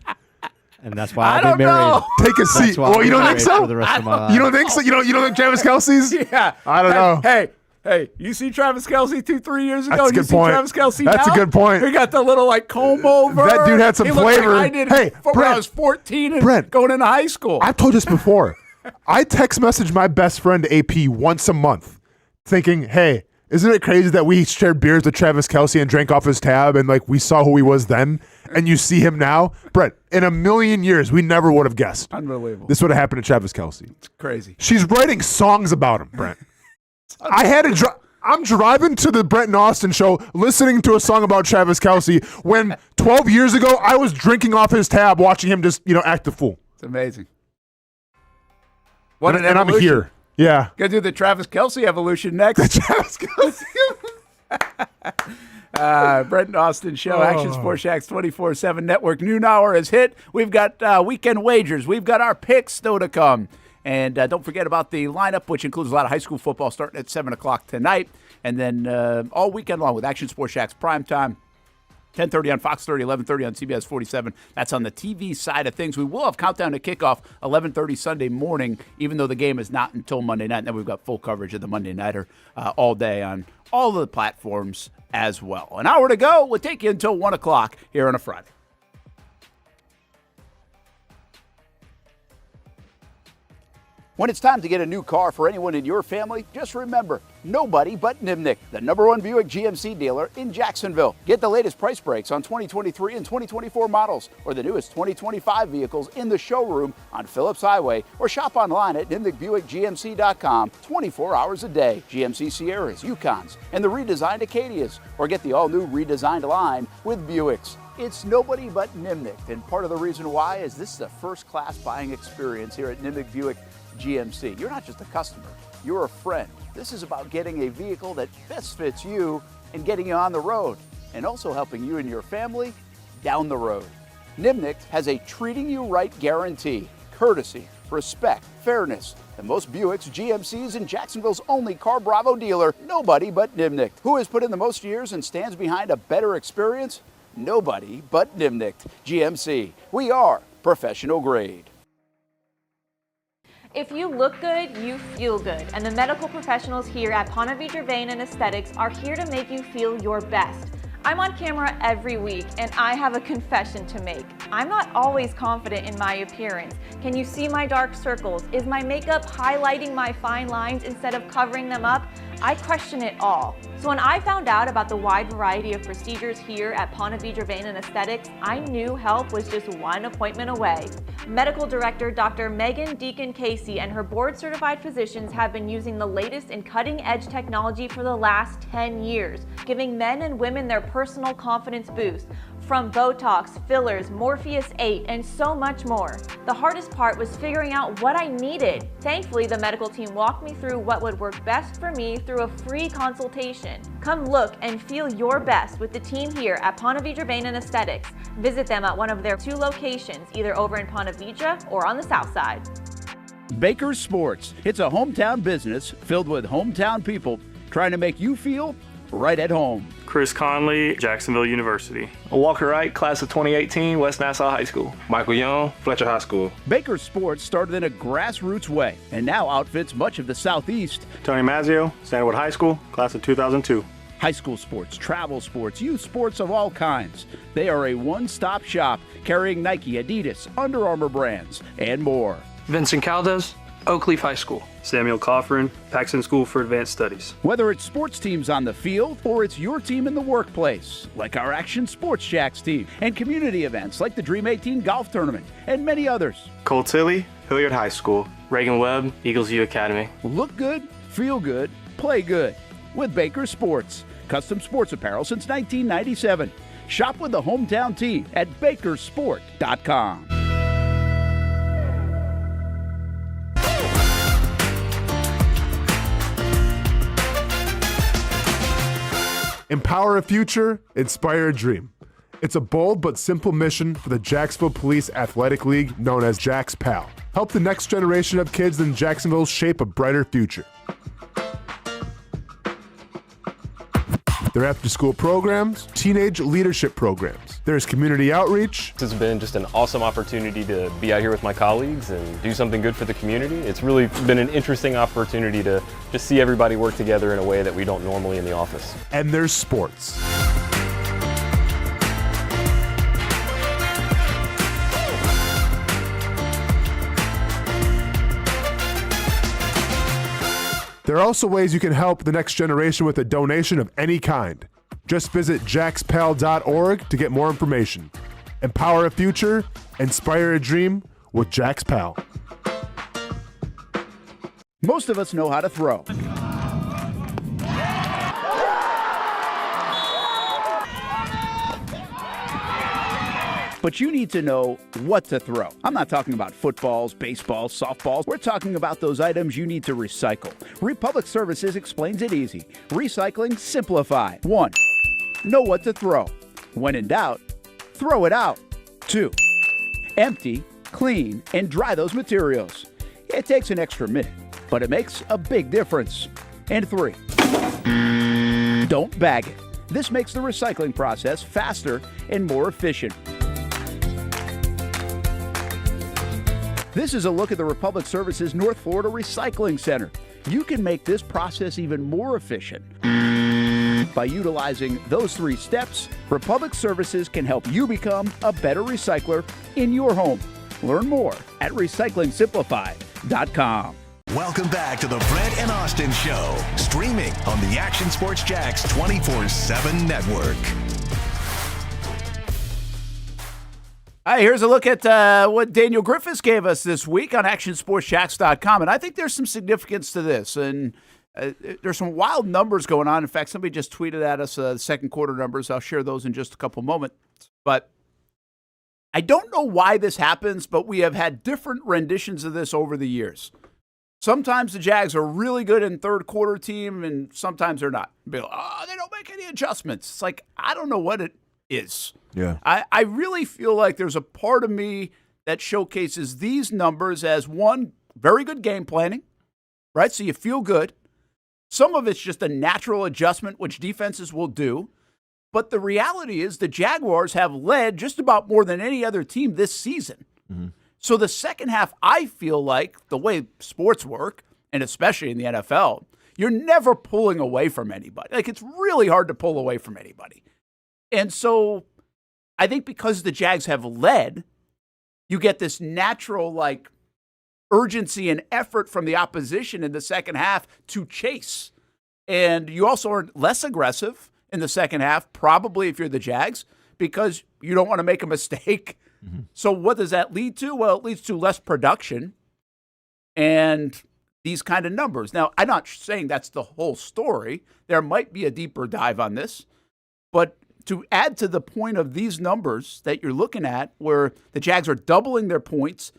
And that's why I'll be married. Take a seat. Well, you don't think so? For the rest of my life. You don't think so? You don't think Travis Kelce's? Yeah. I don't know. Hey, you see Travis Kelce 2-3 years ago? That's a good point. Travis Kelce That's now? a good point. He got the little comb over. That dude had some flavor. Like I did when I was 14 and going into high school. I've told you this before. I text message my best friend AP once a month thinking, hey, isn't it crazy that we shared beers with Travis Kelce and drank off his tab and we saw who he was then and you see him now? Brett, in a million years, we never would have guessed. Unbelievable. This would have happened to Travis Kelce. It's crazy. She's writing songs about him, Brent. I'm driving to the Brent Austen Show listening to a song about Travis Kelce when 12 years ago I was drinking off his tab watching him just, act the fool. It's amazing. And I'm here. Yeah. Gonna do the Travis Kelce evolution next. The Travis Kelce. Brent Austen Show, Action Sports Jacks 24/7 Network. Noon hour has hit. We've got weekend wagers. We've got our picks still to come. And don't forget about the lineup, which includes a lot of high school football starting at 7 o'clock tonight. And then all weekend long with Action Sports Jacks primetime. 10:30 on Fox 30, 11:30 on CBS 47. That's on the TV side of things. We will have countdown to kickoff 11:30 Sunday morning, even though the game is not until Monday night. And then we've got full coverage of the Monday Nighter all day on all of the platforms as well. An hour to go. We'll take you until 1 o'clock here on a Friday. When it's time to get a new car for anyone in your family, just remember, nobody but Nimnick, the #1 Buick GMC dealer in Jacksonville. Get the latest price breaks on 2023 and 2024 models or the newest 2025 vehicles in the showroom on Phillips Highway or shop online at NimnickBuickGMC.com 24 hours a day. GMC Sierras, Yukons, and the redesigned Acadias, or get the all-new redesigned line with Buicks. It's nobody but Nimnick, and part of the reason why is this is a first-class buying experience here at Nimnick Buick GMC. You're not just a customer, you're a friend. This is about getting a vehicle that best fits you and getting you on the road, and also helping you and your family down the road. Nimnick has a treating you right guarantee, courtesy, respect, fairness. And most Buicks, GMCs, and Jacksonville's only Car Bravo dealer, nobody but Nimnick. Who has put in the most years and stands behind a better experience? Nobody but Nimnick. GMC. We are professional grade. If you look good, you feel good. And the medical professionals here at Ponte Vedra Vein and Aesthetics are here to make you feel your best. I'm on camera every week, and I have a confession to make. I'm not always confident in my appearance. Can you see my dark circles? Is my makeup highlighting my fine lines instead of covering them up? I question it all. So when I found out about the wide variety of procedures here at Ponte Vedra Vein and Aesthetics, I knew help was just one appointment away. Medical Director Dr. Megan Deacon Casey and her board-certified physicians have been using the latest in cutting-edge technology for the last 10 years, giving men and women their personal confidence boost. From Botox, fillers, Morpheus 8, and so much more. The hardest part was figuring out what I needed. Thankfully, the medical team walked me through what would work best for me through a free consultation. Come look and feel your best with the team here at Ponte Vedra Vein and Aesthetics. Visit them at one of their 2 locations, either over in Ponte Vedra or on the south side. Baker's Sports. It's a hometown business filled with hometown people trying to make you feel right at home. Chris Conley, Jacksonville University. Walker Wright, class of 2018, West Nassau High School. Michael Young, Fletcher High School. Baker's Sports started in a grassroots way and now outfits much of the Southeast. Tony Mazzio, Sandwood High School, class of 2002. High school sports, travel sports, youth sports of all kinds. They are a one-stop shop carrying Nike, Adidas, Under Armour brands, and more. Vincent Caldes, Oakleaf High School. Samuel Coffrin, Paxton School for Advanced Studies. Whether it's sports teams on the field or it's your team in the workplace, like our Action Sports Jacks team, and community events like the Dream 18 Golf Tournament, and many others. Cole Tilley, Hilliard High School. Reagan Webb, Eagles View Academy. Look good, feel good, play good with Baker Sports. Custom sports apparel since 1997. Shop with the hometown team at bakersport.com. Empower a future, inspire a dream. It's a bold but simple mission for the Jacksonville Police Athletic League known as Jax PAL. Help the next generation of kids in Jacksonville shape a brighter future. Their after-school programs, teenage leadership programs. There's community outreach. It's been just an awesome opportunity to be out here with my colleagues and do something good for the community. It's really been an interesting opportunity to just see everybody work together in a way that we don't normally in the office. And there's sports. There are also ways you can help the next generation with a donation of any kind. Just visit jaxpal.org to get more information. Empower a future, inspire a dream with Jax PAL. Most of us know how to throw. But you need to know what to throw. I'm not talking about footballs, baseballs, softballs. We're talking about those items you need to recycle. Republic Services explains it easy. Recycling simplified. 1. Know what to throw. When in doubt, throw it out. 2. Empty, clean, and dry those materials. It takes an extra minute, but it makes a big difference. And 3. Don't bag it. This makes the recycling process faster and more efficient. This is a look at the Republic Services North Florida Recycling Center. You can make this process even more efficient. By utilizing those 3 steps, Republic Services can help you become a better recycler in your home. Learn more at recyclingsimplified.com. Welcome back to the Brent and Austen Show, streaming on the Action Sports Jax 24/7 network. All right, here's a look at what Daniel Griffiths gave us this week on ActionSportsJax.com, and I think there's some significance to this, and there's some wild numbers going on. In fact, somebody just tweeted at us the second quarter numbers. I'll share those in just a couple moments, but I don't know why this happens, but we have had different renditions of this over the years. Sometimes the Jags are really good in third quarter team, and sometimes they're not. Be like, they don't make any adjustments. It's like, I don't know what it is. Yeah. I really feel like there's a part of me that showcases these numbers as, one, very good game planning, right? So you feel good. Some of it's just a natural adjustment, which defenses will do. But the reality is the Jaguars have led just about more than any other team this season. Mm-hmm. So the second half, I feel like the way sports work, and especially in the NFL, you're never pulling away from anybody. Like, it's really hard to pull away from anybody. And so I think because the Jags have led, you get this natural, like, urgency and effort from the opposition in the second half to chase. And you also are less aggressive in the second half, probably if you're the Jags, because you don't want to make a mistake. Mm-hmm. So what does that lead to? Well, it leads to less production and these kind of numbers. Now, I'm not saying that's the whole story. There might be a deeper dive on this. But to add to the point of these numbers that you're looking at, where the Jags are doubling their points,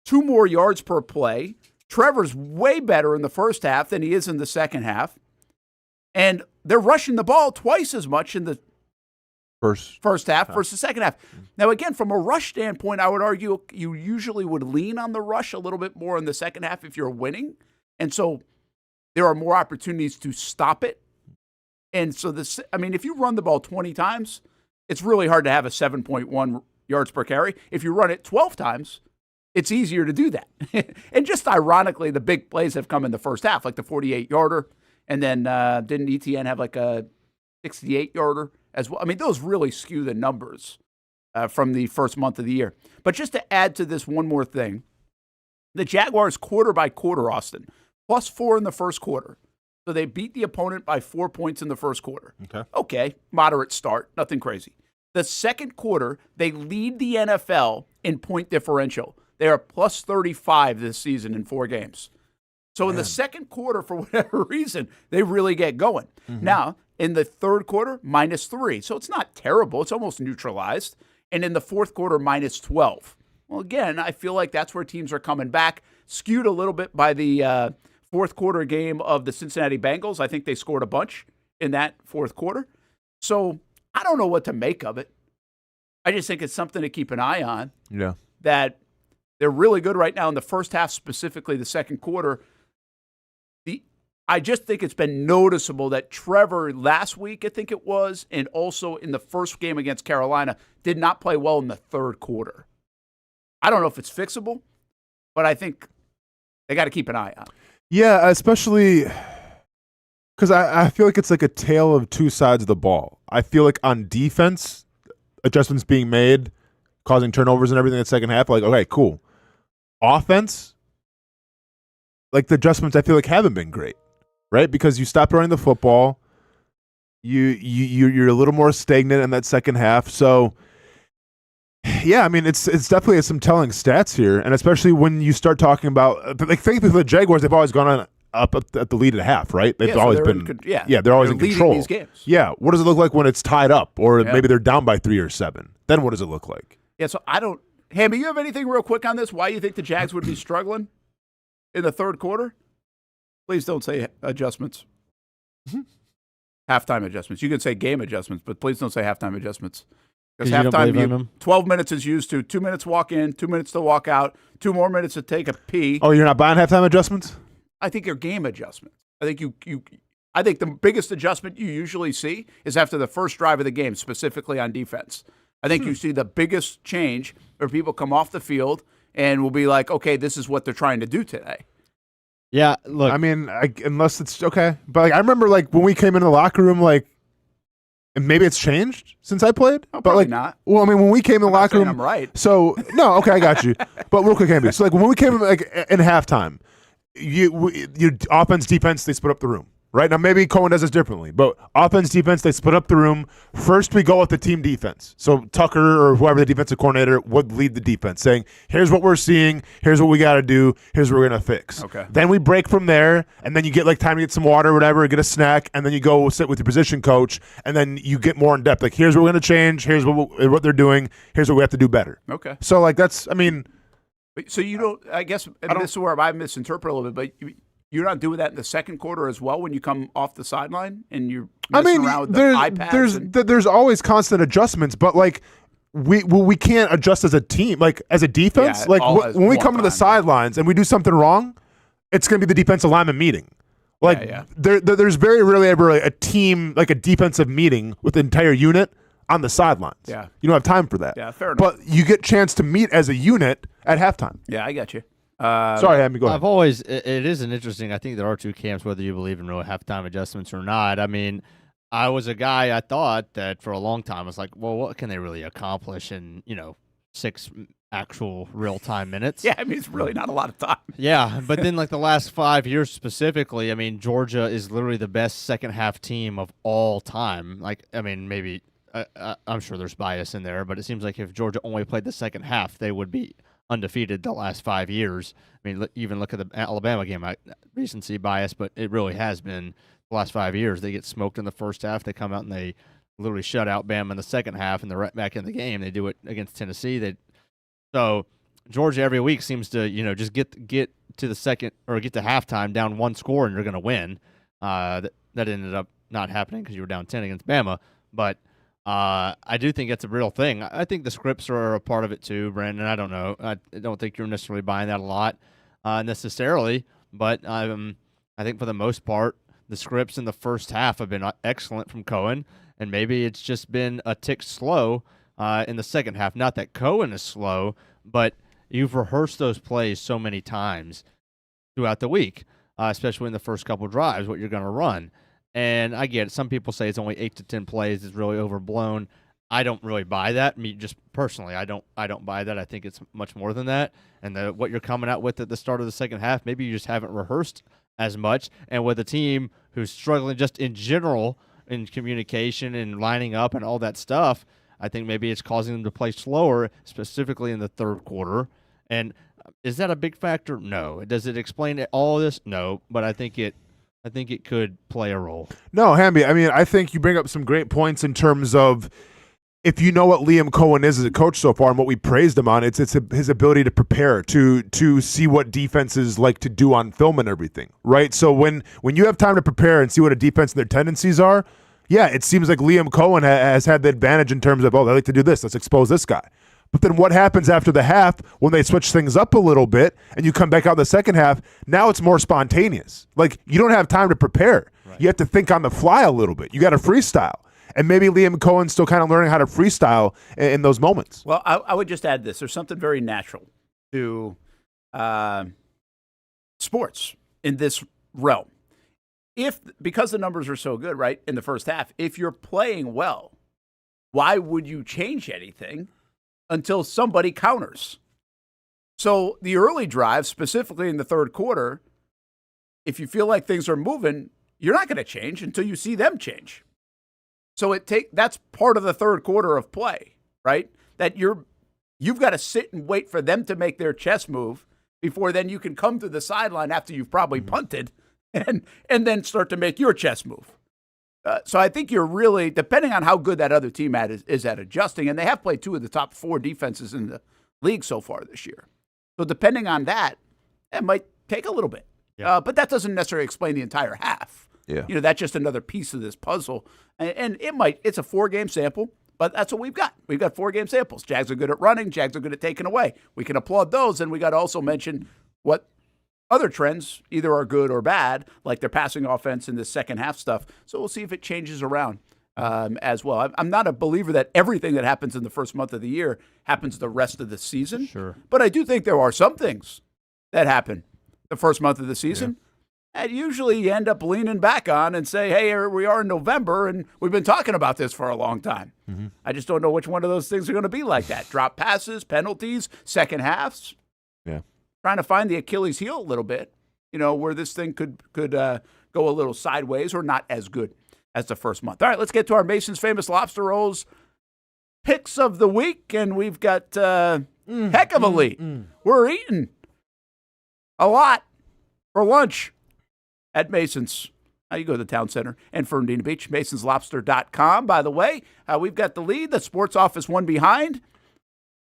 2 more yards per play, Trevor's way better in the first half than he is in the second half. And they're rushing the ball twice as much in the first half versus the second half. Now, again, from a rush standpoint, I would argue you usually would lean on the rush a little bit more in the second half if you're winning. And so there are more opportunities to stop it. And so if you run the ball 20 times, it's really hard to have a 7.1 yards per carry. If you run it 12 times, it's easier to do that. And just ironically, the big plays have come in the first half, like the 48-yarder. And then didn't ETN have like a 68-yarder as well? I mean, those really skew the numbers from the first month of the year. But just to add to this one more thing, the Jaguars quarter by quarter, Austin, +4 in the first quarter. So they beat the opponent by 4 points in the first quarter. Okay, moderate start, nothing crazy. The second quarter, they lead the NFL in point differential. They are +35 this season in 4 games. So in the second quarter, for whatever reason, they really get going. Mm-hmm. Now, in the third quarter, -3. So it's not terrible. It's almost neutralized. And in the fourth quarter, -12. Well, again, I feel like that's where teams are coming back, skewed a little bit by the fourth quarter game of the Cincinnati Bengals. I think they scored a bunch in that fourth quarter. So I don't know what to make of it. I just think it's something to keep an eye on. Yeah. That they're really good right now in the first half, specifically the second quarter. I just think it's been noticeable that Trevor last week, I think it was, and also in the first game against Carolina, did not play well in the third quarter. I don't know if it's fixable, but I think they got to keep an eye on it. Yeah, especially because I feel like it's like a tale of two sides of the ball. I feel like on defense, adjustments being made, causing turnovers and everything in the second half, like, okay, cool. Offense, like the adjustments I feel like haven't been great. Right, because you stopped running the football, you're a little more stagnant in that second half. So, yeah, I mean, it's definitely some telling stats here, and especially when you start talking about, like, thankfully for the Jaguars, they've always gone on up at the lead at half, right? They've always been, they're always in control. These games. Yeah, what does it look like when it's tied up, or maybe they're down by 3 or 7? Then what does it look like? Yeah, so I don't. Hamby, you have anything real quick on this? Why you think the Jags would be struggling in the third quarter? Please don't say adjustments. Halftime adjustments. You can say game adjustments, but please don't say halftime adjustments. Because halftime, 12 minutes is used to 2 minutes walk in, 2 minutes to walk out, 2 more minutes to take a pee. Oh, you're not buying halftime adjustments? I think they're game adjustments. I think I think the biggest adjustment you usually see is after the first drive of the game, specifically on defense. I think you see the biggest change where people come off the field and will be like, okay, this is what they're trying to do today. Yeah, look. I mean, unless it's okay. But like, I remember like when we came into the locker room, like, and maybe it's changed since I played. Oh, but like, not. Well, I mean, when we came in the locker room, I'm right. So no, okay, I got you. But real quick, Hamby. So like when we came in, like in halftime, your offense, defense, they split up the room. Right now, maybe Cohen does this differently, but offense, defense, they split up the room. First, we go with the team defense. So Tucker or whoever the defensive coordinator would lead the defense, saying, "Here's what we're seeing. Here's what we got to do. Here's what we're gonna fix." Okay. Then we break from there, and then you get like time to get some water, or whatever, get a snack, and then you go sit with your position coach, and then you get more in depth. Like, here's what we're gonna change. Here's what they're doing. Here's what we have to do better. Okay. So like that's, I mean, so you don't. I guess this is where I misinterpret a little bit, but. You're not doing that in the second quarter as well when you come off the sideline and you're messing around with the iPads. There's always constant adjustments, but like we can't adjust as a team, like as a defense. Yeah, like when we come to the sidelines and we do something wrong, it's going to be the defensive lineman meeting. Like there's very rarely ever a team, like a defensive meeting with the entire unit on the sidelines. Yeah, you don't have time for that. Yeah, fair enough. But you get chance to meet as a unit at halftime. Yeah, I got you. Sorry, Hammy, go ahead. I've always, it is an interesting, I think there are two camps, whether you believe in real halftime adjustments or not. I mean, I was a guy, I thought that for a long time, I was like, well, what can they really accomplish in, 6 actual real-time minutes? Yeah, I mean, it's really not a lot of time. Yeah, but then like the last 5 years specifically, I mean, Georgia is literally the best second-half team of all time. Like, I mean, maybe, I'm sure there's bias in there, but it seems like if Georgia only played the second half, they would be undefeated the last 5 years. I mean, even look at the Alabama game. Recency bias, but it really has been the last 5 years. They get smoked in the first half. They come out and they literally shut out Bama in the second half, and they're right back in the game. They do it against Tennessee. So Georgia every week seems to, just get to the second or get to halftime down 1 score and you're going to win. That ended up not happening because you were down 10 against Bama, but. I do think it's a real thing. I think the scripts are a part of it too, Brandon. I don't know. I don't think you're necessarily buying that a lot necessarily, but I think for the most part, the scripts in the first half have been excellent from Cohen, and maybe it's just been a tick slow in the second half. Not that Cohen is slow, but you've rehearsed those plays so many times throughout the week, especially in the first couple drives, what you're going to run. And I get it. Some people say it's only 8 to 10 plays. It's really overblown. I don't really buy that. Me, just personally, I don't buy that. I think it's much more than that. And what you're coming out with at the start of the second half, maybe you just haven't rehearsed as much. And with a team who's struggling just in general in communication and lining up and all that stuff, I think maybe it's causing them to play slower, specifically in the third quarter. And is that a big factor? No. Does it explain all this? No. But I think it could play a role. No, Hamby, I mean, I think you bring up some great points in terms of if you know what Liam Cohen is as a coach so far and what we praised him on, it's his ability to prepare, to see what defenses like to do on film and everything, right? So when you have time to prepare and see what a defense and their tendencies are, yeah, it seems like Liam Cohen has had the advantage in terms of, they like to do this, let's expose this guy. But then what happens after the half when they switch things up a little bit and you come back out in the second half, now it's more spontaneous. Like, you don't have time to prepare. Right. You have to think on the fly a little bit. You got to freestyle. And maybe Liam Cohen's still kind of learning how to freestyle in those moments. Well, I would just add this. There's something very natural to sports in this realm. Because the numbers are so good, right, in the first half, if you're playing well, why would you change anything until somebody counters? So the early drive, specifically in the third quarter, if you feel like things are moving, you're not going to change until you see them change. So that's part of the third quarter of play, right? That you've got to sit and wait for them to make their chess move before then you can come to the sideline after you've probably punted and then start to make your chess move. So I think you're really, depending on how good that other team is at adjusting, and they have played 2 of the top 4 defenses in the league so far this year. So depending on that, it might take a little bit. Yeah. But that doesn't necessarily explain the entire half. Yeah. That's just another piece of this puzzle. And it's a 4-game sample, but that's what we've got. We've got 4-game samples. Jags are good at running. Jags are good at taking away. We can applaud those, and we got to also mention what other trends either are good or bad, like their passing offense and the second half stuff. So we'll see if it changes around as well. I'm not a believer that everything that happens in the first month of the year happens the rest of the season. Sure. But I do think there are some things that happen the first month of the season. Yeah. And usually you end up leaning back on and say, hey, here we are in November, and we've been talking about this for a long time. Mm-hmm. I just don't know which one of those things are going to be like that. Drop passes, penalties, second halves. Yeah. Trying to find the Achilles heel a little bit, where this thing could go a little sideways or not as good as the first month. All right, let's get to our Mason's Famous Lobster Rolls picks of the week, and we've got heck of a lead. We're eating a lot for lunch at Mason's. You go to the town center in Fernandina Beach, masonslobster.com. By the way, we've got the lead. The sports office one behind.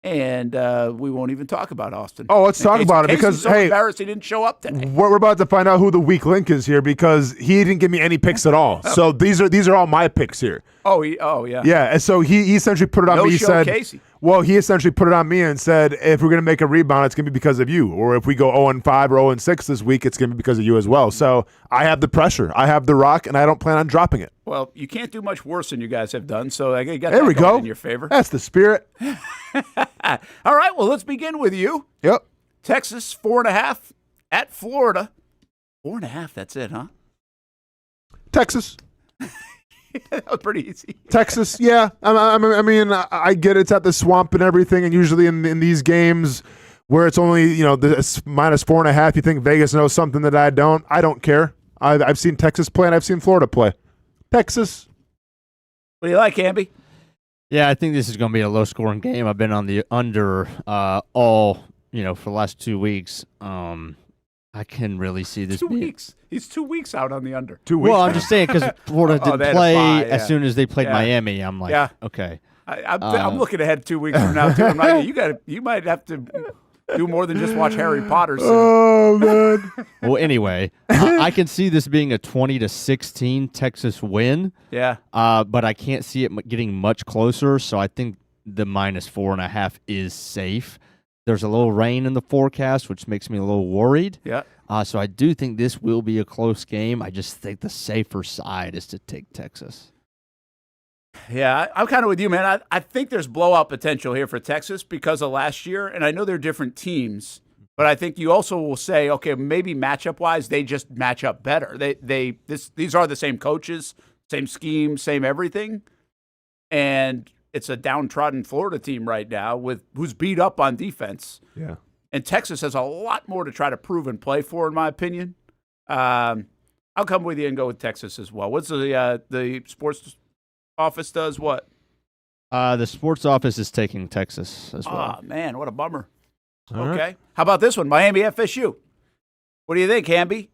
And we won't even talk about Austen. Oh, let's talk about it because, he's so embarrassed he didn't show up today. We're about to find out who the weak link is here because he didn't give me any picks at all. So these are all my picks here. Oh, yeah. Yeah, and so he essentially put it on me. He said, Casey. Well, he essentially put it on me and said, if we're going to make a rebound, it's going to be because of you. Or if we go 0-5 or 0-6 this week, it's going to be because of you as well. So I have the pressure. I have the rock, and I don't plan on dropping it. Well, you can't do much worse than you guys have done, so I got there that we going go. In your favor. That's the spirit. All right, well, let's begin with you. Yep. Texas, 4.5 at Florida. 4.5, that's it, huh? Texas. That was pretty easy. Texas, yeah. I mean, I get it's at the Swamp and everything, and usually in these games where it's only, the minus 4.5, you think Vegas knows something that I don't. I don't care. I've seen Texas play, and I've seen Florida play. Texas. What do you like, Hamby? Yeah, I think this is going to be a low-scoring game. I've been on the under all, for the last 2 weeks. I can really see this 2 weeks. He's 2 weeks out on the under. 2 weeks. Well, I'm just saying because Florida didn't play as soon as they played Yeah. Miami. I'm like, okay. I'm looking ahead 2 weeks from now too. I'm not, you might have to do more than just watch Harry Potter. Oh man. Well, anyway, I can see this being a 20-16 Texas win. Yeah. But I can't see it getting much closer. So I think the minus 4.5 is safe. There's a little rain in the forecast, which makes me a little worried. Yeah. So I do think this will be a close game. I just think the safer side is to take Texas. Yeah, I'm kind of with you, man. I think there's blowout potential here for Texas because of last year, and I know they're different teams, but I think you also will say, okay, maybe matchup-wise, they just match up better. These are the same coaches, same scheme, same everything, and it's a downtrodden Florida team right now who's beat up on defense. Yeah. And Texas has a lot more to try to prove and play for, in my opinion. I'll come with you and go with Texas as well. What's the sports office does what? The sports office is taking Texas as well. Oh, man, what a bummer. All Okay. right. How about this one? Miami FSU. What do you think, Hamby?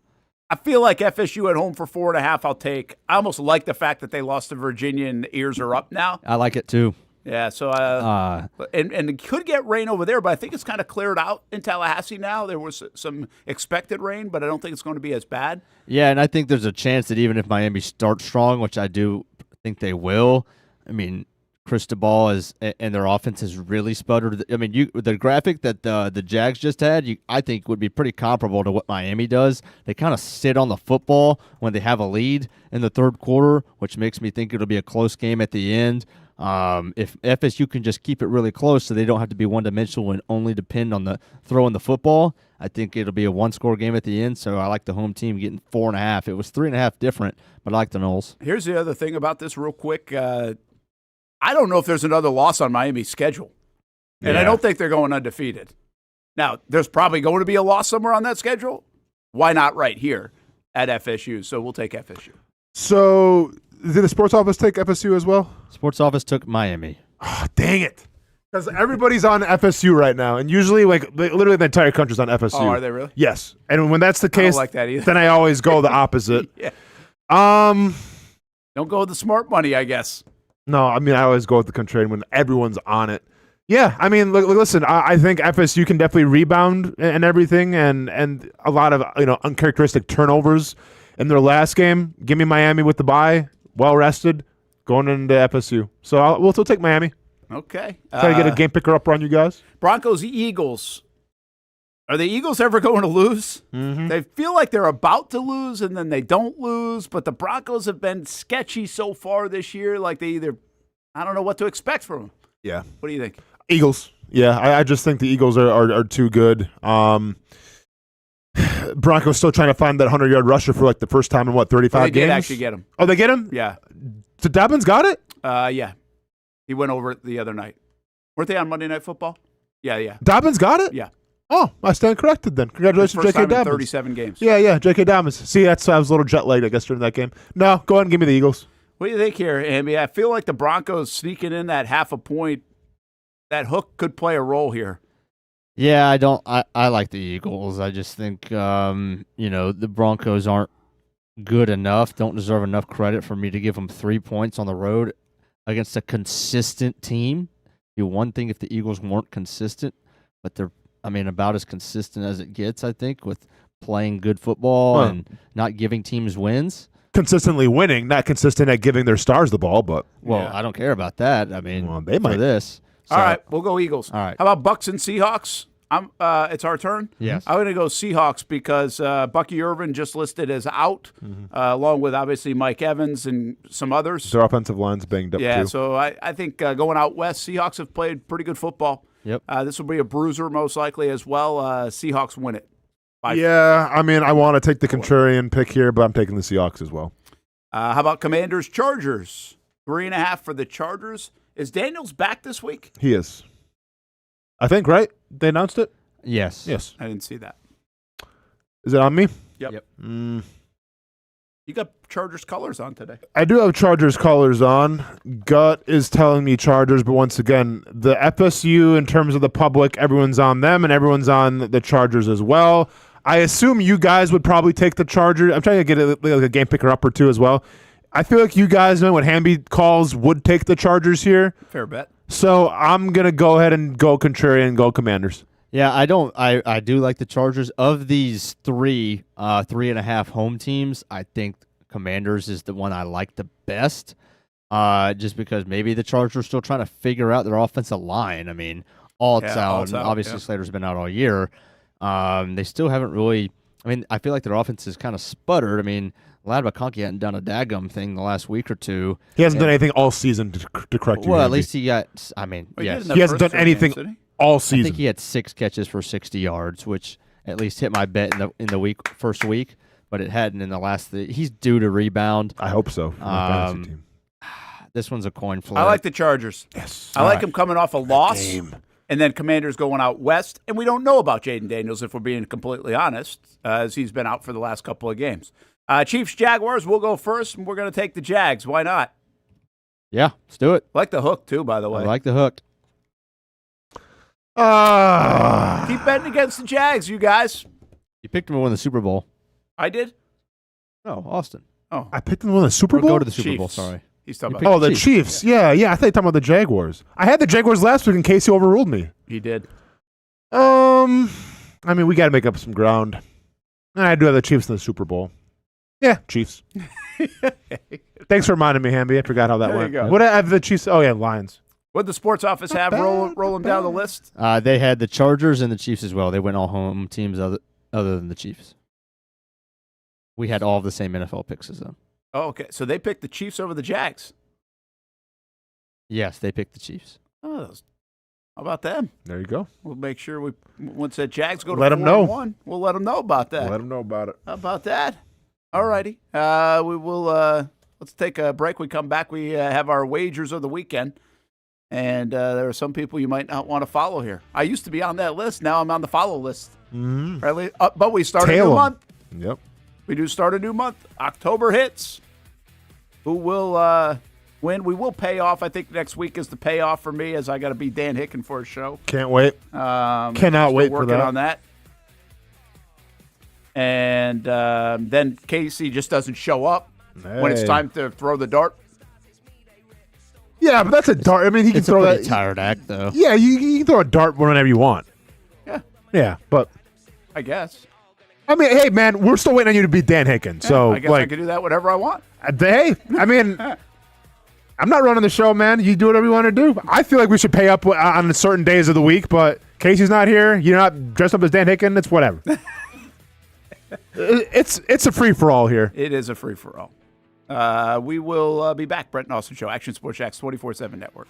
I feel like FSU at home for 4.5 I'll take. I almost like the fact that they lost to Virginia and the ears are up now. I like it too. Yeah, so and it could get rain over there, but I think it's kind of cleared out in Tallahassee now. There was some expected rain, but I don't think it's going to be as bad. Yeah, and I think there's a chance that even if Miami starts strong, which I do think they will, I mean, Cristobal and their offense has really sputtered. I mean, the graphic that the Jags just had, I think would be pretty comparable to what Miami does. They kind of sit on the football when they have a lead in the third quarter, which makes me think it'll be a close game at the end. If FSU can just keep it really close so they don't have to be one-dimensional and only depend on the throwing the football, I think it'll be a one-score game at the end. So I like the home team getting 4.5. It was 3.5 different, but I like the Noles. Here's the other thing about this real quick. I don't know if there's another loss on Miami's schedule, and I don't think they're going undefeated. Now, there's probably going to be a loss somewhere on that schedule. Why not right here at FSU? So we'll take FSU. So did the sports office take FSU as well? Sports office took Miami. Oh, dang it. Because everybody's on FSU right now, and usually, literally the entire country's on FSU. Oh, are they really? Yes. And when that's the case, I don't like that either. then I always go the opposite. Yeah. Don't go with the smart money, I guess. No, I mean, I always go with the contrarian when everyone's on it. Yeah, I mean, listen, I think FSU can definitely rebound and everything, and a lot of uncharacteristic turnovers in their last game. Give me Miami with the bye, well rested, going into FSU. So we'll still take Miami. Okay. Try to get a game picker up on you guys. Broncos, Eagles. Are the Eagles ever going to lose? Mm-hmm. They feel like they're about to lose, and then they don't lose. But the Broncos have been sketchy so far this year. Like they either, I don't know what to expect from them. Yeah. What do you think? Eagles. Yeah, I just think the Eagles are too good. Broncos still trying to find that 100-yard rusher for like the first time in 35 they games. did actually get him. Oh, they get him? Yeah. So Dobbins got it? Yeah. He went over it the other night. Weren't they on Monday Night Football? Yeah. Dobbins got it? Yeah. Oh, I stand corrected then. Congratulations, First J.K. time in Dobbins. 37 games. Yeah, J.K. Dobbins. See, I was a little jet lagged, I guess, during that game. No, go ahead and give me the Eagles. What do you think here, Hamby? I feel like the Broncos sneaking in that half a point. That hook could play a role here. Yeah, I like the Eagles. I just think, the Broncos aren't good enough, don't deserve enough credit for me to give them 3 points on the road against a consistent team. It'd be one thing if the Eagles weren't consistent, but they're, about as consistent as it gets, I think, with playing good football and not giving teams wins. Consistently winning, not consistent at giving their stars the ball, but... Well, I don't care about that. They might. For this. So, all right, we'll go Eagles. All right. How about Bucks and Seahawks? It's our turn. Yes. I'm going to go Seahawks because Bucky Irvin just listed as out, along with obviously Mike Evans and some others. Their offensive line's banged up Yeah, too. so I think going out west, Seahawks have played pretty good football. Yep. This will be a bruiser most likely as well. Seahawks win it. Yeah, I want to take the contrarian pick here, but I'm taking the Seahawks as well. How about Commanders Chargers? 3.5 for the Chargers. Is Daniels back this week? He is. I think, right? They announced it? Yes. Yes. I didn't see that. Is it on me? Yep. You got Chargers colors on today. I do have Chargers colors on. Gut is telling me Chargers, but once again, the FSU in terms of the public, everyone's on them and everyone's on the Chargers as well. I assume you guys would probably take the Chargers. I'm trying to get a game picker up or two as well. I feel like you guys know what Hamby calls would take the Chargers here. Fair bet. So I'm going to go ahead and go contrarian and go Commanders. Yeah, I do like the Chargers. Of these 3.5 home teams, I think Commanders is the one I like the best. Just because maybe the Chargers are still trying to figure out their offensive line. Alt's out, and obviously Slater's been out all year. They still haven't really. I feel like their offense has kind of sputtered. Lad McConkey hadn't done a daggum thing the last week or two. He hasn't done anything all season to correct you. Well, Hamby. at least he got. Yes. He hasn't done anything all season. I think he had 6 catches for 60 yards, which at least hit my bet in the first week, but it hadn't in the last. He's due to rebound. I hope so. For my fantasy team. This one's a coin flip. I like the Chargers. Yes. I like them coming off a loss. And then Commanders going out west. And we don't know about Jaden Daniels, if we're being completely honest, as he's been out for the last couple of games. Chiefs, Jaguars, we'll go first, and we're going to take the Jags. Why not? Yeah, let's do it. I like the hook, too, by the way. I like the hook. Keep betting against the Jags, you guys. You picked them to win the Super Bowl. I did? No, Austin. Oh. I picked them to win the Super Or Bowl? go to the Super Chiefs. Bowl, sorry. He's talking about the Chiefs. Yeah. I thought you were talking about the Jaguars. I had the Jaguars last week in case he overruled me. He did. We got to make up some ground. I do have the Chiefs in the Super Bowl. Yeah, Chiefs. Thanks for reminding me, Hamby. I forgot how that There you went. go. What I have the Chiefs? Oh, yeah, Lions. What did the sports office have? Roll them down the list. They had the Chargers and the Chiefs as well. They went all home teams other than the Chiefs. We had all the same NFL picks as them. Oh, okay. So they picked the Chiefs over the Jags. Yes, they picked the Chiefs. Oh, how about them? There you go. We'll make sure once that Jags go to Let 'em know. 4-1, we'll let them know about that. Let them know about it. How about that? All righty. We will. Let's take a break. We come back. We have our wagers of the weekend, and there are some people you might not want to follow here. I used to be on that list. Now I'm on the follow list. Mm-hmm. Right? But we start a Tail new 'em. month. Yep. We do start a new month. October hits. Who will win? We will pay off. I think next week is the payoff for me, as I got to be Dan Hicken for a show. Can't wait. Cannot Still wait for working that. on that. And then Casey just doesn't show up. when it's Hey. time to throw the dart. Yeah, but that's a dart. I mean, he can It's a throw pretty that. tired act, though. Yeah, you can throw a dart whenever you want. Yeah. Yeah, but I guess. I mean, hey, man, we're still waiting on you to beat Dan Hicken. So, I guess I can do that whatever I want. Hey, I mean, I'm not running the show, man. You do whatever you want to do. I feel like we should pay up on certain days of the week, but Casey's not here. You're not dressed up as Dan Hicken. It's whatever. It's a free-for-all here. It is a free-for-all. We will be back. Brent Austen Show, Action Sports Jax 24/7 Network.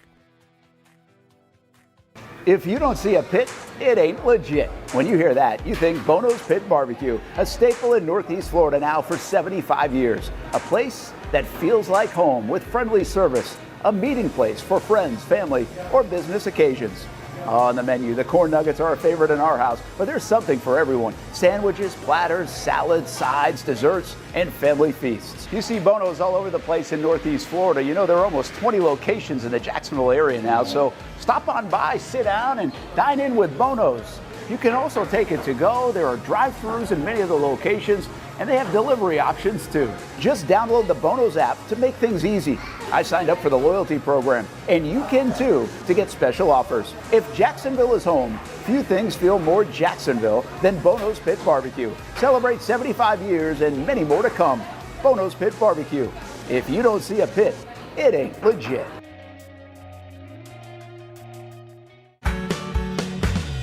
If you don't see a pit, it ain't legit. When you hear that, you think Bono's Pit Barbecue, a staple in Northeast Florida now for 75 years. A place that feels like home with friendly service, a meeting place for friends, family, or business occasions. On the menu, the corn nuggets are a favorite in our house, but there's something for everyone. Sandwiches, platters, salads, sides, desserts, and family feasts. You see Bono's all over the place in Northeast Florida. You know, there are almost 20 locations in the Jacksonville area now, so stop on by, sit down, and dine in with Bono's. You can also take it to go. There are drive-thrus in many of the locations, and they have delivery options too. Just download the Bono's app to make things easy. I signed up for the loyalty program, and you can too, to get special offers. If Jacksonville is home, few things feel more Jacksonville than Bono's Pit Barbecue. Celebrate 75 years and many more to come. Bono's Pit Barbecue. If you don't see a pit, it ain't legit.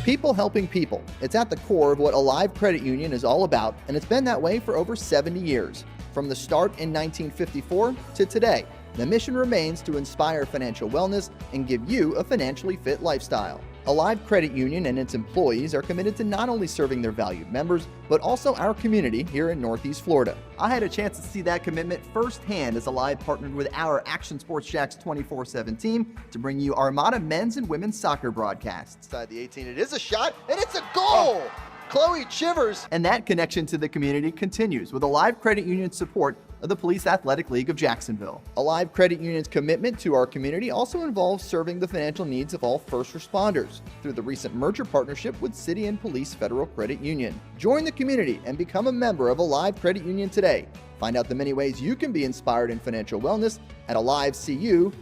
People helping people. It's at the core of what Alive Credit Union is all about, and it's been that way for over 70 years. From the start in 1954 to today, the mission remains to inspire financial wellness and give you a financially fit lifestyle. Alive Credit Union and its employees are committed to not only serving their valued members, but also our community here in Northeast Florida. I had a chance to see that commitment firsthand as Alive partnered with our Action Sports Jax 24/7 team to bring you Armada men's and women's soccer broadcasts. Inside the 18, it is a shot, and it's a goal! Chloe Chivers! And that connection to the community continues with Alive Credit Union's support of the Police Athletic League of Jacksonville. Alive Credit Union's commitment to our community also involves serving the financial needs of all first responders through the recent merger partnership with City and Police Federal Credit Union. Join the community and become a member of Alive Credit Union today. Find out the many ways you can be inspired in financial wellness at alivecu.coop.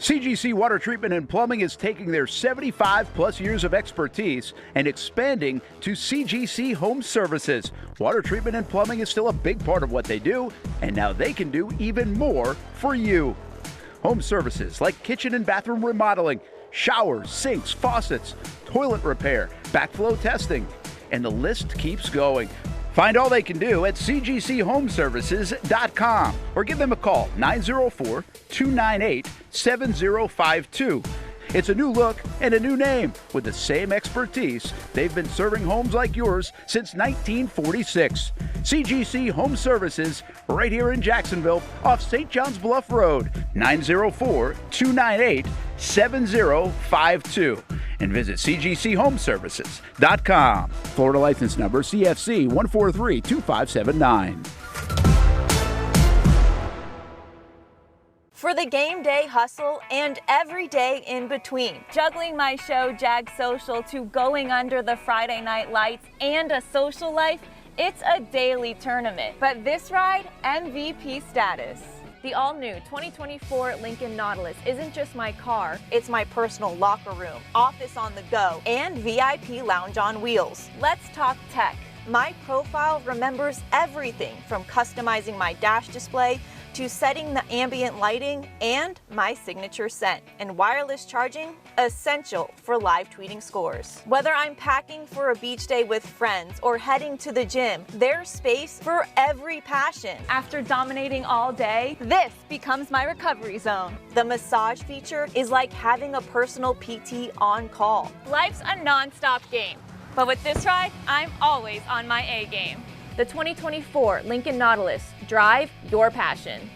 CGC Water Treatment and Plumbing is taking their 75-plus years of expertise and expanding to CGC Home Services. Water treatment and plumbing is still a big part of what they do, and now they can do even more for you. Home services like kitchen and bathroom remodeling, showers, sinks, faucets, toilet repair, backflow testing, and the list keeps going. Find all they can do at cgchomeservices.com or give them a call, 904-298-7052. It's a new look and a new name with the same expertise. They've been serving homes like yours since 1946. CGC Home Services, right here in Jacksonville off St. John's Bluff Road, 904-298-7052. And visit cgchomeservices.com. Florida license number CFC 1432579. For the game day hustle and every day in between. Juggling my show, Jag Social, to going under the Friday night lights and a social life, it's a daily tournament. But this ride, MVP status. The all-new 2024 Lincoln Nautilus isn't just my car, it's my personal locker room, office on the go, and VIP lounge on wheels. Let's talk tech. My profile remembers everything from customizing my dash display to setting the ambient lighting and my signature scent. And wireless charging, essential for live tweeting scores. Whether I'm packing for a beach day with friends or heading to the gym, there's space for every passion. After dominating all day, this becomes my recovery zone. The massage feature is like having a personal PT on call. Life's a non-stop game, but with this ride, I'm always on my A game. The 2024 Lincoln Nautilus. Drive your passion.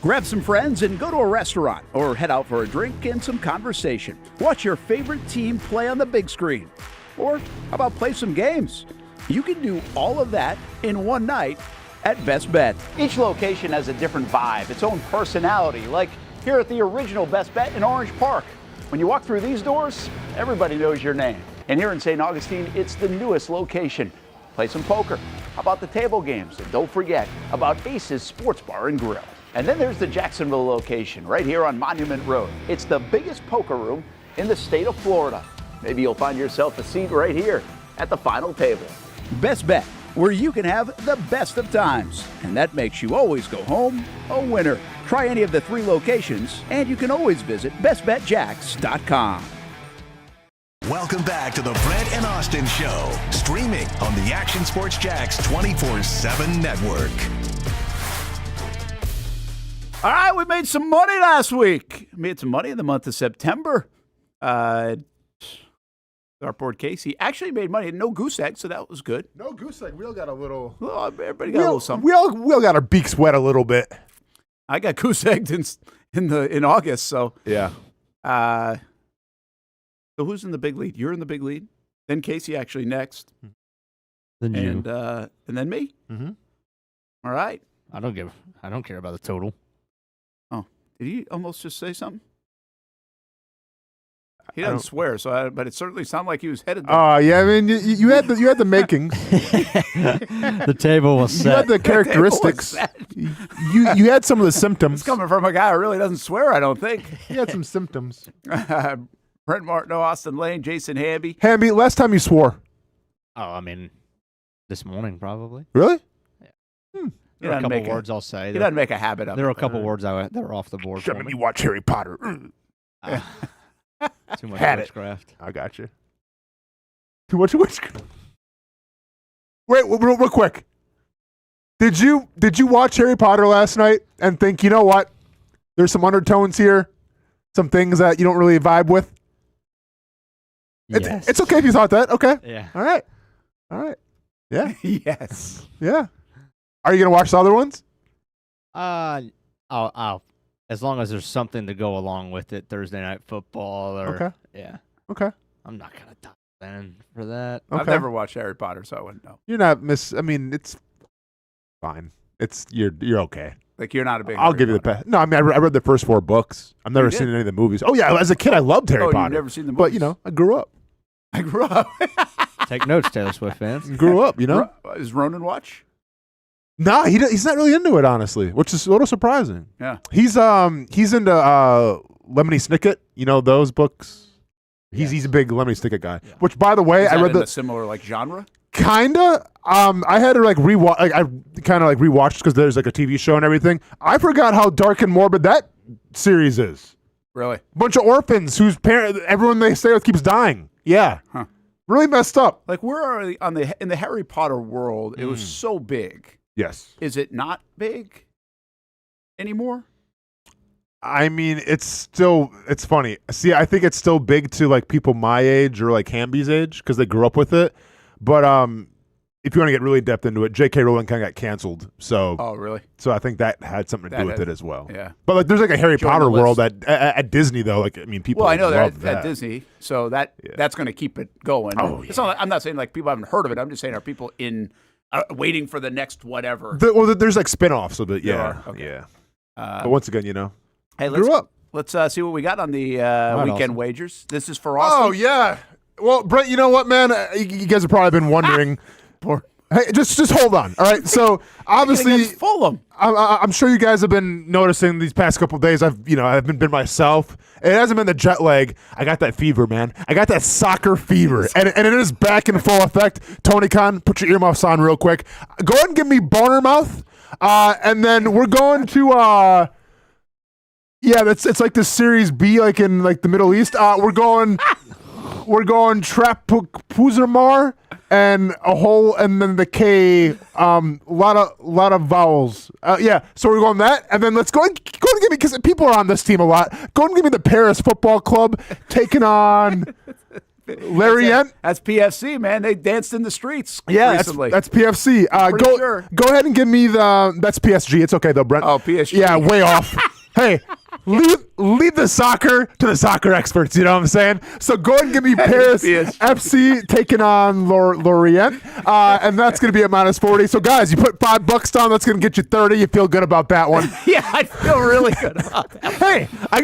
Grab some friends and go to a restaurant or head out for a drink and some conversation. Watch your favorite team play on the big screen. Or how about play some games? You can do all of that in one night at Best Bet. Each location has a different vibe, its own personality, like here at the original Best Bet in Orange Park. When you walk through these doors, everybody knows your name. And here in St. Augustine, it's the newest location. Play some poker. How about the table games? And don't forget about Ace's Sports Bar and Grill. And then there's the Jacksonville location right here on Monument Road. It's the biggest poker room in the state of Florida. Maybe you'll find yourself a seat right here at the final table. Best Bet, where you can have the best of times. And that makes you always go home a winner. Try any of the 3 locations, and you can always visit bestbetjax.com. Welcome back to the Brent and Austen Show, streaming on the Action Sports Jax 24/7 network. All right, we made some money last week. Made some money in the month of September. Dartboard Casey actually made money. No goose egg, so that was good. No goose egg. We all got a little. Well, everybody got a little something. We all got our beaks wet a little bit. I got goose egged in August, so yeah. So who's in the big lead? You're in the big lead. Then Casey actually next. Then you. And then me. Mm-hmm. All right. I don't care about the total. Oh, did he almost just say something? He doesn't swear, but it certainly sounded like he was headed there. Oh, yeah. I mean, you had the makings. The table was set. You had the characteristics. You had some of the symptoms. It's coming from a guy who really doesn't swear, I don't think. He had some symptoms. Brent Martineau, Austen Lane, Jason Hamby. Hamby, last time you swore. Oh, I mean, this morning probably. Really? Yeah. There are a couple words I'll say. He doesn't make a habit of it. There are a couple words that were off the board. Should me watch Harry Potter. Too much Had witchcraft. I got you. Too much witchcraft. Wait, real quick. Did you watch Harry Potter last night and think, you know what? There's some undertones here, some things that you don't really vibe with? Yes. It's okay if you thought that. Okay. Yeah. All right. Yeah. Yes. Yeah. Are you gonna watch the other ones? I'll as long as there's something to go along with it. Thursday Night Football or Okay. Yeah. Okay. I'm not gonna dive in for that. I've Okay. never watched Harry Potter, so I wouldn't know. You're not I mean, it's fine. You're okay. Like you're not a big. I'll give you the pass. No, I mean, I read the first 4 books. I've never seen any of the movies. Oh yeah, as a kid, I loved Harry Potter. You've never seen the But movies? I grew up. I grew up. Take notes, Taylor Swift fans. Grew up, Is Ronan watch? No, he's not really into it, honestly, which is a little surprising. Yeah. He's into Lemony Snicket. You know those books. He's a big Lemony Snicket guy. Yeah. Which, by the way, Is I that read in a similar genre. Kinda. I had to rewatch. I kind of rewatched because there's a TV show and everything. I forgot how dark and morbid that series is. Really? Bunch of orphans whose everyone they stay with keeps dying. Yeah. Huh. Really messed up. Like where are they in the Harry Potter world? It was so big. Yes. Is it not big anymore? I mean, it's funny. See, I think it's still big to people my age or Hamby's age because they grew up with it. But if you want to get really in depth into it, J.K. Rowling kind of got canceled. So, oh, really? So I think that had something to do with it as well. Yeah. But there's a Harry Potter world at Disney though. People. Well, I know love they're at that. Disney, so that's going to keep it going. Oh, It's not, I'm not saying people haven't heard of it. I'm just saying are people in waiting for the next whatever. There's spin-offs of it. Yeah. Okay. Yeah. But once again, hey, grew up. Let's see what we got on the weekend awesome. wagers. This is for Austin. Oh yeah. Well, Brent, you know what, man? You guys have probably been wondering. Hey, just hold on. All right. So obviously, Fulham. I'm sure you guys have been noticing these past couple of days. I've been myself. It hasn't been the jet lag. I got that fever, man. I got that soccer fever, and it is back in full effect. Tony Khan, put your earmuffs on real quick. Go ahead and give me Bournemouth, and then we're going to. Yeah, it's like the Series B, in the Middle East. We're going Trapuzamar and a hole, and then the K. Lot of vowels. Yeah, so we're going that, and then let's go and give me, because people are on this team a lot. Go and give me the Paris Football Club taking on Lorient. That's PFC, man. They danced in the streets recently. That's PFC. Go ahead and give me that's PSG. It's okay though, Brent. Oh, PSG. Yeah, way off. Hey, leave the soccer to the soccer experts. You know what I'm saying? So go ahead and give me Paris FC taking on Lorient, and that's going to be at -40. So guys, you put $5 down. That's going to get you 30. You feel good about that one? Yeah, I feel really good about that. Hey, I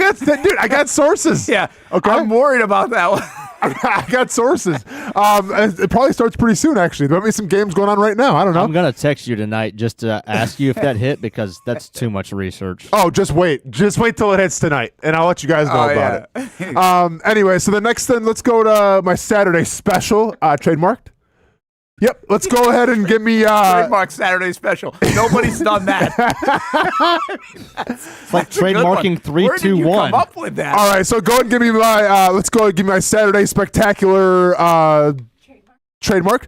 got sources. Yeah, okay. I'm worried about that one. I got sources. It probably starts pretty soon, actually. There might be some games going on right now. I don't know. I'm going to text you tonight just to ask you if that hit because that's too much research. Oh, just wait. Just wait till it hits tonight, and I'll let you guys know about it. Anyway, so the next thing, let's go to my Saturday special, trademarked. Yep, let's go ahead and give me trademark Saturday special. Nobody's done that. It's like trademarking 3, 2, 1. Come up with that? All right, so go ahead and give me my let's go and give me my Saturday spectacular trademark.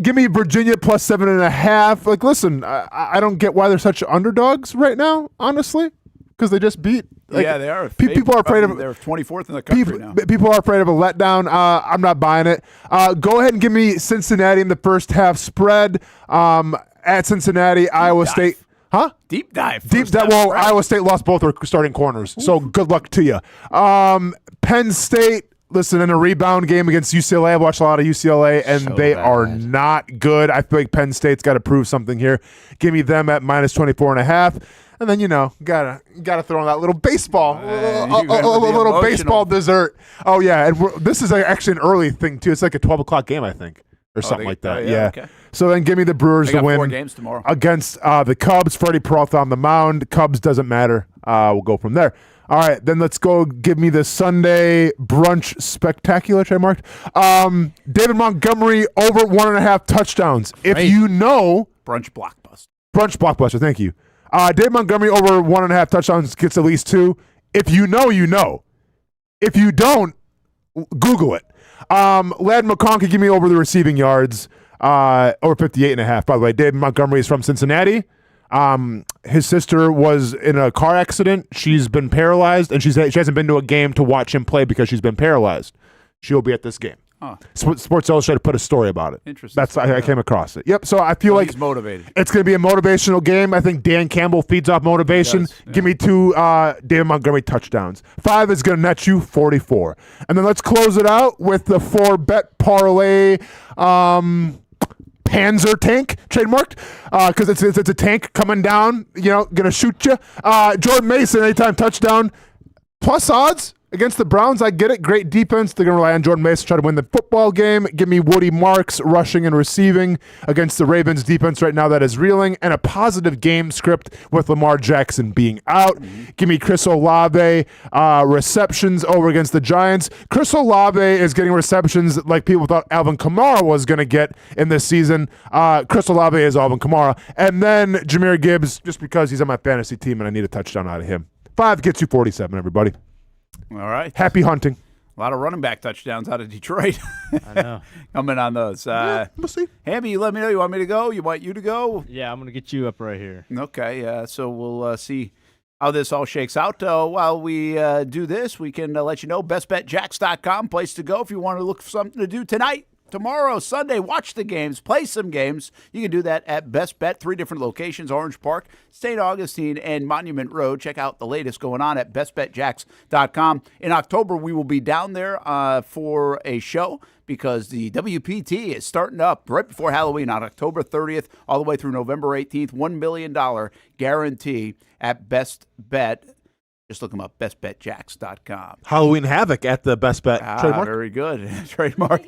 Give me Virginia plus 7.5. Like, listen, I don't get why they're such underdogs right now, honestly, because they just beat. Like, yeah, they are. People are afraid of. They're 24th in the country now. People are afraid of a letdown. I'm not buying it. Go ahead and give me Cincinnati in the first half spread. At Cincinnati, Iowa State. Huh? Deep dive. Well, Iowa State lost both their starting corners, so good luck to you. Penn State. Listen, in a rebound game against UCLA, I've watched a lot of UCLA, and they are not good. I feel like Penn State's got to prove something here. Give me them at -24.5. And then, gotta throw in that little baseball, a little baseball dessert. Oh, yeah. And this is actually an early thing, too. It's like a 12 o'clock game, I think, or something like that. Yeah. Okay. So then give me the Brewers to win 4 games tomorrow against the Cubs. Freddie Peralta on the mound. Cubs doesn't matter. We'll go from there. All right, then let's go give me the Sunday brunch spectacular, trademarked. David Montgomery over 1.5 touchdowns. If you know. Brunch blockbuster. Brunch blockbuster, thank you. David Montgomery over 1.5 touchdowns gets at least 2. If you know, you know. If you don't, Google it. Lad McConkey, give me over the receiving yards, over 58.5. By the way, David Montgomery is from Cincinnati. His sister was in a car accident. She's been paralyzed, and she hasn't been to a game to watch him play because she's been paralyzed. She'll be at this game. Huh. Sports Illustrated put a story about it. Interesting. I came across it. Yep. So I feel like he's motivated. It's going to be a motivational game. I think Dan Campbell feeds off motivation. Give me 2 David Montgomery touchdowns. 5 is going to net you 44. And then let's close it out with the 4-bet parlay. Panzer tank, trademarked, because it's a tank coming down, gonna shoot you. Jordan Mason, anytime touchdown, plus odds against the Browns. I get it. Great defense. They're gonna rely on Jordan Mason to try to win the football game. Give me Woody Marks rushing and receiving against the Ravens defense right now that is reeling, and a positive game script with Lamar Jackson being out. Give me Chris Olave receptions over against the Giants. Chris Olave is getting receptions like people thought Alvin Kamara was going to get in this season. Chris Olave is Alvin Kamara. And then Jahmyr Gibbs, just because he's on my fantasy team and I need a touchdown out of him. 5 gets you 47, everybody. All right. Happy hunting. A lot of running back touchdowns out of Detroit. I know. Coming on those. We'll see. Hamby, you let me know. You want me to go? You want you to go? Yeah, I'm going to get you up right here. Okay. So we'll see how this all shakes out. While we do this, we can let you know bestbetjacks.com, place to go if you want to look for something to do tonight. Tomorrow, Sunday, watch the games, play some games. You can do that at Best Bet, 3 different locations, Orange Park, St. Augustine, and Monument Road. Check out the latest going on at bestbetjacks.com. In October, we will be down there for a show because the WPT is starting up right before Halloween on October 30th all the way through November 18th. $1 million guarantee at Best Bet. Just look them up, bestbetjacks.com. Halloween Havoc at the Best Bet. Trademark? Very good. Trademark.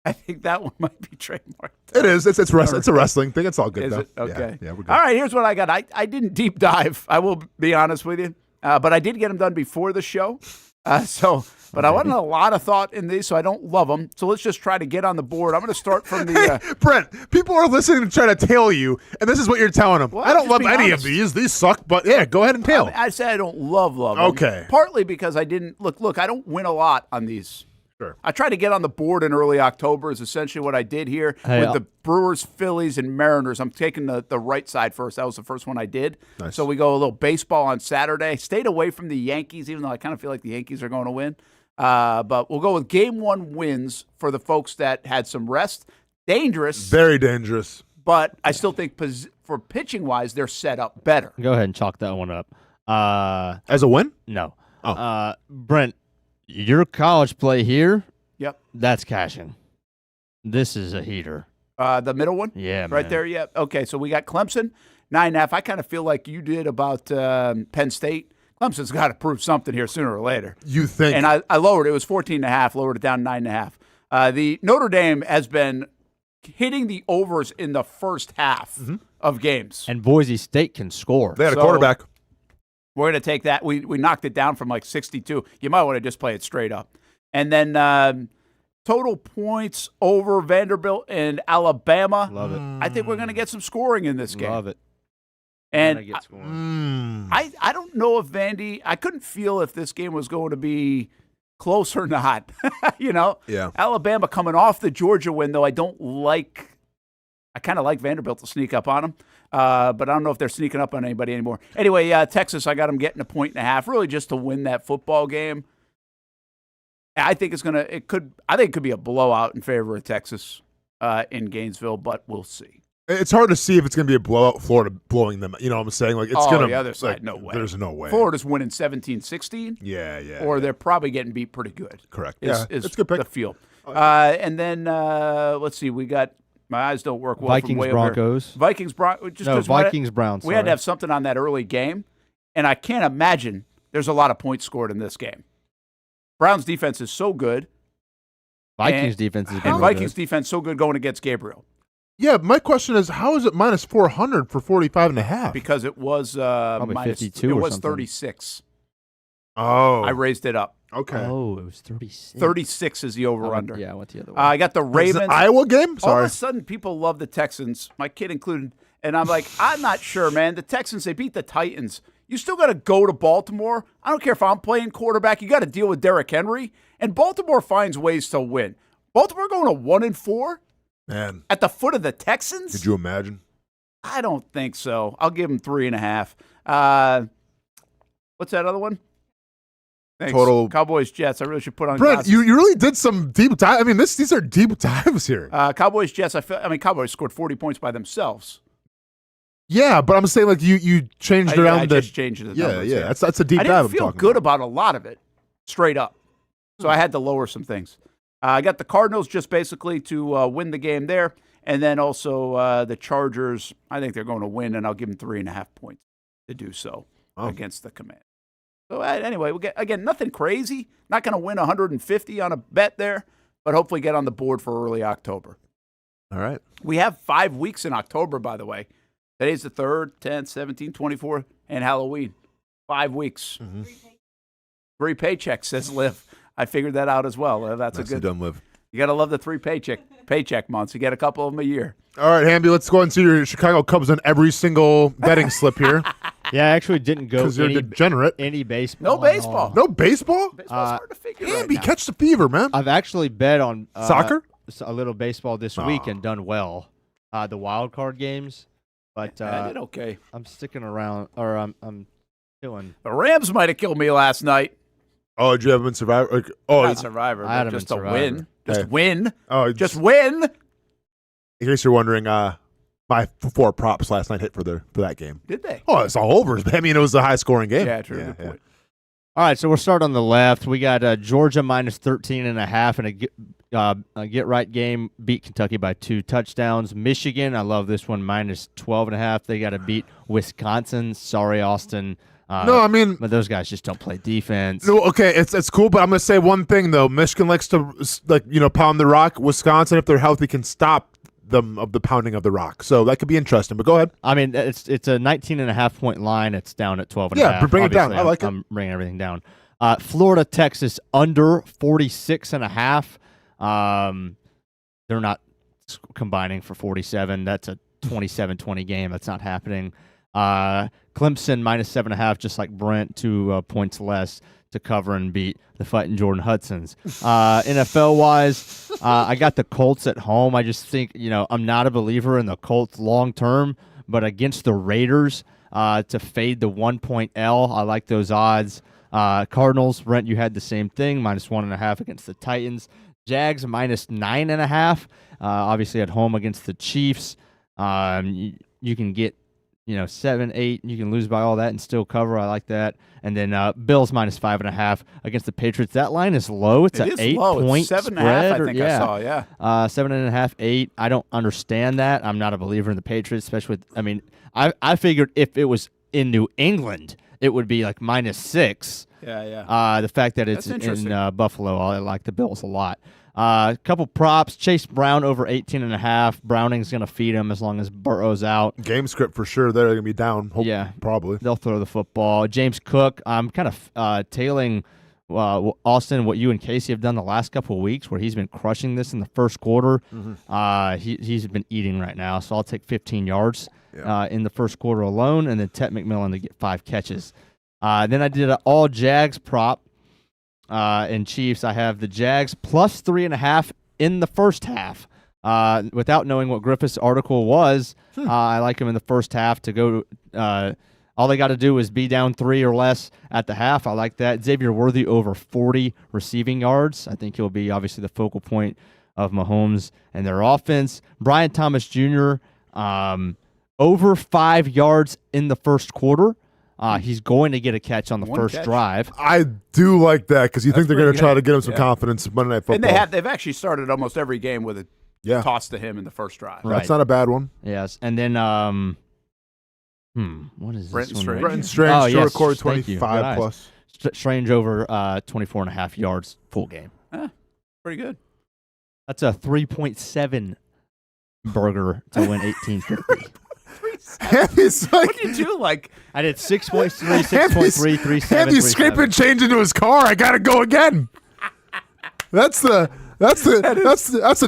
I think that one might be trademarked. It is. It's a wrestling thing. It's all good, Is though. it? Okay. Yeah, we're good. All right, here's what I got. I didn't deep dive, I will be honest with you, but I did get them done before the show. But I wanted a lot of thought in these, so I don't love them. So let's just try to get on the board. I'm going to start from the... Hey, Brent, people are listening to try to tail you, and this is what you're telling them. Well, I don't just love be any honest. of these. These suck, but yeah, go ahead and tail. I said I don't love them. Okay. Partly because I didn't... Look, I don't win a lot on these. Sure. I tried to get on the board in early October is essentially what I did here Hey, with the Brewers, Phillies, and Mariners. I'm taking the right side first. That was the first one I did. Nice. So we go a little baseball on Saturday. Stayed away from the Yankees, even though I kind of feel like the Yankees are going to win. But we'll go with Game 1 wins for the folks that had some rest. Dangerous. Very dangerous. But I still think for pitching-wise, they're set up better. Go ahead and chalk that one up. As a win? No. Oh. Brent, your college play here, Yep. that's cashing. This is a heater. The middle one? Yeah, Right man. there, yeah. Okay, so we got Clemson, 9.5. I kind of feel like you did about Penn State. Clemson's got to prove something here sooner or later. You think? And I lowered it. It was 14.5, lowered it down to 9.5. The Notre Dame has been hitting the overs in the first half of games. And Boise State can score. They had a quarterback. We're going to take that. We knocked it down from like 62. You might want to just play it straight up. And then total points over Vanderbilt and Alabama. Love it. I think we're going to get some scoring in this game. Love it. And Gonna get scoring. I don't know if Vandy, I couldn't feel if this game was going to be close or not. You know? Yeah. Alabama coming off the Georgia win, though, I kind of like Vanderbilt to sneak up on them. But I don't know if they're sneaking up on anybody anymore. Anyway, Texas, I got them getting 1.5, really just to win that football game. I think it could be a blowout in favor of Texas in Gainesville, but we'll see. It's hard to see if it's going to be a blowout. Florida blowing them. You know what I'm saying? Like it's going to the other side, like, no way. There's no way. Florida's winning 17-16. Yeah. Or they're probably getting beat pretty good. Correct. Is it's a good pick. the feel. And then let's see, we got my eyes don't work well. Vikings, from way Broncos. Over here. Vikings Broncos. No, Vikings Browns. We had to have something on that early game, and I can't imagine there's a lot of points scored in this game. Browns defense is so good. Vikings defense is good. And Vikings defense so good going against Gabriel. Yeah, my question is, how is it minus 400 for 45.5? Because it was minus 52 it or was something. 36. Oh. I raised it up. Okay. Oh, it was 36. 36 is the over-under. Yeah, I went the other way. I got the Ravens. Is it Iowa game? All Sorry. of a sudden, people love the Texans, my kid included. And I'm like, I'm not sure, man. The Texans, they beat the Titans. You still got to go to Baltimore. I don't care if I'm playing quarterback. You got to deal with Derrick Henry. And Baltimore finds ways to win. Baltimore going to 1-4? Man. At the foot of the Texans? Could you imagine? I don't think so. I'll give them 3.5. What's that other one? Thanks. Total Cowboys Jets. I really should put on Brent, glasses. you really did some deep dive. I mean, these are deep dives here. Cowboys Jets. Cowboys scored 40 points by themselves. Yeah, but I'm saying like you changed around I the. just changed the Yeah, numbers, yeah. That's a deep I dive. didn't I'm feel talking good about. about a lot of it, straight up. So I had to lower some things. I got the Cardinals just basically to win the game there, and then also the Chargers. I think they're going to win, and I'll give them 3.5 points to do so against the Commanders. So anyway, we get again nothing crazy. Not going to win 150 on a bet there, but hopefully get on the board for early October. All right. We have 5 weeks in October, by the way. Today's the 3rd, 10th, 17th, 24th, and Halloween. 5 weeks. Mm-hmm. 3 paychecks, says Liv. I figured that out as well. That's Nicely a good. done, Liv. You got to love the 3 paycheck months. You get a couple of them a year. All right, Hamby, let's go and see your Chicago Cubs on every single betting slip here. Yeah, I actually didn't go Because you're degenerate. any baseball. No baseball. No baseball? Baseball's hard to figure Hamby, right now. catch the fever, man. I've actually bet on Soccer? A little baseball this week and done well. The wild card games, but I did okay. I'm sticking around, or I'm doing. The Rams might have killed me last night. Oh, did you have him in Survivor? Like, oh, Not Survivor, I had but him in just a Survivor. win. Just Hey. win. Oh, Just win. in case you're wondering, my 4 props last night hit for that game. Did they? Oh, it's all over. I mean, it was a high-scoring game. Yeah, true. Good point. All right, so we'll start on the left. We got Georgia minus 13.5 and a get-right game. Beat Kentucky by 2 touchdowns. Michigan, I love this one, minus 12.5. They got to beat Wisconsin. Sorry, Austin. No, I mean, but those guys just don't play defense. No, okay, it's cool, but I'm gonna say one thing though. Michigan likes to pound the rock. Wisconsin, if they're healthy, can stop them of the pounding of the rock. So that could be interesting. But go ahead. I mean, it's a 19.5 point line. It's down at 12.5. Yeah, bring it down. Obviously, I like it. I'm bringing everything down. Florida, Texas under 46.5. They're not combining for 47. That's a 27-20 game. That's not happening. Clemson minus 7.5, just like Brent, 2 points less to cover and beat the fighting Jordan Hudsons. NFL-wise, I got the Colts at home. I just think, I'm not a believer in the Colts long-term, but against the Raiders to fade the 1-point L, I like those odds. Cardinals, Brent, you had the same thing, minus 1.5 against the Titans. Jags minus 9.5, obviously at home against the Chiefs. You can get 7, 8. You can lose by all that and still cover. I like that. And then Bills minus 5.5 against the Patriots. That line is low. It's an 8-point spread. 7.5, I think I saw. Yeah. 7.5, 8. I don't understand that. I'm not a believer in the Patriots, especially with. I figured if it was in New England, it would be like minus 6. Yeah. The fact that it's in Buffalo, I like the Bills a lot. A couple props. Chase Brown over 18.5. Browning's going to feed him as long as Burrow's out. Game script for sure. They're going to be down. Probably. They'll throw the football. James Cook, I'm kind of tailing Austin, what you and Casey have done the last couple of weeks, where he's been crushing this in the first quarter. He's been eating right now, so I'll take 15 yards in the first quarter alone, and then Tet McMillan to get 5 catches. Then I did an all Jags prop. In Chiefs, I have the Jags plus 3.5 in the first half. Without knowing what Griffith's article was, I like him in the first half to go. All they got to do is be down 3 or less at the half. I like that. Xavier Worthy over 40 receiving yards. I think he'll be obviously the focal point of Mahomes and their offense. Brian Thomas Jr. Over 5 yards in the first quarter. He's going to get a catch on the first drive. I do like that because you think they're going to try to get him some confidence Monday Night Football. And they've actually started almost every game with a toss to him in the first drive. Right. That's not a bad one. Yes. And then, what is Brent this Strange. one? Brent Strange, short record 25 plus. Strange over 24.5 yards full game. Pretty good. That's a 3.7 burger to win 1850. What did you do? I did 6.3, 6.3, 3.7. Andy's scraping change into his car. I gotta go again. That's the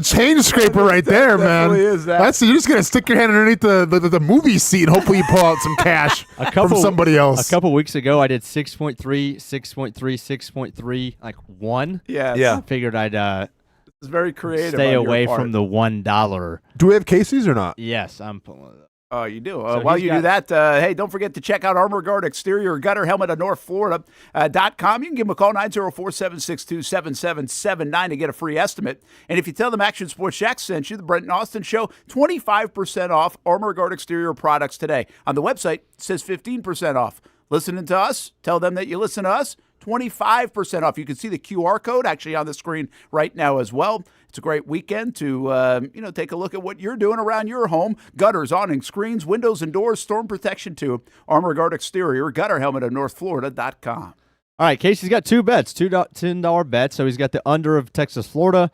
change scraper right there, man. Is that. You're just gonna stick your hand underneath the movie seat and hopefully you pull out some cash from somebody else. A couple weeks ago, I did 6.3, 6.3, 6.3, like 1. Yeah. I figured I'd it's very creative. stay away from the $1. Do we have Casey's or not? Yes, I'm pulling it up. Oh, you do. While you do that, hey, don't forget to check out Armor Guard Exterior Gutter Helmet of NorthFlorida.com. You can give them a call, 904-762-7779 to get a free estimate. And if you tell them Action Sports Jax sent you, the Brent Austen Show, 25% off Armor Guard Exterior products today. On the website, it says 15% off. Listening to us, tell them that you listen to us, 25% off. You can see the QR code actually on the screen right now as well. It's a great weekend to take a look at what you're doing around your home. Gutters, awnings, screens, windows and doors, storm protection too. Armor Guard Exterior, Gutter Helmet of NorthFlorida.com. All right, Casey's got 2 bets, $10 bets. So he's got the under of Texas, Florida,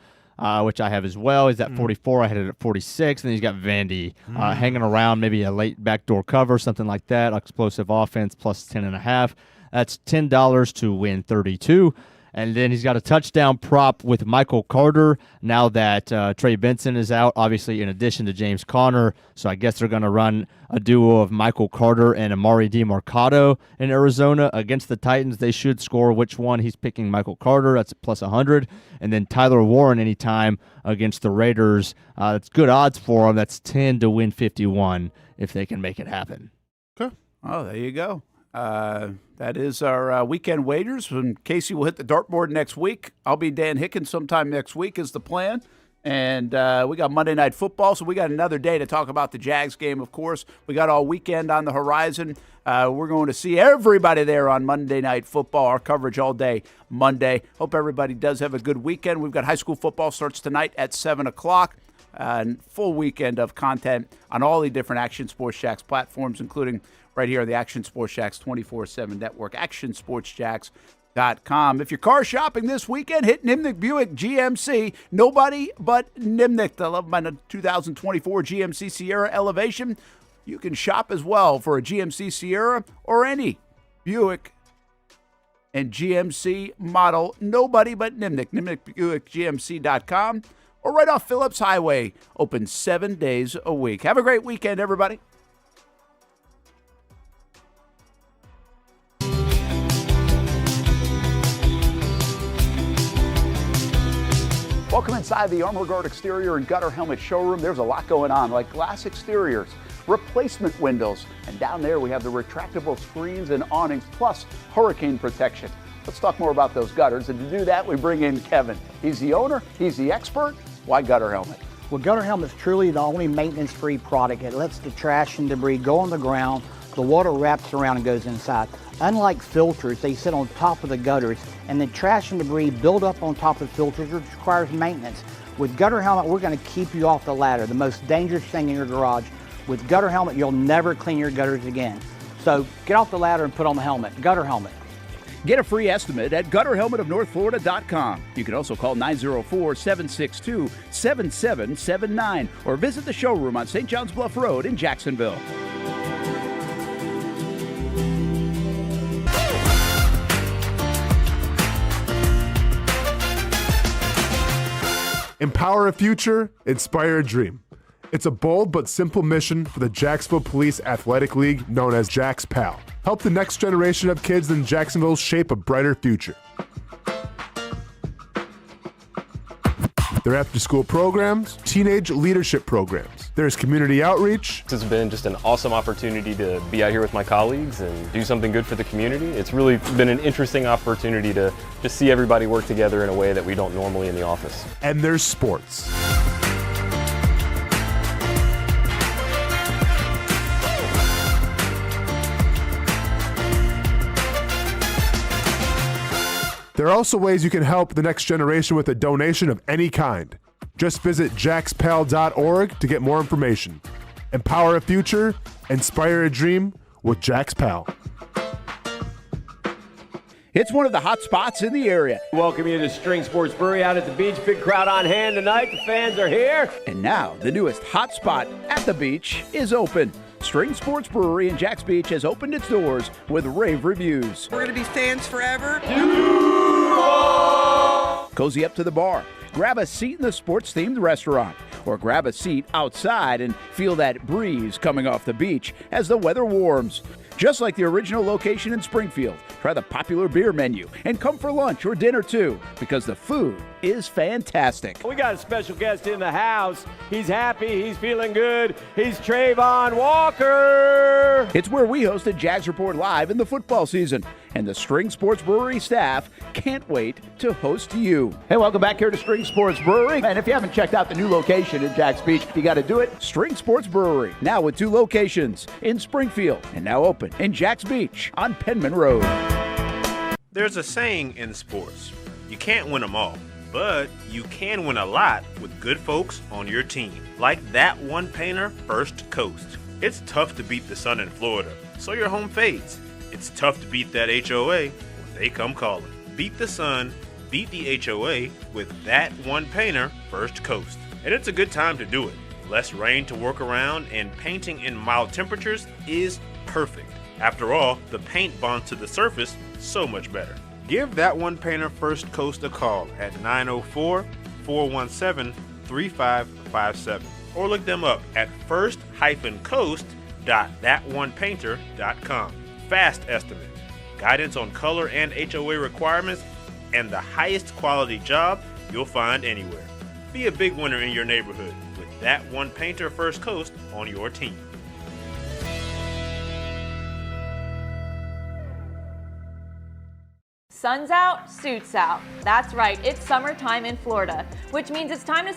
which I have as well. He's at 44. I had it at 46. And then he's got Vandy hanging around, maybe a late backdoor cover, something like that. Explosive offense plus 10.5. That's $10 to win 32. And then he's got a touchdown prop with Michael Carter now that Trey Benson is out, obviously in addition to James Conner. So I guess they're going to run a duo of Michael Carter and Amari DiMercado in Arizona against the Titans. They should score. Which one? He's picking Michael Carter. That's plus 100. And then Tyler Warren anytime against the Raiders. That's good odds for him. That's 10 to win 51 if they can make it happen. Okay. Oh, there you go. That is our weekend wagers. And Casey will hit the dartboard next week. I'll be Dan Hicken sometime next week is the plan. And we got Monday Night Football, so we got another day to talk about the Jags game, of course. We got all weekend on the horizon. We're going to see everybody there on Monday Night Football, our coverage all day Monday. Hope everybody does have a good weekend. We've got high school football starts tonight at 7 o'clock. Full weekend of content on all the different Action Sports Jax platforms, including right here on the Action Sports Jax 24/7 network, actionsportsjax.com. If you're car shopping this weekend, hit Nimnick Buick GMC. Nobody but Nimnick. I love my 2024 GMC Sierra Elevation. You can shop as well for a GMC Sierra or any Buick and GMC model. Nobody but Nimnick. NimnickBuickGMC.com or right off Phillips Highway. Open 7 days a week. Have a great weekend, everybody. Welcome inside the Armor Guard Exterior and Gutter Helmet Showroom. There's a lot going on, like glass exteriors, replacement windows, and down there we have the retractable screens and awnings, plus hurricane protection. Let's talk more about those gutters, and to do that, we bring in Kevin. He's the owner, he's the expert. Why Gutter Helmet? Well, gutter helmet's truly the only maintenance-free product. It lets the trash and debris go on the ground, the water wraps around and goes inside. Unlike filters, they sit on top of the gutters, and the trash and debris build up on top of filters, which requires maintenance. With gutter helmet, we're going to keep you off the ladder, the most dangerous thing in your garage. With gutter helmet, you'll never clean your gutters again. So get off the ladder and put on the helmet. Gutter helmet. Get a free estimate at gutterhelmetofnorthflorida.com. You can also call 904-762-7779 or visit the showroom on St. John's Bluff Road in Jacksonville. Empower a future, inspire a dream. It's a bold but simple mission for the Jacksonville Police Athletic League known as Jax Pal. Help the next generation of kids in Jacksonville shape a brighter future. Their after-school programs, teenage leadership programs. There's community outreach. This has been just an awesome opportunity to be out here with my colleagues and do something good for the community. It's really been an interesting opportunity to just see everybody work together in a way that we don't normally in the office. And there's sports. There are also ways you can help the next generation with a donation of any kind. Just visit jaxpal.org to get more information. Empower a future, inspire a dream with Jax Pal. It's one of the hot spots in the area. Welcome you to String Sports Brewery out at the beach. Big crowd on hand tonight. The fans are here. And now, the newest hot spot at the beach is open. String Sports Brewery in Jax Beach has opened its doors with rave reviews. We're going to be fans forever. Cozy up to the bar, grab a seat in the sports-themed restaurant, or grab a seat outside and feel that breeze coming off the beach as the weather warms. Just like the original location in Springfield, try the popular beer menu and come for lunch or dinner too, because the food is fantastic. We got a special guest in the house. He's happy. He's feeling good. He's Trayvon Walker. It's where we hosted Jags Report Live in the football season, and the String Sports Brewery staff can't wait to host you. Hey, welcome back here to String Sports Brewery. And if you haven't checked out the new location in Jax Beach, you got to do it. String Sports Brewery, now with 2 locations in Springfield and now open in Jax Beach on Penman Road. There's a saying in sports, you can't win them all, but you can win a lot with good folks on your team. Like that one painter, First Coast. It's tough to beat the sun in Florida, so your home fades. It's tough to beat that HOA when they come calling. Beat the sun, beat the HOA with that one painter, First Coast. And it's a good time to do it. Less rain to work around, and painting in mild temperatures is perfect. After all, the paint bonds to the surface so much better. Give that one painter First Coast a call at 904-417-3557 or look them up at first-coast.thatonepainter.com. Fast estimate, guidance on color and HOA requirements, and the highest quality job you'll find anywhere. Be a big winner in your neighborhood with that one painter First Coast on your team. Sun's out, suits out. That's right, it's summertime in Florida, which means it's time to